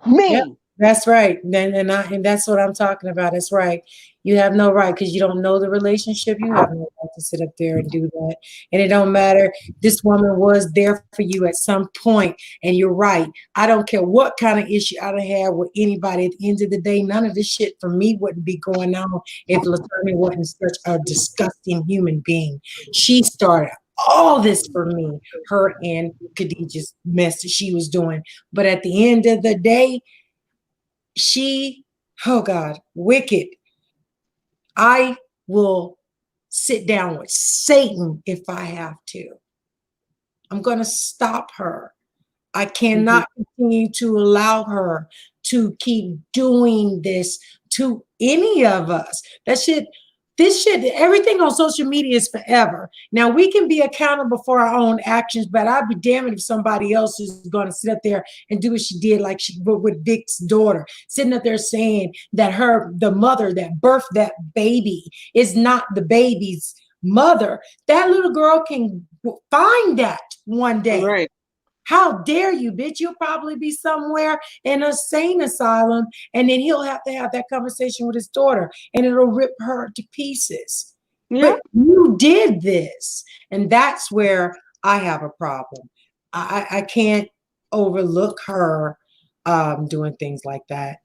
Me. Yeah, That's right. And that's what I'm talking about. That's right. You have no right because you don't know the relationship. You have no right to sit up there and do that. And it don't matter. This woman was there for you at some point, and you're right. I don't care what kind of issue I done had with anybody. At the end of the day, none of this shit for me wouldn't be going on if LaTonya wasn't such a disgusting human being. She started all this for me, her and Khadijah's mess that she was doing. But at the end of the day, she, oh God, wicked. I will sit down with Satan if I have to. I'm going to stop her. I cannot continue to allow her to keep doing this to any of us. This shit, everything on social media is forever. Now, we can be accountable for our own actions, but I'd be damned if somebody else is going to sit up there and do what she did, like she with Vic's daughter, sitting up there saying that the mother that birthed that baby is not the baby's mother. That little girl can find that one day. Right. How dare you, bitch? You'll probably be somewhere in a sane asylum, and then he'll have to have that conversation with his daughter, and it'll rip her to pieces. Yeah. But you did this, and that's where I have a problem. I can't overlook her doing things like that.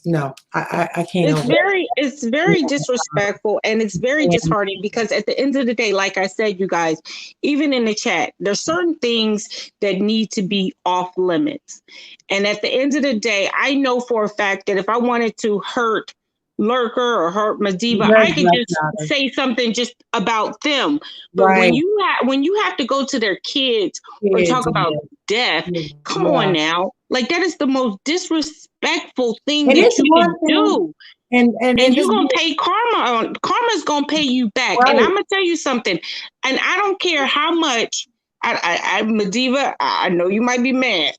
No, I can't. It's very disrespectful, and it's very disheartening because at the end of the day, like I said, you guys, even in the chat, there's certain things that need to be off limits. And at the end of the day, I know for a fact that if I wanted to hurt Lurker or hurt MaDiva, I could just say something just about them. But when you have to go to their kids or talk about death, come on now. Like, that is the most disrespectful thing that you can do. And you're gonna pay karma. Karma's gonna pay you back. And I'm gonna tell you something. And I don't care how much MaDiva, I know you might be mad,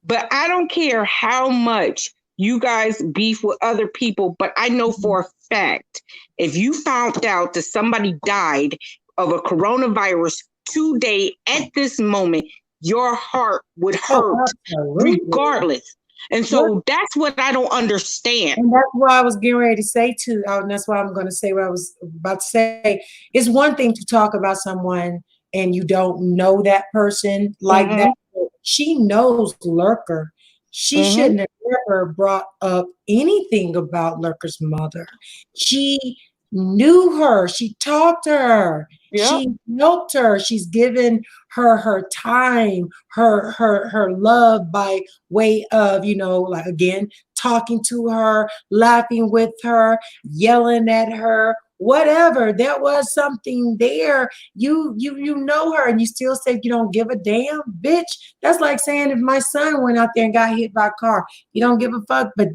but I don't care how much you guys beef with other people, but I know for a fact, if you found out that somebody died of a coronavirus today at this moment, your heart would hurt regardless. And so that's what I don't understand. And that's what I was getting ready to say too. And that's why I'm going to say what I was about to say. It's one thing to talk about someone and you don't know that person like that. She knows Lurker. She shouldn't have ever brought up anything about Lurker's mother. She knew her. She talked to her. Yep. She helped her. She's given her time, her love by way of, like, again, talking to her, laughing with her, yelling at her, whatever. There was something there. You know her and you still say you don't give a damn, bitch. That's like saying if my son went out there and got hit by a car, you don't give a fuck. But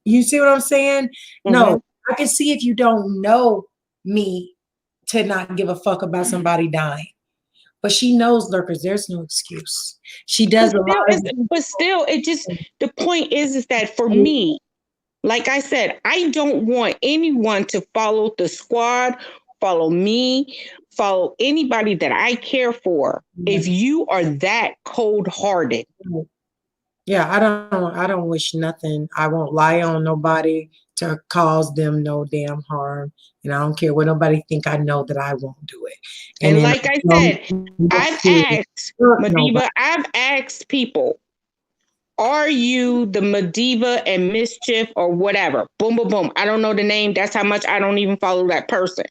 you see what I'm saying? No, I can see if you don't know me to not give a fuck about somebody dying. But she knows Lurkers. There's no excuse. She does a lot of. But still, the point is that for me, like I said, I don't want anyone to follow the squad, follow me, follow anybody that I care for. If you are that cold-hearted. Yeah, I don't wish nothing. I won't lie on nobody to cause them no damn harm. And I don't care what nobody think. I know that I won't do it. And like I said, I've asked people, are you the MaDiva and Mischief or whatever? Boom, boom, boom. I don't know the name. That's how much I don't even follow that person.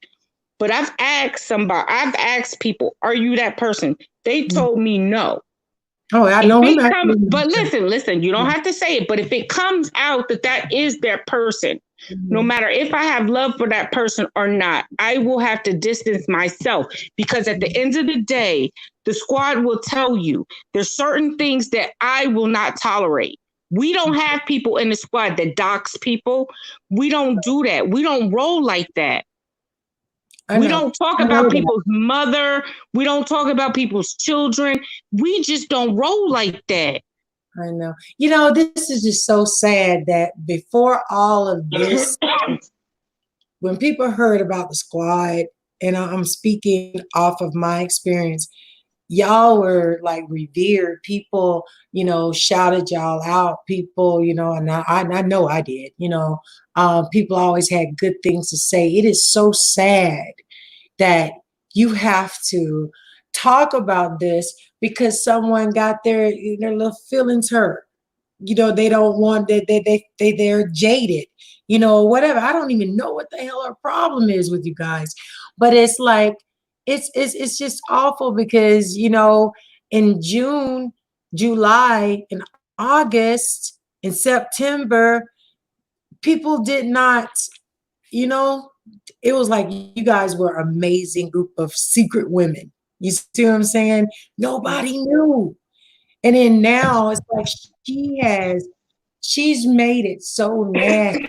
But I've asked people, are you that person? They told me no. Oh, I know him. But listen, you don't have to say it. But if it comes out that is their person, no matter if I have love for that person or not, I will have to distance myself, because at the end of the day, the squad will tell you there's certain things that I will not tolerate. We don't have people in the squad that dox people. We don't do that. We don't roll like that. We don't talk about people's mother. We don't talk about people's children. We just don't roll like that. I know. This is just so sad that before all of this, when people heard about the squad, and I'm speaking off of my experience, y'all were like revered. People, you know, shouted y'all out. People, you know, and I know I did, you know, people always had good things to say. It is so sad that you have to talk about this because someone got their little feelings hurt. You know, they don't want they're jaded, you know, whatever. I don't even know what the hell our problem is with you guys. But it's like it's just awful because, you know, in June, July, and August, in September, people did not, you know, it was like you guys were an amazing group of secret women. You see what I'm saying? Nobody knew. And then now it's like she's made it so nasty.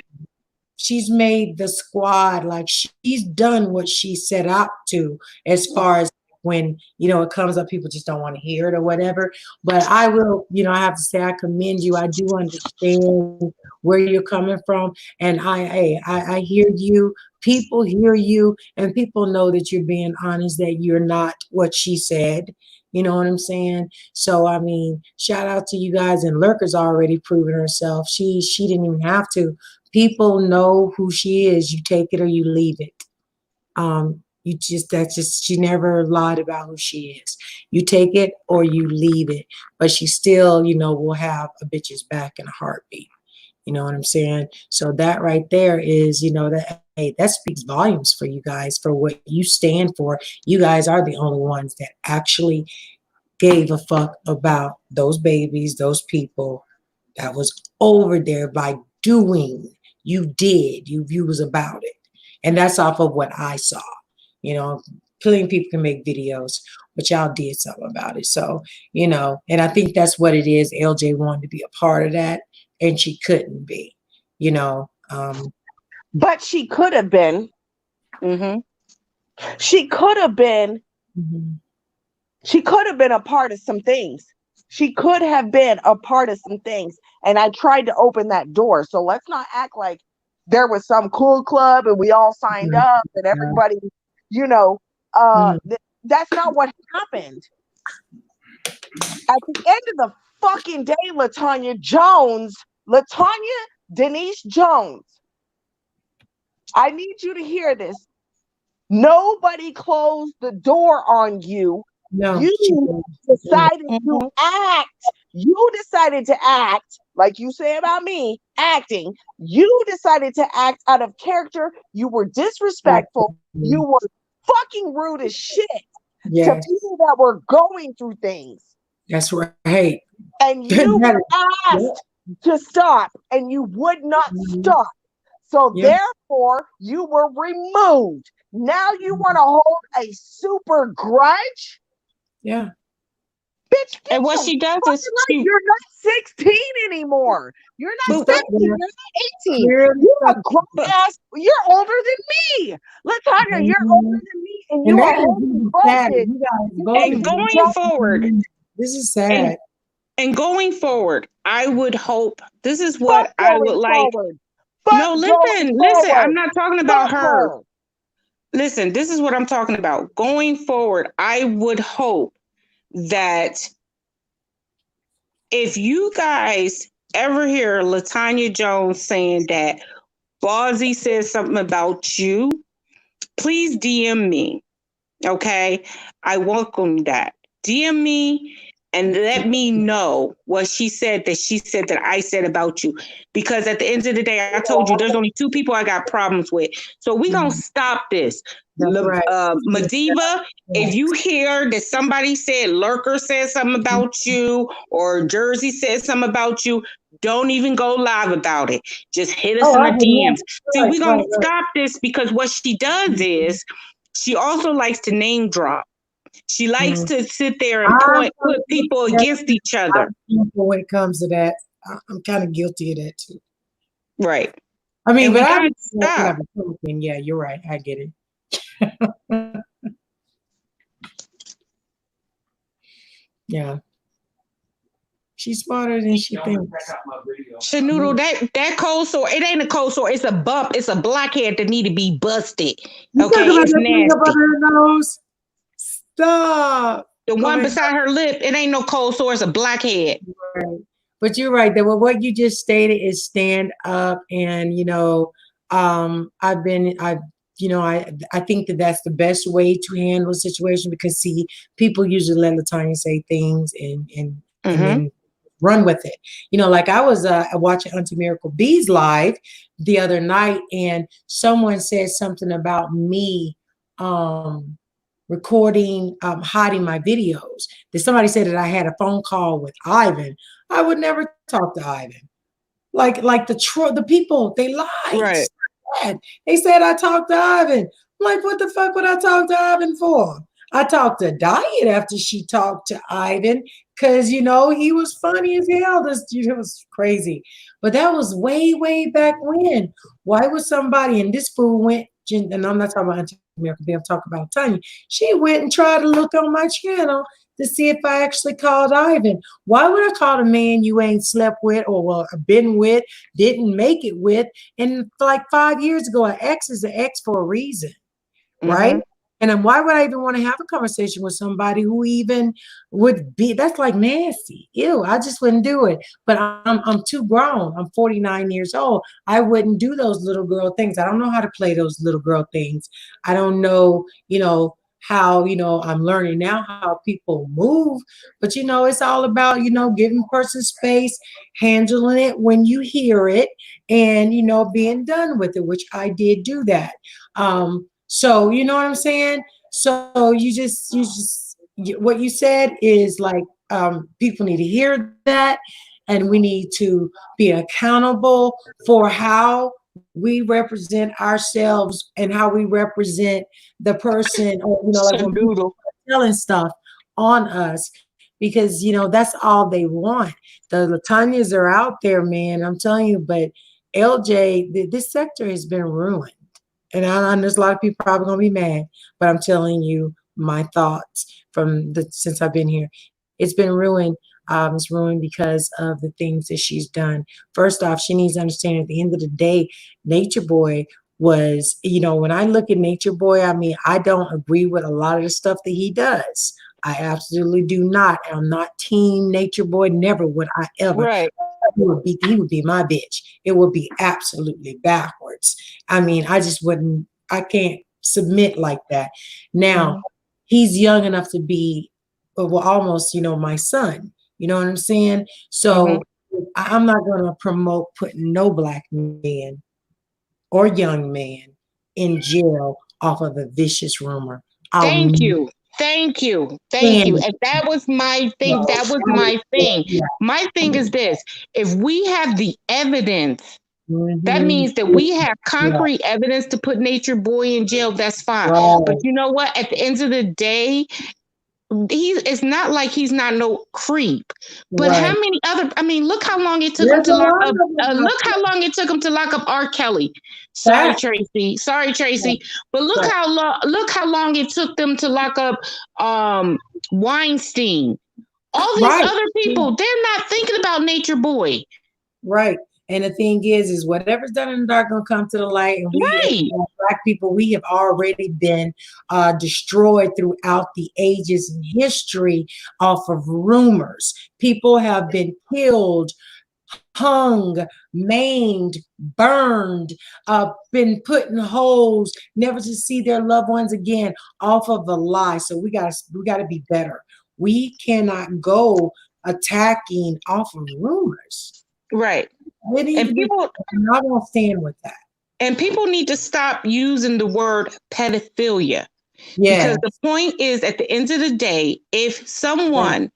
She's made the squad, like she's done what she set out to, as far as when, you know, it comes up, people just don't want to hear it or whatever. But I will, you know, I have to say I commend you. I do understand where you're coming from. And I hear you. People hear you, and people know that you're being honest, that you're not what she said. You know what I'm saying? So, I mean, shout out to you guys. And Lurker's already proven herself. She didn't even have to. People know who she is. You take it or you leave it. She never lied about who she is. You take it or you leave it. But she still, you know, will have a bitch's back in a heartbeat. You know what I'm saying? So that right there is, you know, that speaks volumes for you guys, for what you stand for. You guys are the only ones that actually gave a fuck about those babies, those people that was over there by doing. You did. You was about it. And that's off of what I saw. You know, plenty of people can make videos, but y'all did something about it. So, you know, and I think that's what it is. LJ wanted to be a part of that, and she couldn't be, you know. But she could have been. Mm-hmm. She could have been. Mm-hmm. She could have been a part of some things. She could have been a part of some things. And I tried to open that door. So let's not act like there was some cool club and we all signed up and everybody, you know, that's not what happened. At the end of the fucking day, Latanya Denise Jones, I need you to hear this. Nobody closed the door on you. No, you decided to act. You decided to act, like you say about me, acting. You decided to act out of character. You were disrespectful. You were fucking rude as shit to people that were going through things. That's right. And you asked to stop, and you would not stop. So therefore, you were removed. Now you want to hold a super grudge? Yeah. Bitch, and what she does is you're not 16 anymore. You're not 17, you're not 18. You're a grown ass. You're older than me. Latanya, you're older than me, and you are holding grudges. And going forward, this is sad. And going forward, I would hope, this is what I would like. No, listen, I'm not talking about her. Listen, this is what I'm talking about. Going forward, I would hope that if you guys ever hear Latanya Jones saying that Ballsy says something about you, please DM me. Okay? I welcome that. DM me and let me know what she said that I said about you. Because at the end of the day, I told you there's only two people I got problems with. So we're going to stop this. MaDiva, if you hear that somebody said Lurker said something about you or Jersey said something about you, don't even go live about it. Just hit us in the DMs. See, we're going to stop this because what she does is she also likes to name drop. She likes to sit there and put people against each other. When it comes to that, I'm kind of guilty of that too. Right. I mean, but yeah, you're right. I get it. Yeah. She's smarter than she thinks. Shanoodle, that cold sore, it ain't a cold sore. It's a bump. It's a blackhead that need to be busted. Okay, it's nasty. Stop. The Go one ahead. beside her lip, it ain't no cold sore, it's a blackhead. Right. But you're right. That what you just stated is stand up, and I think that that's the best way to handle a situation, because see, people usually let Latanya say things and then run with it. Like I was watching Auntie Miracle B's live the other night, and someone said something about me recording, hiding my videos. That somebody said that I had a phone call with Ivan. I would never talk to Ivan. Like the people, they lied. Right. They said I talked to Ivan. I'm like, what the fuck would I talk to Ivan for? I talked to Diet after she talked to Ivan, because he was funny as hell. It was crazy. But that was way, way back when. Why would somebody, and this fool went, and I'm not talking about Auntie Miracle, I'm talking about Tanya. She went and tried to look on my channel to see if I actually called Ivan. Why would I call a man you ain't slept with, or been with, didn't make it with? And like 5 years ago, an ex is an ex for a reason, right? And then why would I even want to have a conversation with somebody who even would be, that's like nasty. Ew, I just wouldn't do it. But I'm too grown. I'm 49 years old. I wouldn't do those little girl things. I don't know how to play those little girl things. I don't know, how, I'm learning now how people move. But, it's all about, giving person space, handling it when you hear it, and, being done with it, which I did do that. So, you know what I'm saying? So what you said is like, people need to hear that, and we need to be accountable for how we represent ourselves and how we represent the person, or, like when people are telling stuff on us, because, that's all they want. The Latanyas are out there, man. I'm telling you, but LJ, this sector has been ruined. And there's a lot of people probably gonna be mad, but I'm telling you my thoughts since I've been here. It's been ruined. It's ruined because of the things that she's done. First off, she needs to understand at the end of the day, Nature Boy was, when I look at Nature Boy, I mean, I don't agree with a lot of the stuff that he does. I absolutely do not. I'm not team Nature Boy. Never would I ever. Right. He would be my bitch. It would be absolutely backwards. I mean, I can't submit like that. Now, he's young enough to be, almost, my son. You know what I'm saying? So I'm not going to promote putting no black man or young man in jail off of a vicious rumor. Thank you. And that was my thing. My thing is this: if we have the evidence, that means that we have concrete evidence to put Nature Boy in jail. That's fine. But you know what? At the end of the day, it's not like he's not no creep. But how many other? I mean, look how long it took him to lock up. Look how long it took him to lock up R. Kelly. Sorry, Tracy. But look how long it took them to lock up Weinstein. All these other people, they're not thinking about Nature Boy. Right. And the thing is whatever's done in the dark gonna come to the light. And we, Black people, we have already been destroyed throughout the ages in history off of rumors. People have been killed, hung, maimed, burned, been put in holes, never to see their loved ones again, off of a lie. So we gotta be better. We cannot go attacking off of rumors. Right. And people, I won't stand with that. And people need to stop using the word pedophilia. Because the point is, at the end of the day, if someone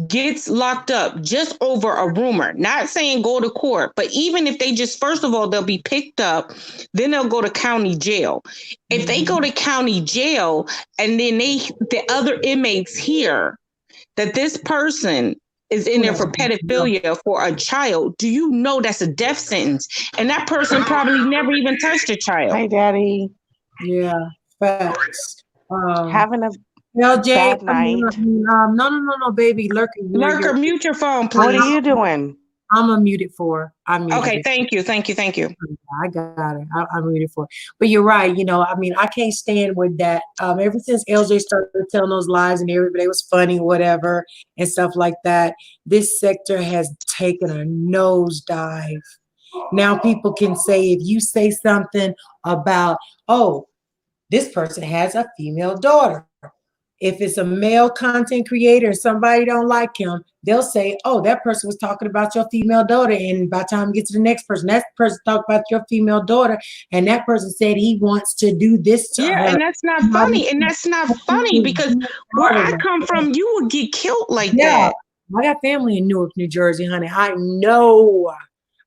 gets locked up just over a rumor, not saying go to court, but even if they just, first of all, they'll be picked up, then they'll go to county jail. If they go to county jail and then the other inmates hear that this person is in there for pedophilia for a child, do you know that's a death sentence? And that person probably never even touched a child. Hi, Daddy. Yeah, facts. Having a LJ, bad night. No, baby. Lurker, mute your phone, please. What are you doing? I'm unmuted for. I muted Okay, it. thank you. I got it. I'm muted for. But you're right. You know, I mean, I can't stand with that. Ever since LJ started telling those lies and everybody was funny, whatever, and stuff like that, this sector has taken a nosedive. Now people can say, if you say something about, oh, this person has a female daughter. If it's a male content creator and somebody don't like him, they'll say, oh, that person was talking about your female daughter. And by the time we get to the next person, that person talked about your female daughter. And that person said he wants to do this to Yeah, her. and that's not funny. And that's not funny because where I come from, you would get killed like that. I got family in Newark, New Jersey, honey. I know.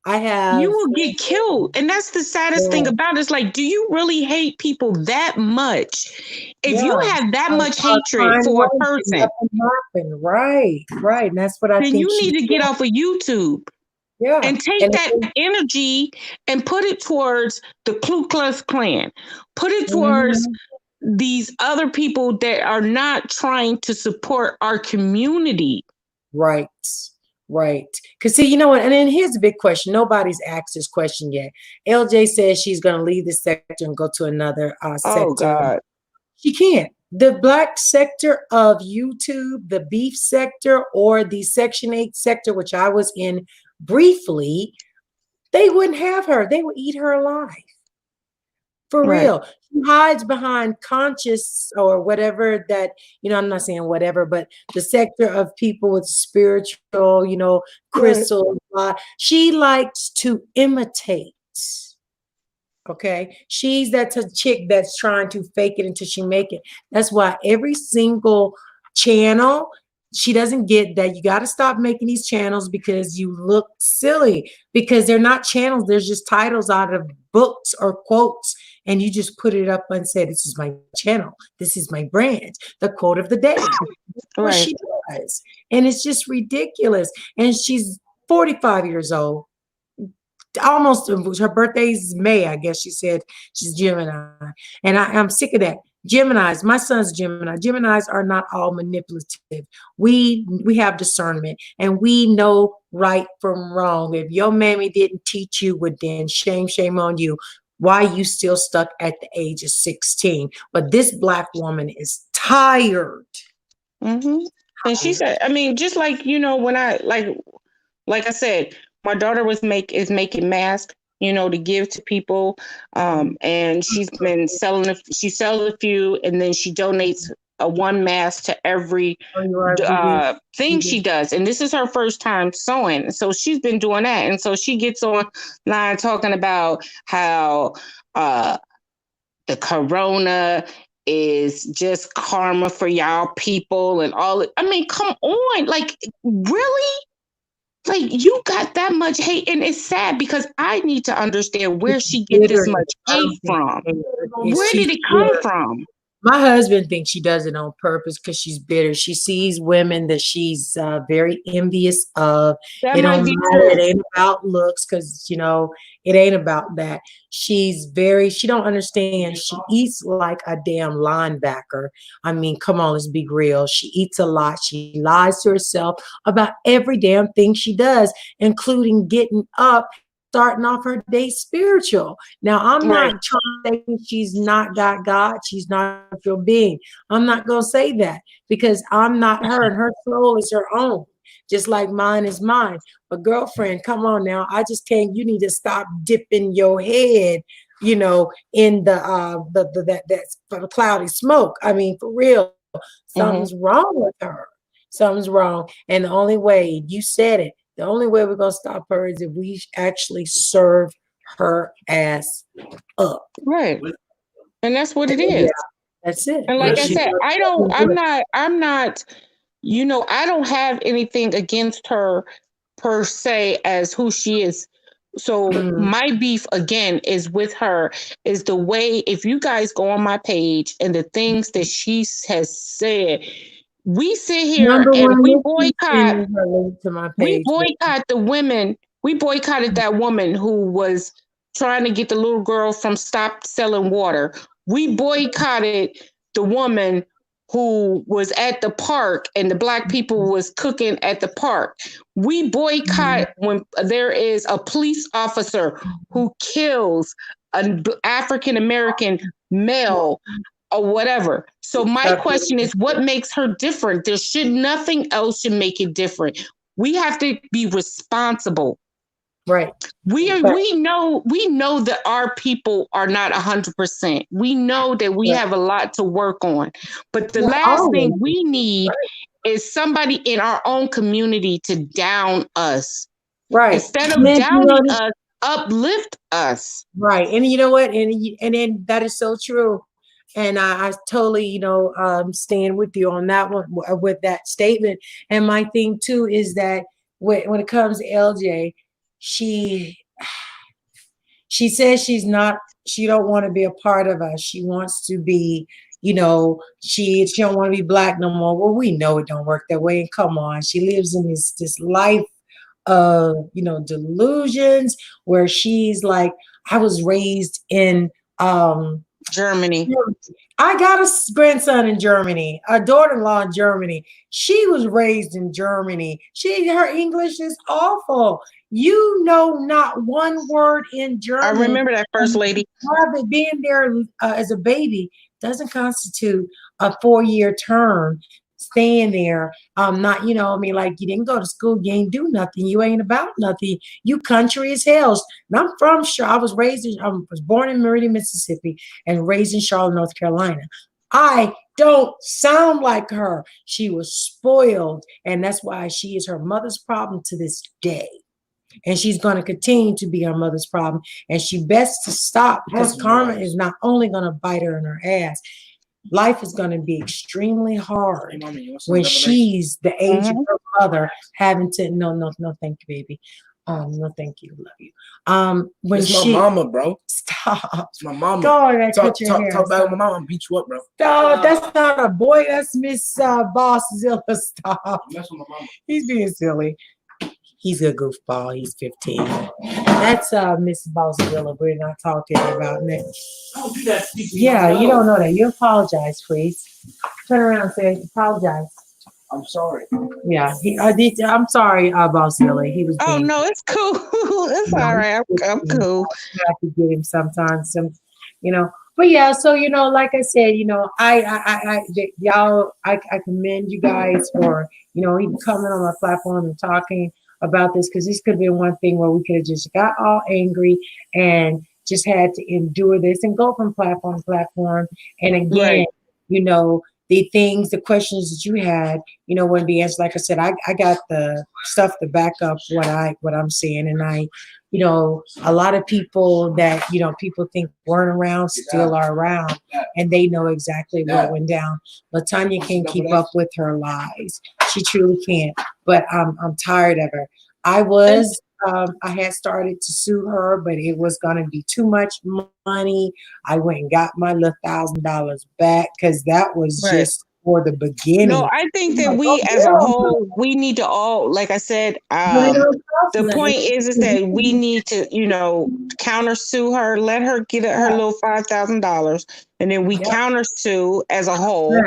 I have. You will get killed. And that's the saddest thing about it. It's like, do you really hate people that much? If you have that much hatred for a person, right. And that's what I think. Then you need to get off of YouTube. Yeah. And take that energy and put it towards the Ku Klux Klan. Put it towards these other people that are not trying to support our community. Right. Because see, you know what? And then here's the big question. Nobody's asked this question yet. LJ says she's going to leave this sector and go to another sector. Oh, God. She can't. The Black sector of YouTube, the beef sector, or the Section 8 sector, which I was in briefly, they wouldn't have her. They would eat her alive. For real. She hides behind conscious or whatever that, you know, I'm not saying whatever, but the sector of people with spiritual, you know, crystal. She likes to imitate. Okay. She's that chick that's trying to fake it until she make it. That's why every single channel, she doesn't get that. You got to stop making these channels because you look silly, because they're not channels. There's just titles out of books or quotes. And you just put it up and say, this is my channel. This is my brand. The quote of the day. What she does. And it's just ridiculous. And she's 45 years old. Almost, her birthday's May, I guess she said. She's Gemini. And I'm sick of that. Geminis, my son's Gemini. Geminis are not all manipulative. We have discernment and we know right from wrong. If your mammy didn't teach you, well, then shame on you. Why you still stuck at the age of 16? But this Black woman is tired. And she said, I mean, just like, you know, when I like I said, my daughter is making masks, you know, to give to people. And she's been selling a few, and then she donates one mask to every thing she does. And this is her first time sewing. So she's been doing that. And so she gets online talking about how the corona is just karma for y'all people and all. I mean, come on. Like, really? Like, you got that much hate, and it's sad because I need to understand where she gets this much hate from. Where did it come from? My husband thinks she does it on purpose because she's bitter. She sees women that she's very envious of. It don't matter. It ain't about looks because, you know, it ain't about that. She don't understand. She eats like a damn linebacker. I mean, come on, let's be real. She eats a lot. She lies to herself about every damn thing she does, including getting up, starting off her day spiritual. Now, I'm not trying to say she's not got God. She's not a real being. I'm not going to say that because I'm not her, and her soul is her own, just like mine is mine. But girlfriend, come on now. I just can't. You need to stop dipping your head, you know, in the cloudy smoke. I mean, for real, something's wrong with her. Something's wrong. And the only way, you said it, the only way we're going to stop her is if we actually serve her ass up. Right. And that's what it is. Yeah, that's it. And like I said, I'm not, you know, I don't have anything against her per se as who she is. So my beef again is with her, is the way, if you guys go on my page and the things that she has said, we sit here and we boycott the women. We boycotted that woman who was trying to get the little girl from stop selling water. We boycotted the woman who was at the park and the Black people was cooking at the park. We boycott when there is a police officer who kills an African American male or whatever. So my question is, what makes her different? Nothing else should make it different. We have to be responsible. Right. We know that our people are not 100%. We know that we have a lot to work on. But the last thing we need is somebody in our own community to down us. Right. Instead of downing us, uplift us. Right. And you know what? And then that is so true. And I totally, stand with you on that one, with that statement. And my thing too is that when it comes to LJ, she says she don't want to be a part of us. She wants to be, she don't want to be Black no more. Well, we know it don't work that way. And come on, she lives in this life of, delusions where she's like, I was raised in Germany. I got a grandson in Germany, a daughter-in-law in Germany. She was raised in Germany. Her English is awful. You know not one word in German. I remember that, First Lady. Being there as a baby doesn't constitute a 4-year term. Staying there, like you didn't go to school, you ain't do nothing, you ain't about nothing, you country as hell. And I was born in Meridian, Mississippi, and raised in Charlotte, North Carolina. I don't sound like her. She was spoiled, and that's why she is her mother's problem to this day. And she's going to continue to be her mother's problem. And she best to stop, because karma is not only going to bite her in her ass. Life is going to be extremely hard when she's the age of her mother, having to no, thank you, baby. No, thank you, love you. When it's my mama, bro. Stop. It's my mama. Go ahead, talk back with my mama, beat you up, bro. No, that's not a boy. That's Miss Bosszilla. Stop. Mess with my mama. He's being silly. He's a goofball. He's 15. That's Miss Bosszilla. We're not talking about that. Don't do that. Yeah, you don't know that. You apologize, please. Turn around and say apologize. I'm sorry. Yeah, I'm sorry, Bosszilla. He was. Oh no, it's cool. It's all right. I'm cool. I have to get him sometimes. But yeah, so like I said, I commend you guys for even coming on my platform and talking about this, because this could have been one thing where we could have just got all angry and just had to endure this and go from platform to platform. And again, the questions that you had, wouldn't be answered. Like I said, I got the stuff to back up what I'm saying. And a lot of people that, people think weren't around still are around, and they know exactly what went down. LaTanya can't keep up with her lies. She truly can't, but I'm tired of her. I had started to sue her, but it was going to be too much money. I went and got my little $1,000 back, because that was just for the beginning. No, I think that we as a whole, we need to all, like I said, the point is that we need to, countersue her, let her get her little $5,000, and then we countersue as a whole.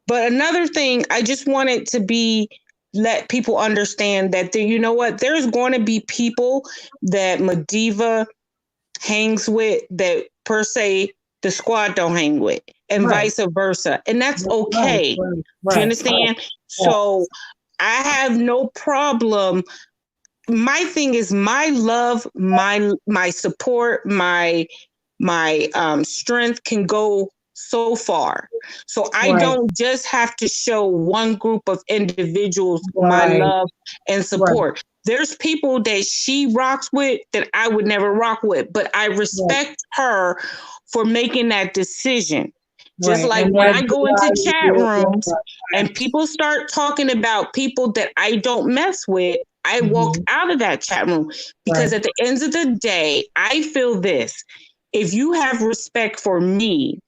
But another thing, I just wanted to let people understand that there's going to be people that MaDiva hangs with that per se the squad don't hang with, and vice versa, and that's okay. You understand? So I have no problem. My thing is my love, my support, my strength can go so far. So I don't just have to show one group of individuals my love and support. There's people that she rocks with that I would never rock with, but I respect her for making that decision. Just like when I go into chat rooms and people start talking about people that I don't mess with, I walk out of that chat room, because at the end of the day, I feel this: if you have respect for me,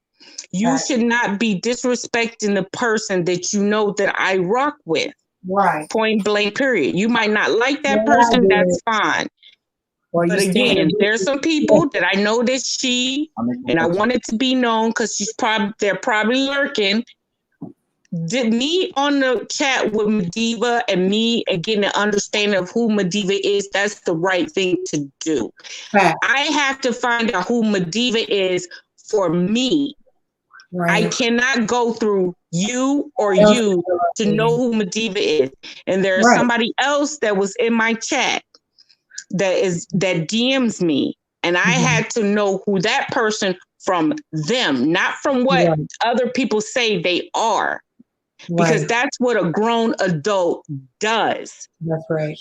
you should not be disrespecting the person that that I rock with. Right. Point blank, period. You might not like that person, that's fine. But again, there's some people that I know that and I want it to be known, because they're probably lurking, did me on the chat with MaDiva and me and getting an understanding of who MaDiva is, that's the right thing to do. Right. I have to find out who MaDiva is for me. Right. I cannot go through you or you to know who MaDiva is. And there's somebody else that was in my chat that DMs me, and I had to know who that person from them, not from what other people say they are. Because that's what a grown adult does. That's right.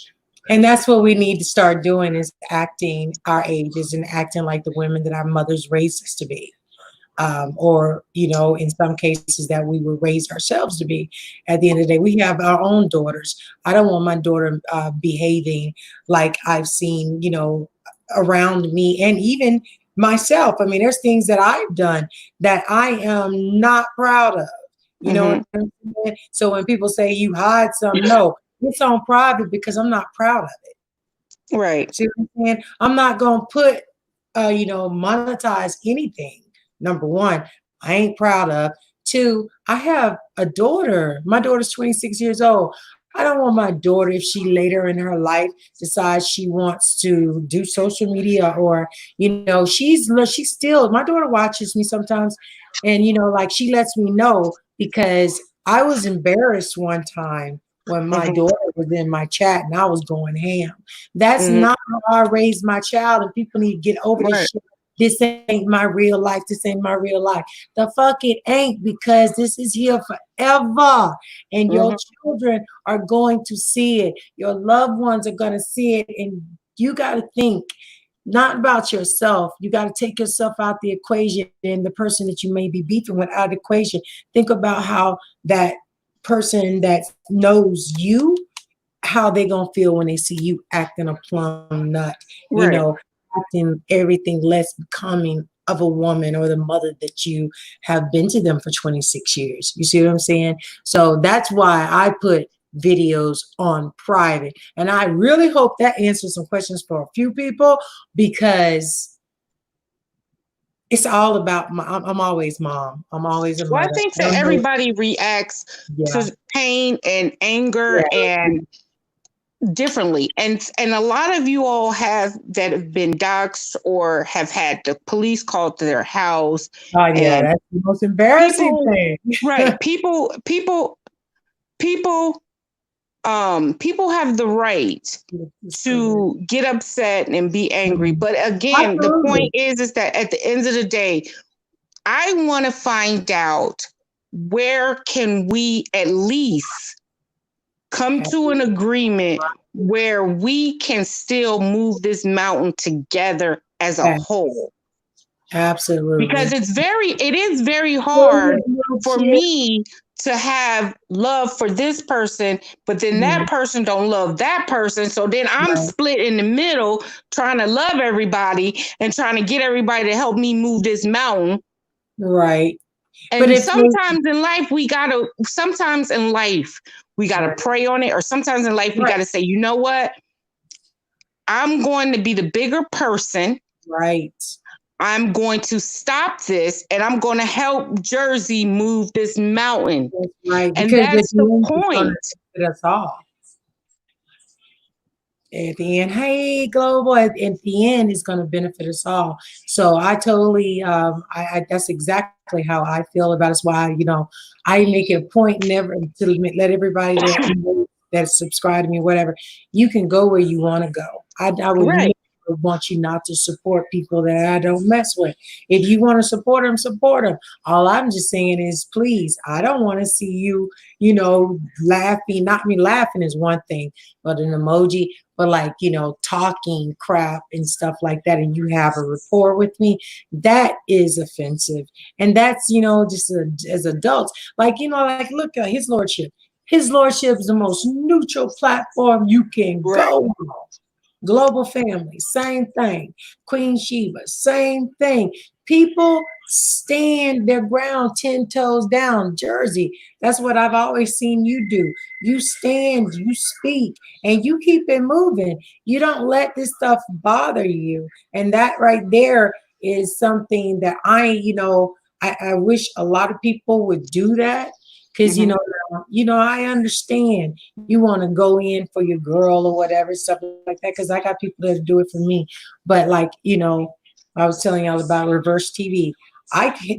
And that's what we need to start doing, is acting our ages and acting like the women that our mothers raised us to be. Or, you know, in some cases that we were raised ourselves to be. At the end of the day, we have our own daughters. I don't want my daughter behaving like I've seen, you know, around me, and even myself. I mean, there's things that I've done that I am not proud of. You know what I'm saying? So when people say you hide something, no, it's on private because I'm not proud of it. Right. See what I'm saying? I'm not gonna put, you know, monetize anything. Number one, I ain't proud of. Two, I have a daughter. My daughter's 26 years old. I don't want my daughter, if she later in her life decides she wants to do social media, or, you know, she's still, my daughter watches me sometimes, and, you know, like, she lets me know, because I was embarrassed one time when my daughter was in my chat and I was going ham. That's not how I raised my child, and people need to get over this shit. This ain't my real life. This ain't my real life. The fuck it ain't, because this is here forever. And your children are going to see it. Your loved ones are going to see it. And you got to think not about yourself. You got to take yourself out the equation, and the person that you may be beefing with out of the equation. Think about how that person that knows you, how they going to feel when they see you acting a plum nut. You know, acting everything less becoming of a woman or the mother that you have been to them for 26 years. You see what I'm saying? So that's why I put videos on private. And I really hope that answers some questions for a few people, because it's all about I'm always mom. I'm always a mother. Well, I think that everybody reacts to pain and anger and differently, and a lot of you all have been doxxed or have had the police called to their house. Oh yeah, that's the most embarrassing thing. Right. People have the right to get upset and be angry. But again, the point is that at the end of the day, I want to find out, where can we at least come to an agreement where we can still move this mountain together as a whole. Absolutely. Because it is very hard for me to have love for this person, but then that person don't love that person. So then I'm split in the middle, trying to love everybody and trying to get everybody to help me move this mountain. Right. And but sometimes in life, we gotta pray on it, or sometimes in life we gotta say, you know what? I'm going to be the bigger person. Right. I'm going to stop this, and I'm going to help Jersey move this mountain. Right. And that's the point. That's all. At the end, hey, global, at the end is going to benefit us all. So I totally, that's exactly how I feel about it. That's why, you know, I make it a point never to let everybody that subscribe to me, whatever, you can go where you want to go. I would never want you not to support people that I don't mess with. If you want to support them, support them. All I'm just saying is, please, I don't want to see you, you know, laughing. Not me laughing is one thing, but an emoji, but like, you know, talking crap and stuff like that, and you have a rapport with me, that is offensive. And that's, you know, just as adults, like, you know, like, look at his lordship. His lordship is the most neutral platform you can go on. Global family, same thing. Queen Sheba, same thing. People stand their ground 10 toes down. Jersey, that's what I've always seen you do. You stand, you speak, and you keep it moving. You don't let this stuff bother you. And that right there is something that I wish a lot of people would do that. Because you know, I understand you want to go in for your girl or whatever, stuff like that. Because I got people that do it for me. But like, you know, I was telling y'all about reverse TV.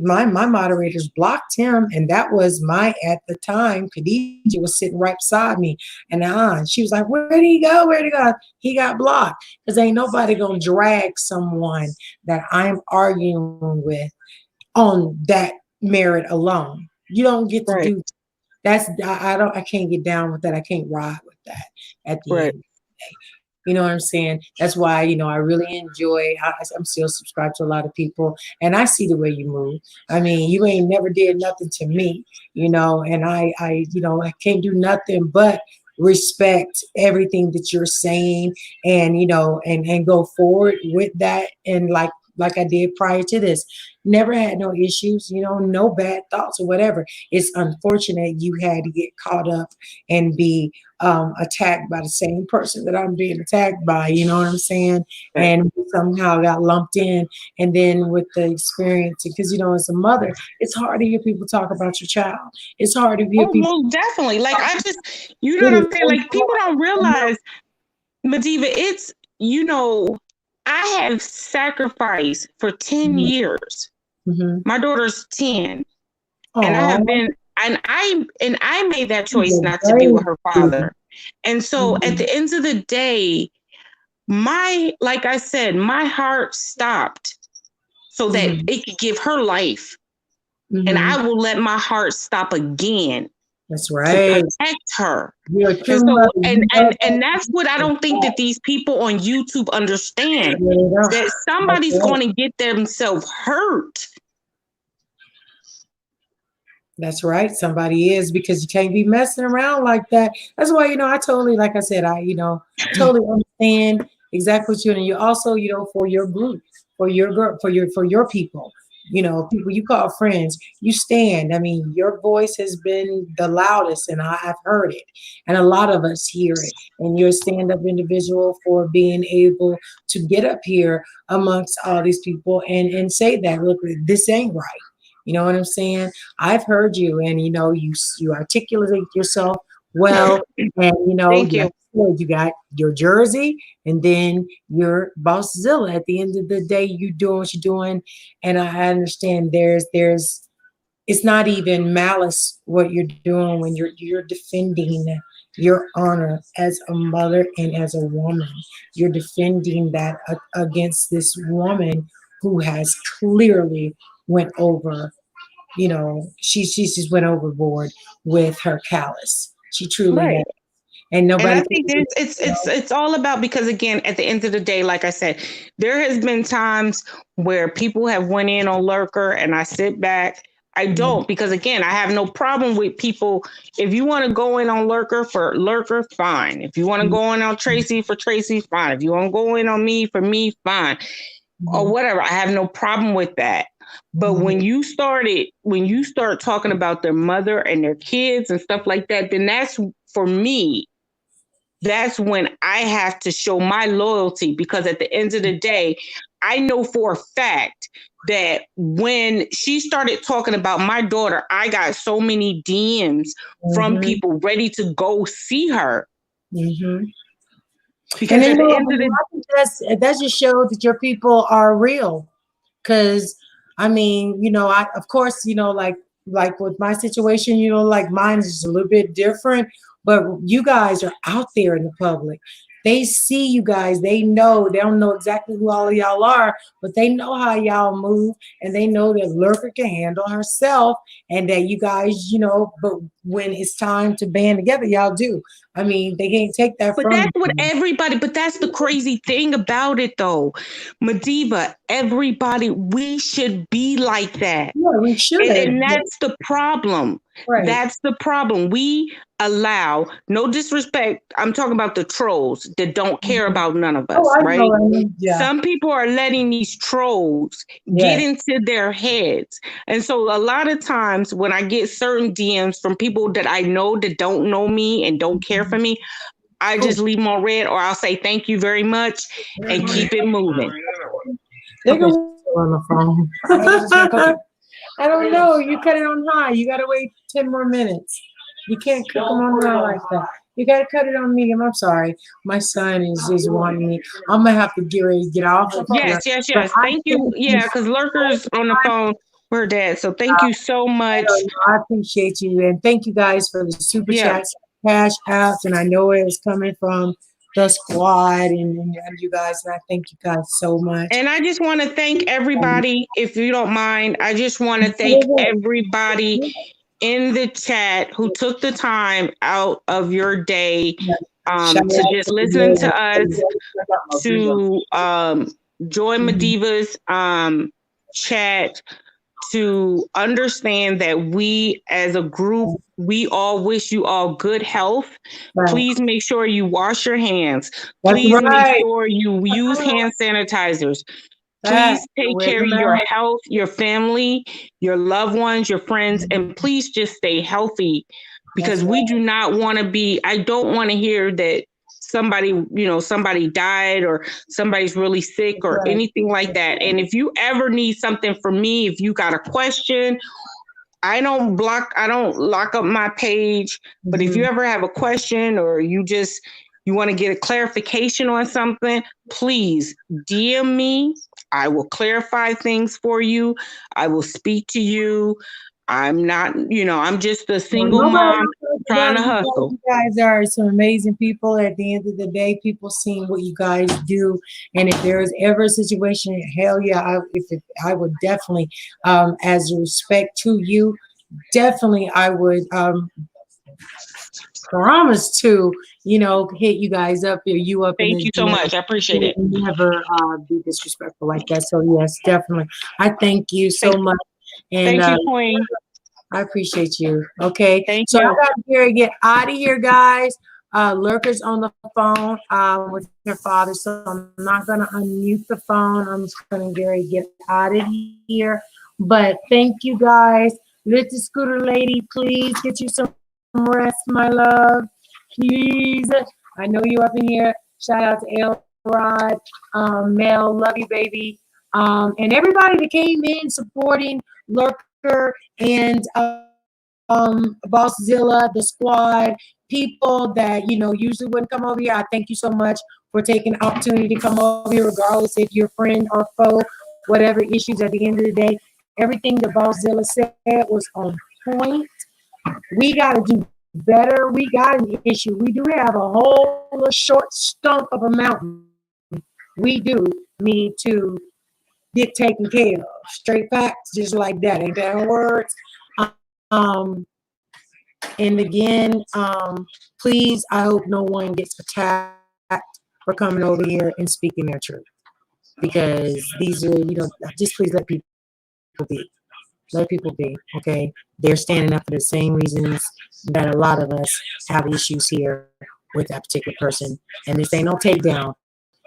My moderators blocked him, and that was at the time, Khadija was sitting right beside me, and she was like, "Where did he go? Where did he go?" He got blocked because ain't nobody gonna drag someone that I'm arguing with on that merit alone. You don't get to do that's I can't get down with that. I can't ride with that at the end of the day. You know what I'm saying? That's why, you know, I really enjoy, I'm still subscribed to a lot of people, and I see the way you move. I mean, you ain't never did nothing to me, you know, and I you know, I can't do nothing but respect everything that you're saying, and, you know, and go forward with that. And like I did prior to this, never had no issues, you know, no bad thoughts or whatever. It's unfortunate you had to get caught up and be attacked by the same person that I'm being attacked by, you know what I'm saying? Right. And somehow got lumped in. And then with the experience, because, you know, as a mother, it's hard to hear people talk about your child. It's hard to hear people. Most definitely. Like, I just, you know what I'm saying? Like, people don't realize, MaDiva, it's, you know, I have sacrificed for 10 years. Mm-hmm. My daughter's 10. Aww. And I have been, and I made that choice not to be with her father. And so at the end of the day, like I said, my heart stopped so that it could give her life. And I will let my heart stop again. That's right. To protect her. And that's what I don't think that these people on YouTube understand. That somebody's going to get themselves hurt. That's right. Somebody is, because you can't be messing around like that. That's why, you know, I totally, like I said, you know, totally understand exactly what you're doing. You also, you know, for your group, for your girl, for your people. You know, people you call friends, you stand. I mean, your voice has been the loudest, and I've heard it. And a lot of us hear it. And you're a stand-up individual for being able to get up here amongst all these people and say that, look, this ain't right. You know what I'm saying? I've heard you, and, you know, you articulate yourself well. And, you know, thank you. You got your jersey, and then your Bosszilla. At the end of the day, you doing what you're doing. And I understand it's not even malice what you're doing when you're defending your honor as a mother and as a woman. You're defending that against this woman who has clearly went over, you know, she just went overboard with her callous. She truly has. And nobody. And I think it's all about, because again, at the end of the day, like I said, there has been times where people have went in on Lurker, and I sit back. I don't, because again, I have no problem with people. If you want to go in on Lurker for Lurker, fine. If you want to go in on Tracy for Tracy, fine. If you want to go in on me for me, fine. Or whatever. I have no problem with that. But when you start talking about their mother and their kids and stuff like that, then that's, for me, that's when I have to show my loyalty, because at the end of the day, I know for a fact that when she started talking about my daughter, I got so many DMs from people ready to go see her. Because at the end of the that just shows that your people are real. Because, I mean, you know, of course, you know, like with my situation, you know, like mine is just a little bit different. But you guys are out there in the public. They see you guys. They don't know exactly who all of y'all are, but they know how y'all move, and they know that Lurker can handle herself, and that you guys, you know, but when it's time to band together, y'all do. I mean, they can't take that from you. But that's the crazy thing about it, though. MaDiva, everybody, we should be like that. Yeah, we should. And that's the problem. Right. That's the problem. We allow, no disrespect, I'm talking about the trolls that don't care about none of us, right? Yeah. Some people are letting these trolls get into their heads. And so a lot of times when I get certain DMs from people that I know that don't know me and don't care for me, I just leave them on red, or I'll say thank you very much and keep it moving. They go on the phone. I don't know. You cut it on high. You gotta wait 10 more minutes. You can't cook them on high like that. You gotta cut it on medium. I'm sorry. My son is just wanting me. I'm gonna have to get ready to get off of here. Yes. But I Thank you. thank Yeah, because Lurker's on the phone. We're dead. So thank you so much. I appreciate you, and thank you guys for the super chats, cash apps, and I know it was coming from the squad and you guys, and I thank you guys so much. And I just want to thank everybody, if you don't mind. I just want to thank everybody in the chat who took the time out of your day to just listen to us, to join MaDivas chat, to understand that we as a group, we all wish you all good health. Right. Please make sure you wash your hands. Please make sure you use hand sanitizers. Please take care of your health, your family, your loved ones, your friends, and please just stay healthy, because we do not want to be, I don't want to hear that somebody died or somebody's really sick or anything like that. And if you ever need something from me, if you got a question, I don't lock up my page, but if you ever have a question or you want to get a clarification on something, please DM me. I will clarify things for you. I will speak to you. I'm not, I'm just a single mom trying to hustle. You guys are some amazing people. At the end of the day, people seeing what you guys do. And if there is ever a situation, hell yeah, I would definitely, as a respect to you, definitely I would promise to, hit you guys up or you up. Thank you so much. I appreciate it. Never be disrespectful like that. So yes, definitely. I thank you so much. And thank you, Queen. I appreciate you. Okay. Thank you. I gotta get out of here, guys. Lurker's on the phone with her father, so I'm not gonna unmute the phone. I'm just gonna get out of here. But thank you guys. Little Scooter Lady, please get you some rest, my love. Please. I know you up in here. Shout out to Elrod, Mel, love you, baby. And everybody that came in supporting Lurker and Bosszilla, the squad, people that usually wouldn't come over here. I thank you so much for taking the opportunity to come over here, regardless if you're friend or foe, whatever issues. At the end of the day, everything that Bosszilla said was on point. We got to do better. We got an issue. We do have a whole short stump of a mountain. We do need to get taken care of. Straight facts, just like that. Ain't that words? And again, please, I hope no one gets attacked for coming over here and speaking their truth, because these are, just please let people be. Let people be, okay? They're standing up for the same reasons that a lot of us have issues here with that particular person. And this ain't no takedown.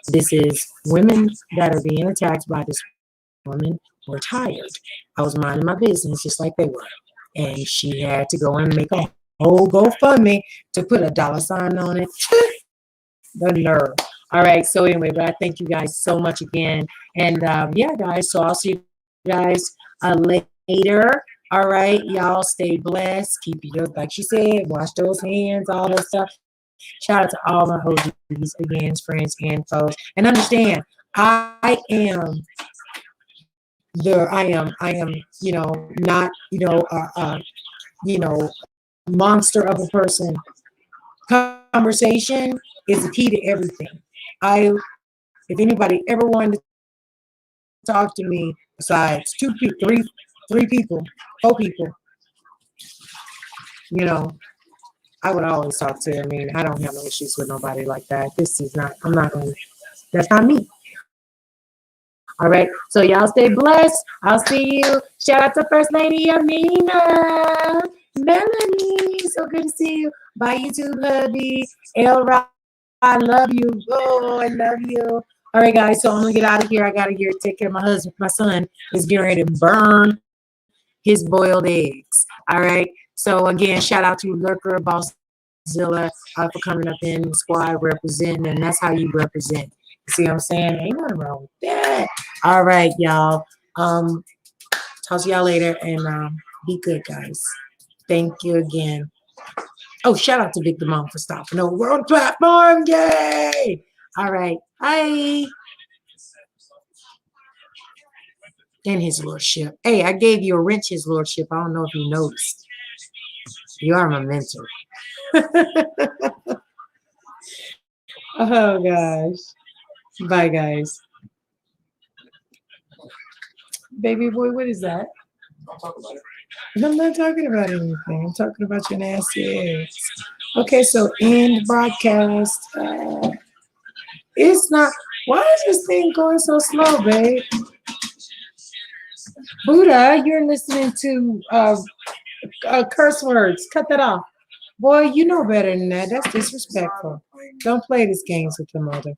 This is women that are being attacked by this woman. Were tired. I was minding my business just like they were. And she had to go and make a whole GoFundMe to put a $sign on it. The nerve. All right. So anyway, but I thank you guys so much again. And yeah, guys. So I'll see you guys later. All right. Y'all stay blessed. Keep your, like she said, wash those hands, all that stuff. Shout out to all my OGEES, again, friends and foes. And understand, I am, not, monster of a person. Conversation is the key to everything. If anybody ever wanted to talk to me besides 2 people, 3 people, 4 people, I would always talk to. I mean, I don't have no issues with nobody like that. That's not me. All right. So y'all stay blessed. I'll see you. Shout out to First Lady Amina. Melanie. So good to see you. Bye, YouTube hubby. Elrod, I love you. Oh, I love you. All right, guys. So I'm going to get out of here. I got to get take care of my husband. My son is getting ready to burn his boiled eggs. All right. So again, shout out to Lurker, Bosszilla, for coming up in the squad representing, and that's how you represent. You see what I'm saying? Ain't nothing wrong with that. All right, y'all. Talk to y'all later, and be good, guys. Thank you again. Oh, shout out to Big Damon for stopping over. We're on the platform. Yay! All right. Bye. And his lordship. Hey, I gave you a wrench, his lordship. I don't know if you noticed. You are my mentor. Oh, gosh. Bye, guys. Baby boy, what is that? I'm not talking about anything. I'm talking about your nasty eggs. Okay, so end broadcast. It's not. Why is this thing going so slow, babe? Buddha, you're listening to curse words. Cut that off. Boy, you know better than that. That's disrespectful. Don't play these games with your mother.